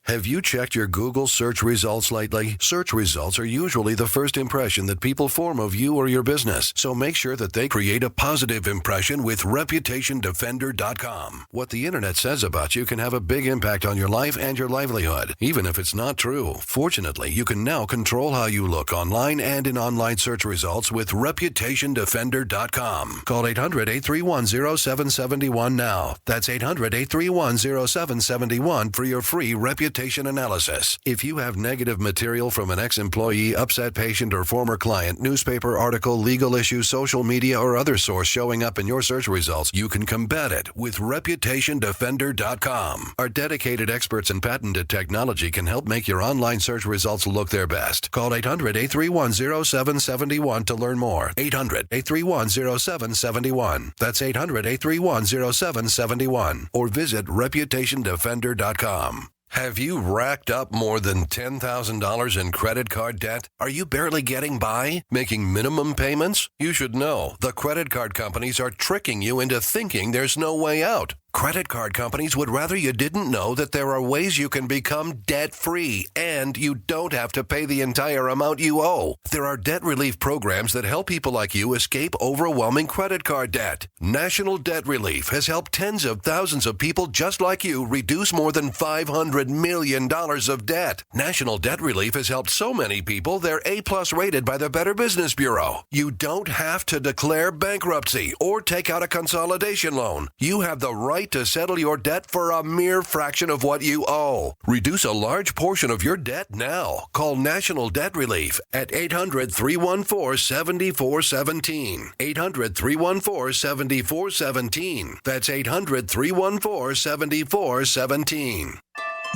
S4: Have you checked your Google search results lately? Search results are usually the first impression that people form of you or your business, so make sure that they create a positive impression with ReputationDefender.com. What the internet says about you can have a big impact on your life and your livelihood, even if it's not true. Fortunately, you can now control how you look online and in online search results with ReputationDefender.com. Call 800-831-0771 now. That's 800-831-0771 for your free reputation analysis. If you have negative material from an ex-employee, upset patient, or former client, newspaper article, legal issue, social media, or other source showing up in your search results, you can combat it with ReputationDefender.com. Our dedicated experts in patented technology can help make your online search results look their best. Call 800-831-0771 to learn more. 800-831-0771. That's 800-831-0771. Or visit ReputationDefender.com. Have you racked up more than $10,000 in credit card debt? Are you barely getting by, making minimum payments? You should know the credit card companies are tricking you into thinking there's no way out. Credit card companies would rather you didn't know that there are ways you can become debt-free, and you don't have to pay the entire amount you owe. There are debt relief programs that help people like you escape overwhelming credit card debt. National Debt Relief has helped tens of thousands of people just like you reduce more than $500 million of debt. National Debt Relief has helped so many people they're A-plus rated by the Better Business Bureau. You don't have to declare bankruptcy or take out a consolidation loan. You have the right to settle your debt for a mere fraction of what you owe. Reduce a large portion of your debt now. Call National Debt Relief at 800-314-7417. 800-314-7417. That's 800-314-7417.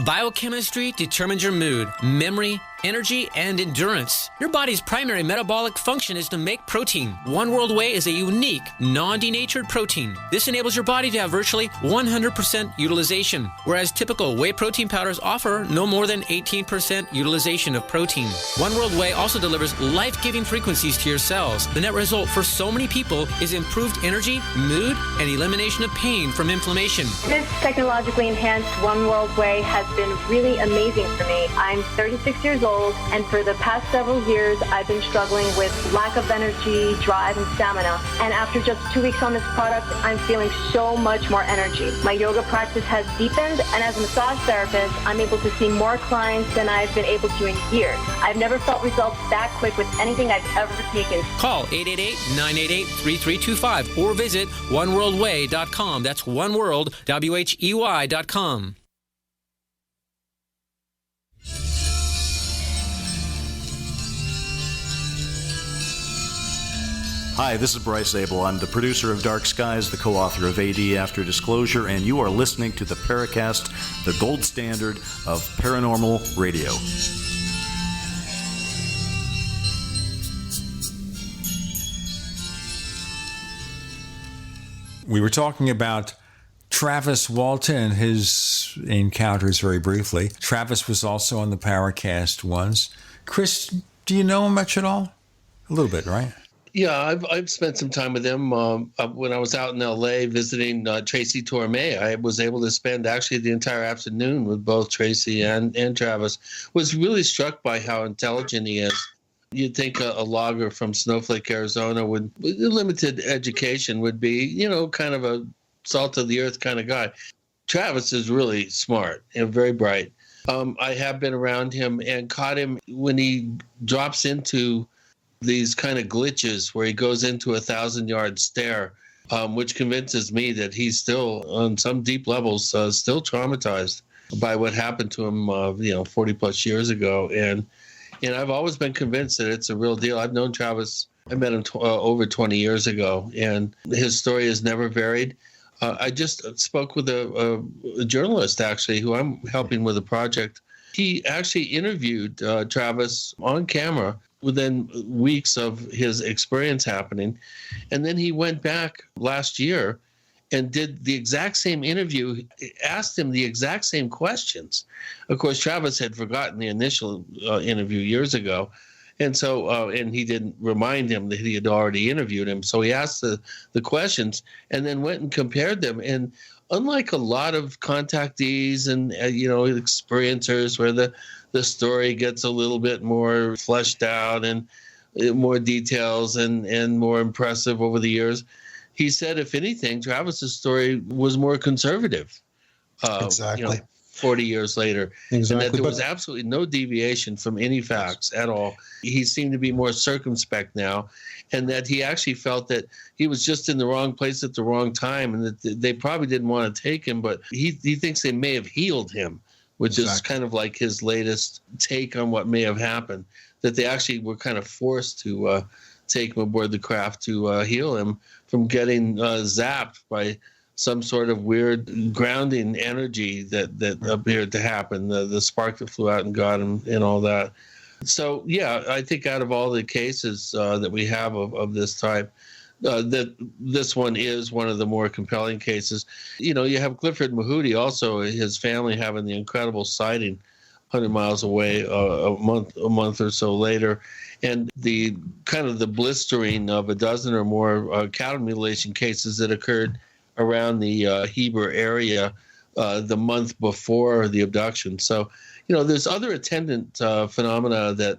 S19: Biochemistry determines your mood, memory, energy, and endurance. Your body's primary metabolic function is to make protein. One World Whey is a unique, non-denatured protein. This enables your body to have virtually 100% utilization, whereas typical whey protein powders offer no more than 18% utilization of protein. One World Whey also delivers life-giving frequencies to your cells. The net result for so many people is improved energy, mood, and elimination of pain from inflammation.
S20: This technologically enhanced One World Whey has been really amazing for me. I'm 36 years old, and for the past several years, I've been struggling with lack of energy, drive, and stamina. And after just 2 weeks on this product, I'm feeling so much more energy. My yoga practice has deepened, and as a massage therapist, I'm able to see more clients than I've been able to in years. I've never felt results that quick with anything I've ever taken.
S19: Call 888-988-3325 or visit oneworldwhey.com. That's oneworld.com.
S21: Hi, this is Bryce Abel. I'm the producer of Dark Skies, the co-author of AD After Disclosure, and you are listening to the Paracast, the gold standard of paranormal radio.
S3: We were talking about Travis Walton and his encounters very briefly. Travis was also on the Paracast once. Chris, do you know him much at all? A little bit, right?
S7: Yeah, I've spent some time with him when I was out in L.A. visiting Tracy Torme. I was able to spend actually the entire afternoon with both Tracy and Travis. Was really struck by how intelligent he is. You'd think a logger from Snowflake, Arizona, with limited education would be, you know, kind of a salt of the earth kind of guy. Travis is really smart and very bright. I have been around him and caught him when he drops into these kind of glitches where he goes into a 1,000-yard stare, which convinces me that he's still, on some deep levels, still traumatized by what happened to him, 40 plus years ago. And I've always been convinced that it's a real deal. I've known Travis. I met him over 20 years ago, and his story has never varied. I just spoke with a journalist, actually, who I'm helping with a project. He actually interviewed Travis on camera within weeks of his experience happening. And then he went back last year and did the exact same interview, asked him the exact same questions. Of course, Travis had forgotten the initial interview years ago. And so, and he didn't remind him that he had already interviewed him. So he asked the questions and then went and compared them. And unlike a lot of contactees and, experiencers where the story gets a little bit more fleshed out and more details and more impressive over the years, he said, if anything, Travis's story was more conservative.
S12: Exactly.
S7: 40 years later.
S12: Exactly.
S7: And that there was absolutely no deviation from any facts at all. He seemed to be more circumspect now, and that he actually felt that he was just in the wrong place at the wrong time, and that they probably didn't want to take him, but he thinks they may have healed him, which is kind of like his latest take on what may have happened, that they actually were kind of forced to take him aboard the craft to heal him from getting zapped by some sort of weird grounding energy that appeared to happen, the spark that flew out and got him and all that. So, yeah, I think out of all the cases that we have of this type, that this one is one of the more compelling cases. You have Clifford Mahooty, also his family having the incredible sighting 100 miles away a month or so later. And the kind of the blistering of a dozen or more cattle mutilation cases that occurred around the Heber area the month before the abduction. So, there's other attendant phenomena that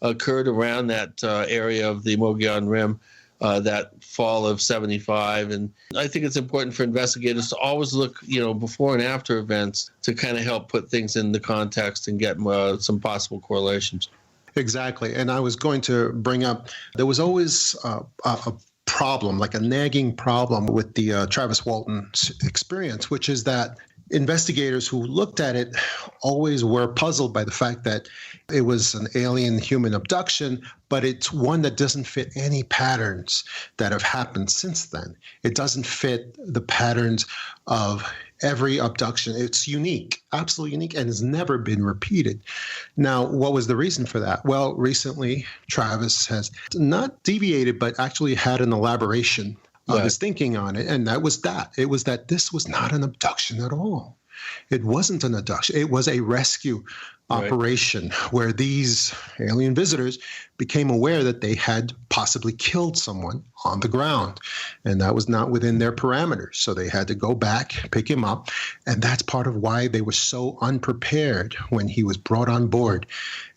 S7: occurred around that area of the Mogollon Rim that fall of 75. And I think it's important for investigators to always look, before and after events to kind of help put things in the context and get some possible correlations.
S12: Exactly. And I was going to bring up, there was always a problem, like a nagging problem with the Travis Walton experience, which is that investigators who looked at it always were puzzled by the fact that it was an alien human abduction, but it's one that doesn't fit any patterns that have happened since then. It doesn't fit the patterns of every abduction. It's unique, absolutely unique, and has never been repeated. Now, what was the reason for that? Well, recently, Travis has not deviated, but actually had an elaboration of his thinking on it, and that was that. It was that this was not an abduction at all. It wasn't an abduction. It was a rescue operation where these alien visitors became aware that they had possibly killed someone on the ground, and that was not within their parameters. So they had to go back, pick him up, and that's part of why they were so unprepared when he was brought on board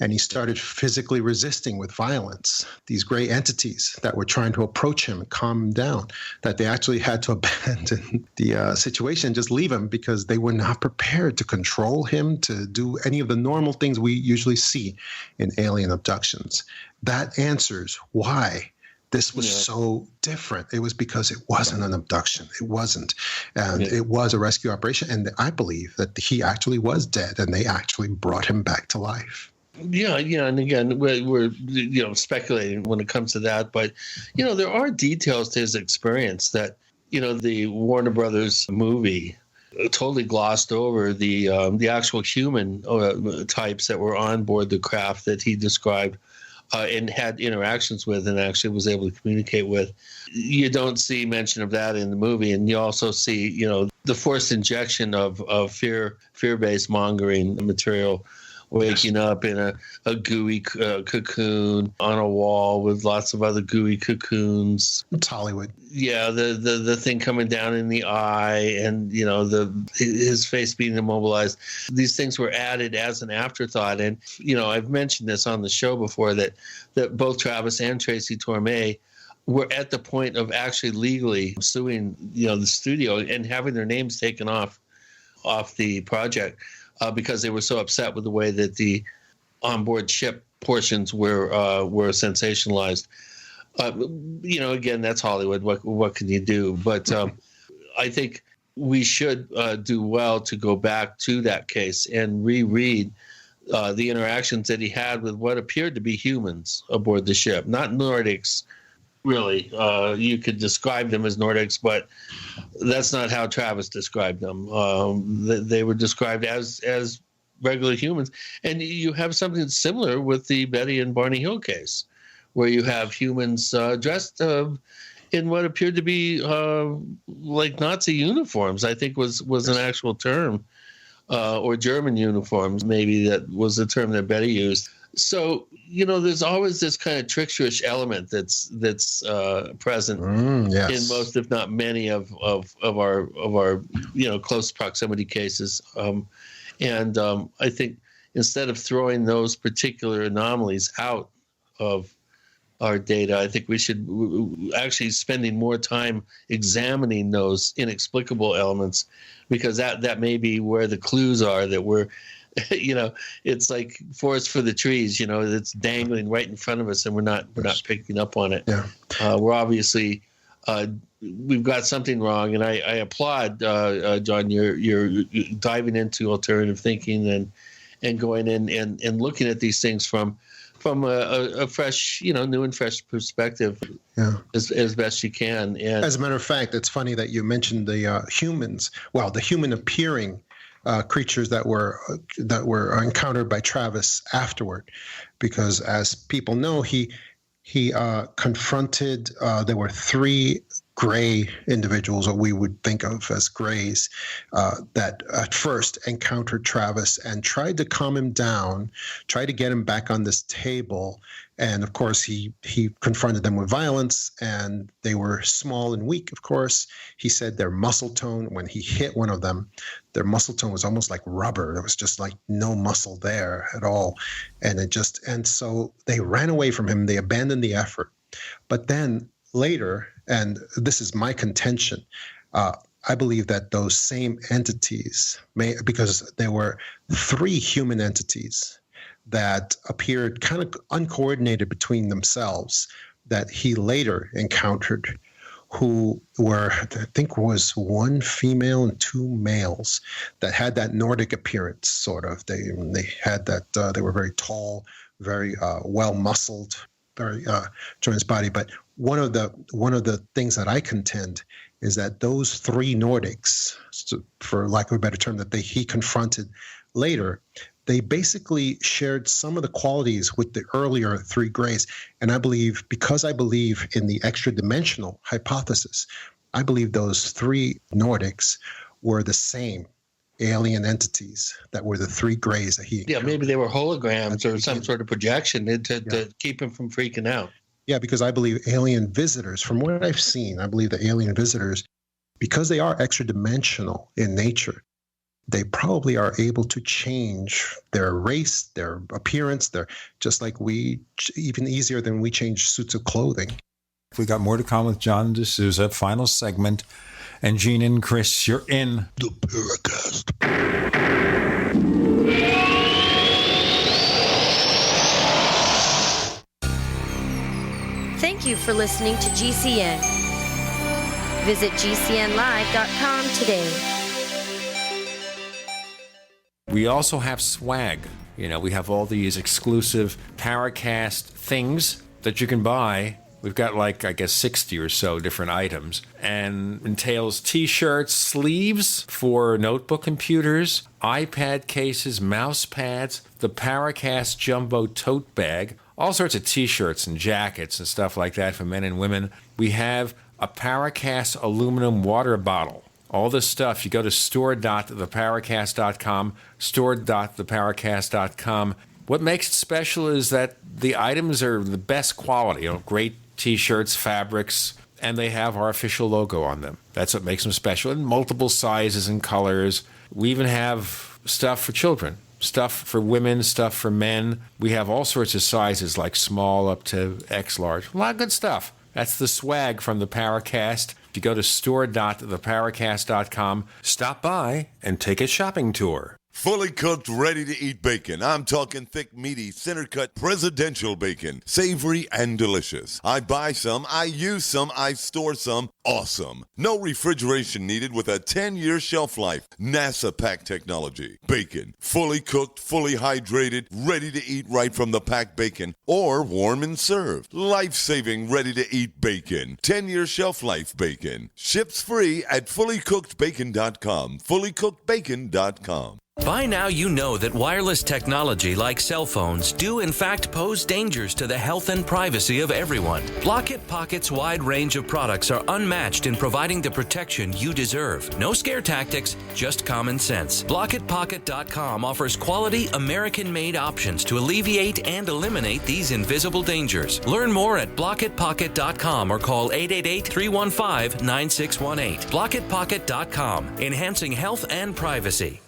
S12: and he started physically resisting with violence these gray entities that were trying to approach him and calm him down, that they actually had to abandon the situation and just leave him because they were not prepared to control him, to do any of the normal things we usually see in alien abductions. That answers why this was so different. It was because it wasn't an abduction. It wasn't. And it was a rescue operation. And I believe that he actually was dead and they actually brought him back to life.
S7: Yeah. And again, we're speculating when it comes to that. But, there are details to his experience that, the Warner Brothers movie totally glossed over the actual human types that were on board the craft that he described and had interactions with and actually was able to communicate with. You don't see mention of that in the movie. And you also see, the forced injection of fear-based mongering material, waking up in a gooey cocoon on a wall with lots of other gooey cocoons.
S12: It's Hollywood.
S7: Yeah, the thing coming down in the eye and, his face being immobilized. These things were added as an afterthought. And, I've mentioned this on the show before that both Travis and Tracy Torme were at the point of actually legally suing, the studio and having their names taken off the project. Because they were so upset with the way that the onboard ship portions were sensationalized. Again, that's Hollywood. What can you do? But I think we should do well to go back to that case and reread the interactions that he had with what appeared to be humans aboard the ship, not Nordics. Really, you could describe them as Nordics, but that's not how Travis described them. They were described as regular humans. And you have something similar with the Betty and Barney Hill case, where you have humans dressed in what appeared to be like Nazi uniforms, I think was an actual term, or German uniforms, maybe that was the term that Betty used. So, there's always this kind of tricksterous element that's present
S12: yes.
S7: in most, if not many, of our close proximity cases. And I think instead of throwing those particular anomalies out of our data, I think we should actually spending more time examining those inexplicable elements, because that may be where the clues are that we're, it's like forest for the trees, it's dangling right in front of us and we're not picking up on it.
S12: Yeah.
S7: We're obviously, we've got something wrong. And I applaud, John, you're diving into alternative thinking and going in and looking at these things from a fresh, new and fresh perspective, as best you can. And
S12: as a matter of fact, it's funny that you mentioned the humans. Well, the human appearing creatures that were encountered by Travis afterward, because as people know, he confronted. There were 3 gray individuals, or we would think of as grays, that at first encountered Travis and tried to calm him down, tried to get him back on this table. And of course, he confronted them with violence, and they were small and weak, of course. He said their muscle tone, when he hit one of them, their muscle tone was almost like rubber. There was just like no muscle there at all. And so they ran away from him. They abandoned the effort. But then later, and this is my contention, I believe that those same entities because there were 3 human entities that appeared kind of uncoordinated between themselves that he later encountered, who were, I think, was 1 female and 2 males that had that Nordic appearance, sort of. They had that. They were very tall, very well muscled, very tremendous body. But one of the things that I contend is that those 3 Nordics, for lack of a better term, that he confronted later, they basically shared some of the qualities with the earlier 3 grays. And I believe, because I believe in the extra-dimensional hypothesis, I believe those 3 Nordics were the same alien entities that were the 3 grays that he encountered.
S7: Yeah, maybe they were holograms or some sort of projection to keep him from freaking out.
S12: Yeah, because I believe alien visitors, from what I've seen, I believe the alien visitors, because they are extra-dimensional in nature, they probably are able to change their race, their appearance. They're just like even easier than we change suits of clothing.
S3: We got more to come with John DeSouza, final segment. And Gene and Chris, you're in
S13: the Paracast.
S14: Thank you for listening to GCN. Visit GCNlive.com today.
S3: We also have swag. We have all these exclusive Paracast things that you can buy. We've got 60 or so different items, and entails t-shirts, sleeves for notebook computers, iPad cases, mouse pads, the Paracast Jumbo tote bag, all sorts of t-shirts and jackets and stuff like that for men and women. We have a Paracast aluminum water bottle. All this stuff, you go to store.theparacast.com, store.theparacast.com. What makes it special is that the items are the best quality, great t-shirts, fabrics, and they have our official logo on them. That's what makes them special, in multiple sizes and colors. We even have stuff for children, stuff for women, stuff for men. We have all sorts of sizes, like small up to X large. A lot of good stuff. That's the swag from the Paracast. If you go to store.theparacast.com, stop by and take a shopping tour.
S1: Fully cooked, ready-to-eat bacon. I'm talking thick, meaty, center-cut presidential bacon. Savory and delicious. I buy some, I use some, I store some. Awesome. No refrigeration needed with a 10-year shelf life. NASA-packed technology. Bacon. Fully cooked, fully hydrated, ready to eat right from the packed bacon. Or warm and served. Life-saving, ready-to-eat bacon. 10-year shelf life bacon. Ships free at fullycookedbacon.com. Fullycookedbacon.com.
S5: By now you know that wireless technology like cell phones do in fact pose dangers to the health and privacy of everyone. Block-It Pocket's wide range of products are unmatched in providing the protection you deserve. No scare tactics, just common sense. BlockItPocket.com offers quality American-made options to alleviate and eliminate these invisible dangers. Learn more at BlockItPocket.com or call 888-315-9618. BlockItPocket.com, enhancing health and privacy.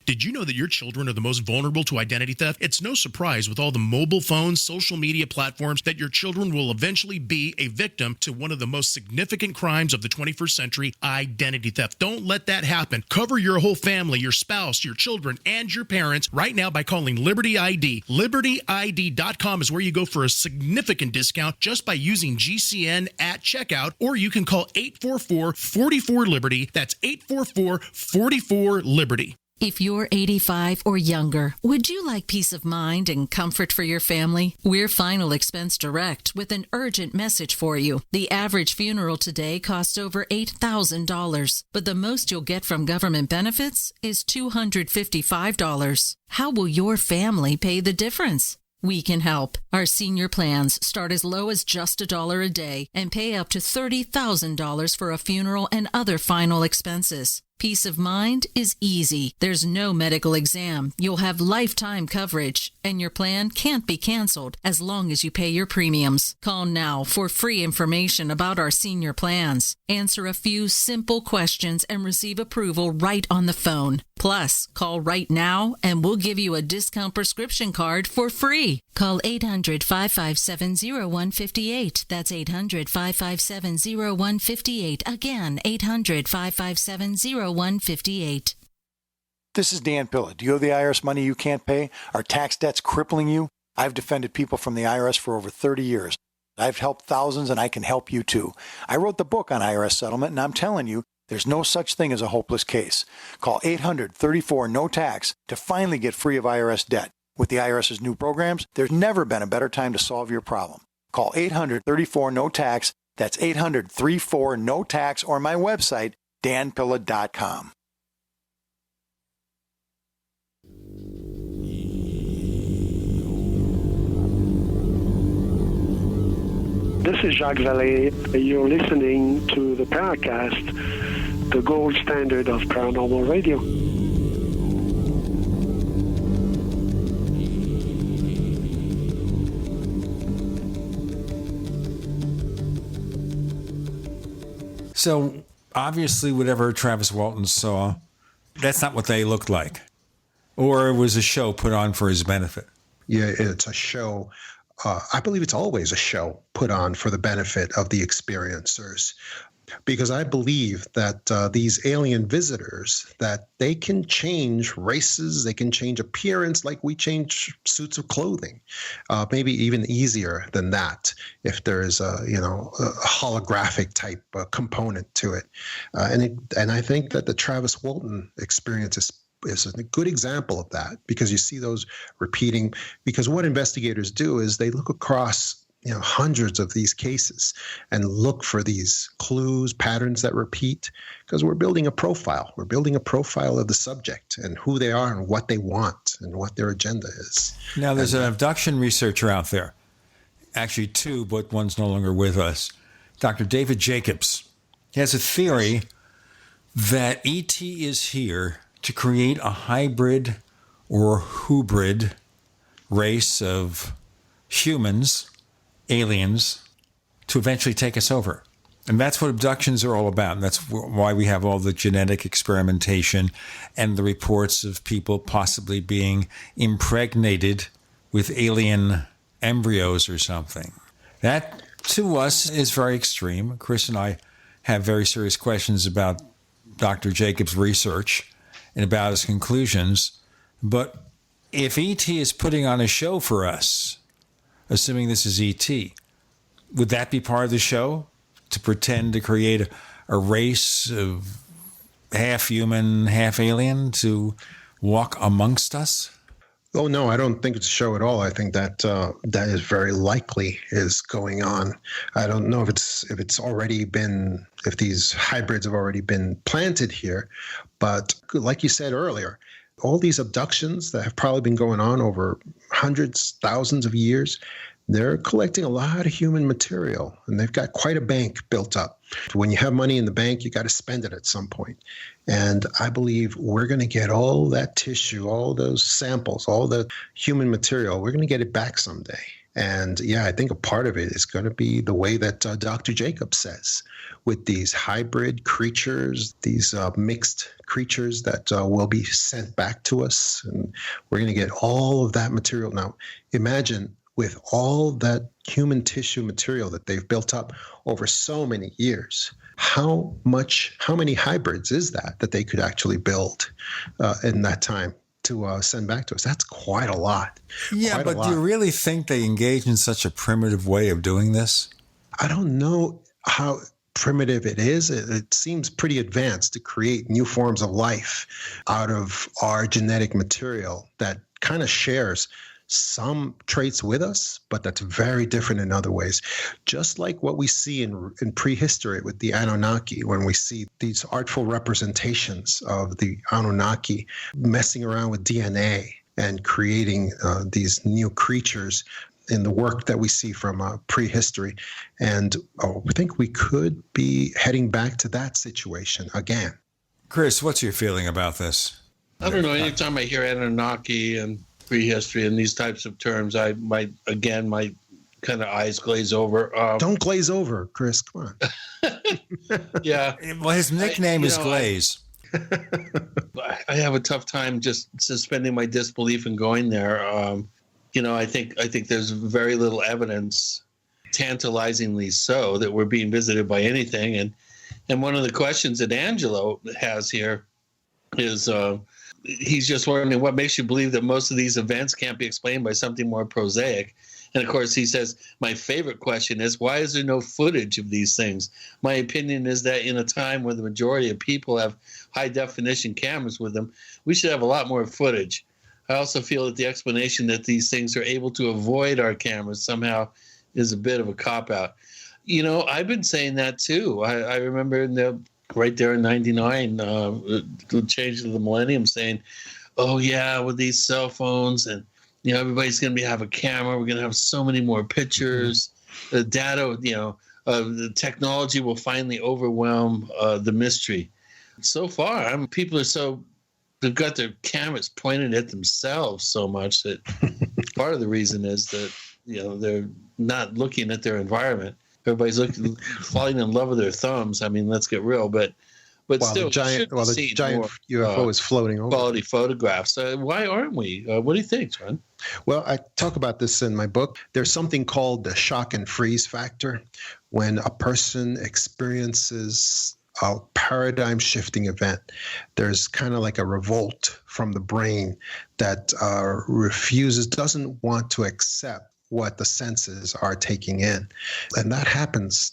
S6: Did you know that your children are the most vulnerable to identity theft? It's no surprise with all the mobile phones, social media platforms that your children will eventually be a victim to one of the most significant crimes of the 21st century, identity theft. Don't let that happen. Cover your whole family, your spouse, your children, and your parents right now by calling Liberty ID. LibertyID.com is where you go for a significant discount just by using GCN at checkout, or you can call 844-44-LIBERTY. That's 844-44-LIBERTY.
S8: If you're 85 or younger, would you like peace of mind and comfort for your family? We're Final Expense Direct with an urgent message for you. The average funeral today costs over $8,000, but the most you'll get from government benefits is $255. How will your family pay the difference? We can help. Our senior plans start as low as just $1 a day and pay up to $30,000 for a funeral and other final expenses. Peace of mind is easy. There's no medical exam. You'll have lifetime coverage, and your plan can't be canceled as long as you pay your premiums. Call now for free information about our senior plans. Answer a few simple questions and receive approval right on the phone. Plus, call right now and we'll give you a discount prescription card for free. Call 800-557-0158. That's 800-557-0158. Again, 800-557-0158.
S22: This is Dan Pilla. Do you owe the IRS money you can't pay? Are tax debts crippling you? I've defended people from the IRS for over 30 years. I've helped thousands, and I can help you too. I wrote the book on IRS settlement, and I'm telling you, there's no such thing as a hopeless case. Call 800-34-NO-TAX to finally get free of IRS debt. With the IRS's new programs, there's never been a better time to solve your problem. Call 800-34-NO-TAX. That's 800-34-NO-TAX, or my website, danpilla.com.
S24: This is Jacques Vallée. You're listening to the Paracast, the gold standard of paranormal radio.
S3: So, obviously, whatever Travis Walton saw, that's not what they looked like. Or it was a show put on for his benefit.
S12: Yeah, it's a show. I believe it's always a show put on for the benefit of the experiencers, because I believe that these alien visitors, that they can change races, they can change appearance like we change suits of clothing, maybe even easier than that if there's a holographic type component to it. And I think that the Travis Walton experience is a good example of that, because you see those repeating, because what investigators do is they look across hundreds of these cases and look for these clues, patterns that repeat, because we're building a profile. We're building a profile of the subject and who they are and what they want and what their agenda is.
S3: Now, there's an abduction researcher out there, actually two, but one's no longer with us, Dr. David Jacobs. He has a theory that ET is here to create a hybrid or hybrid race of humans, aliens, to eventually take us over. And that's what abductions are all about. And that's why we have all the genetic experimentation and the reports of people possibly being impregnated with alien embryos or something. That, to us, is very extreme. Chris and I have very serious questions about Dr. Jacobs' research and about his conclusions. But if ET is putting on a show for us, assuming this is ET, would that be part of the show? To pretend to create a race of half human, half alien to walk amongst us?
S12: Oh, no, I don't think it's a show at all. I think that that is very likely is going on. I don't know if it's already been, if these hybrids have already been planted here. But like you said earlier, all these abductions that have probably been going on over hundreds, thousands of years, they're collecting a lot of human material, and they've got quite a bank built up. When you have money in the bank, you got to spend it at some point. And I believe we're going to get all that tissue, all those samples, all the human material. We're going to get it back someday. And yeah, I think a part of it is going to be the way that Dr. Jacobs says, with these hybrid creatures, these mixed creatures that will be sent back to us. And we're going to get all of that material. Now, imagine with all that human tissue material that they've built up over so many years, how many hybrids is that they could actually build in that time to send back to us? That's quite a lot.
S3: Yeah, but do you really think they engage in such a primitive way of doing this?
S12: I don't know how primitive it is. It seems pretty advanced to create new forms of life out of our genetic material that kind of shares some traits with us, but that's very different in other ways. Just like what we see in prehistory with the Anunnaki, when we see these artful representations of the Anunnaki messing around with DNA and creating these new creatures in the work that we see from prehistory. And I think we could be heading back to that situation again.
S3: Chris, what's your feeling about this?
S7: I don't know. Anytime I hear Anunnaki and prehistory and these types of terms, my kind of eyes glaze over.
S12: Don't glaze over, Chris. Come on.
S7: Yeah.
S3: Well, his nickname is Glaze.
S7: I have a tough time just suspending my disbelief and going there. I think there's very little evidence, tantalizingly so, that we're being visited by anything. And one of the questions that Angelo has here is he's just wondering what makes you believe that most of these events can't be explained by something more prosaic. And of course, he says, my favorite question is, why is there no footage of these things? My opinion is that in a time where the majority of people have high definition cameras with them, we should have a lot more footage. I also feel that the explanation that these things are able to avoid our cameras somehow is a bit of a cop-out. I've been saying that too. I remember right there in 99, the change of the millennium, saying, oh yeah, with these cell phones and, everybody's going to have a camera. We're going to have so many more pictures. The data, the technology will finally overwhelm the mystery. So far, people are they've got their cameras pointed at themselves so much that part of the reason is that, they're not looking at their environment. Everybody's falling in love with their thumbs. I mean, let's get real, but still, the giant
S12: UFO is floating over.
S7: Quality photographs. Why aren't we? What do you think, John?
S12: Well, I talk about this in my book. There's something called the shock and freeze factor. When a person experiences a paradigm shifting event, there's kind of like a revolt from the brain that doesn't want to accept what the senses are taking in. And that happens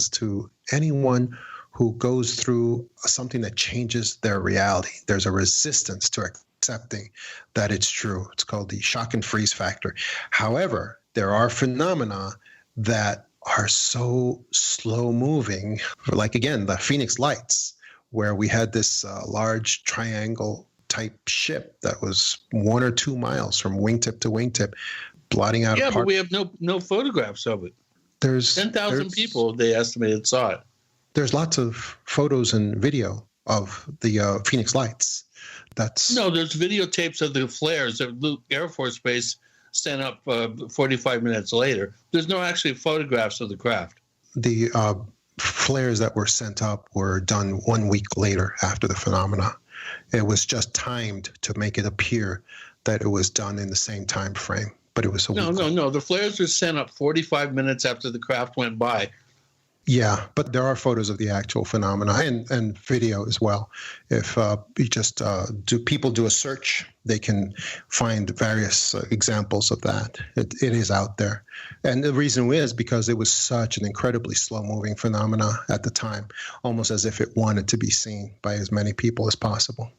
S12: to anyone who goes through something that changes their reality. There's a resistance to accepting that it's true. It's called the shock and freeze factor. However, there are phenomena that are so slow moving, like again, the Phoenix Lights, where we had this large triangle type ship that was 1 or 2 miles from wingtip to wingtip, blotting out.
S7: Yeah, but we have no photographs of it.
S12: There's
S7: 10,000 people, they estimated, saw it.
S12: There's lots of photos and video of the Phoenix Lights.
S7: There's videotapes of the flares that Luke Air Force Base sent up 45 minutes later. There's no actually photographs of the craft.
S12: The flares that were sent up were done 1 week later after the phenomena. It was just timed to make it appear that it was done in the same time frame, but it was a week.
S7: No. The flares were sent up 45 minutes after the craft went by.
S12: Yeah, but there are photos of the actual phenomena and video as well. If you just people do a search, they can find various examples of that. It is out there. And the reason is because it was such an incredibly slow-moving phenomena at the time, almost as if it wanted to be seen by as many people as possible.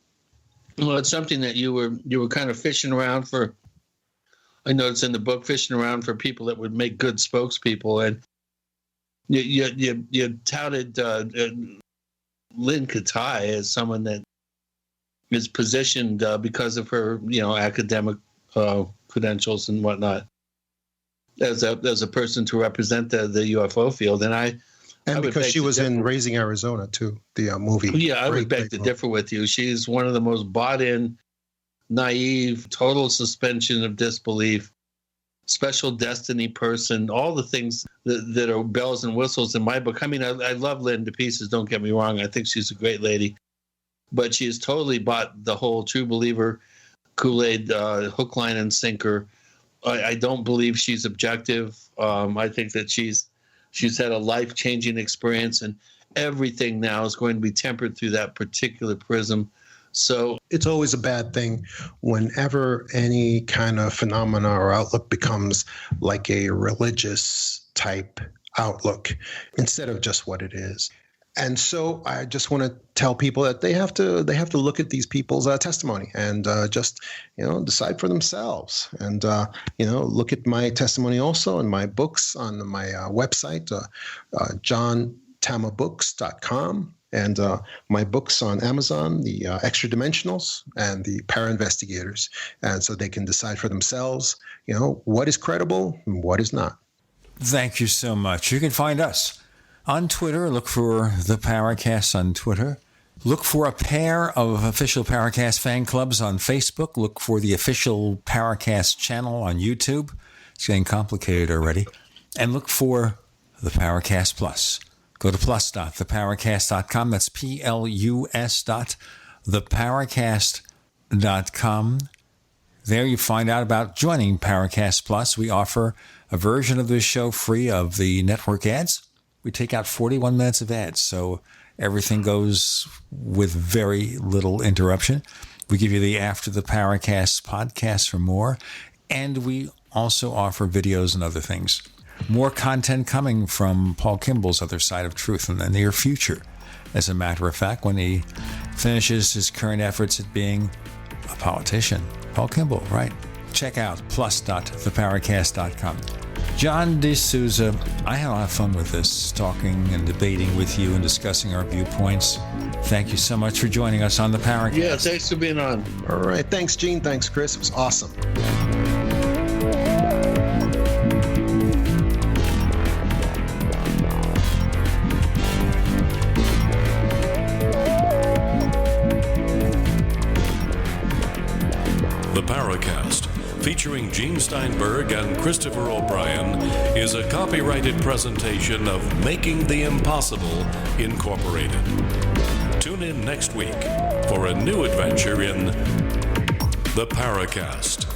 S7: Well, it's something that you were kind of fishing around for. I noticed in the book, fishing around for people that would make good spokespeople, and you touted Lynn Katai as someone that is positioned because of her, academic credentials and whatnot, as a person to represent the UFO field,
S12: and because she was in Raising Arizona too, the movie.
S7: Yeah, I would beg to differ with you. She's one of the most bought-in, naive, total suspension of disbelief, special destiny person, all the things that are bells and whistles in my book. I mean, I love Lynn to pieces, don't get me wrong. I think she's a great lady. But she has totally bought the whole true believer, Kool-Aid, hook, line, and sinker. I don't believe she's objective. I think that she's had a life-changing experience, and everything now is going to be tempered through that particular prism. So
S12: it's always a bad thing whenever any kind of phenomena or outlook becomes like a religious type outlook instead of just what it is. And so I just want to tell people that they have to look at these people's testimony and just decide for themselves. And look at my testimony also in my books on my website, johntamabooks.com, and my books on Amazon, the Extra Dimensionals and the Para Investigators, and so they can decide for themselves, what is credible and what is not.
S3: Thank you so much. You can find us on Twitter. Look for the Paracast on Twitter. Look for a pair of official Paracast fan clubs on Facebook. Look for the official Paracast channel on YouTube. It's getting complicated already. And look for the Paracast Plus. Go to plus.theparacast.com. That's plus.theparacast.com. There you find out about joining Paracast Plus. We offer a version of this show free of the network ads. We take out 41 minutes of ads, so everything goes with very little interruption. We give you the After the Paracast podcast for more, and we also offer videos and other things. More content coming from Paul Kimball's Other Side of Truth in the near future. As a matter of fact, when he finishes his current efforts at being a politician. Paul Kimball, right? Check out plus.theparacast.com. John DeSouza, I had a lot of fun with this, talking and debating with you and discussing our viewpoints. Thank you so much for joining us on the Paracast.
S7: Yeah, thanks for being on.
S12: All right. Thanks, Gene. Thanks, Chris. It was awesome.
S2: The Paracast, featuring Gene Steinberg and Christopher O'Brien, is a copyrighted presentation of Making the Impossible, Incorporated. Tune in next week for a new adventure in The Paracast.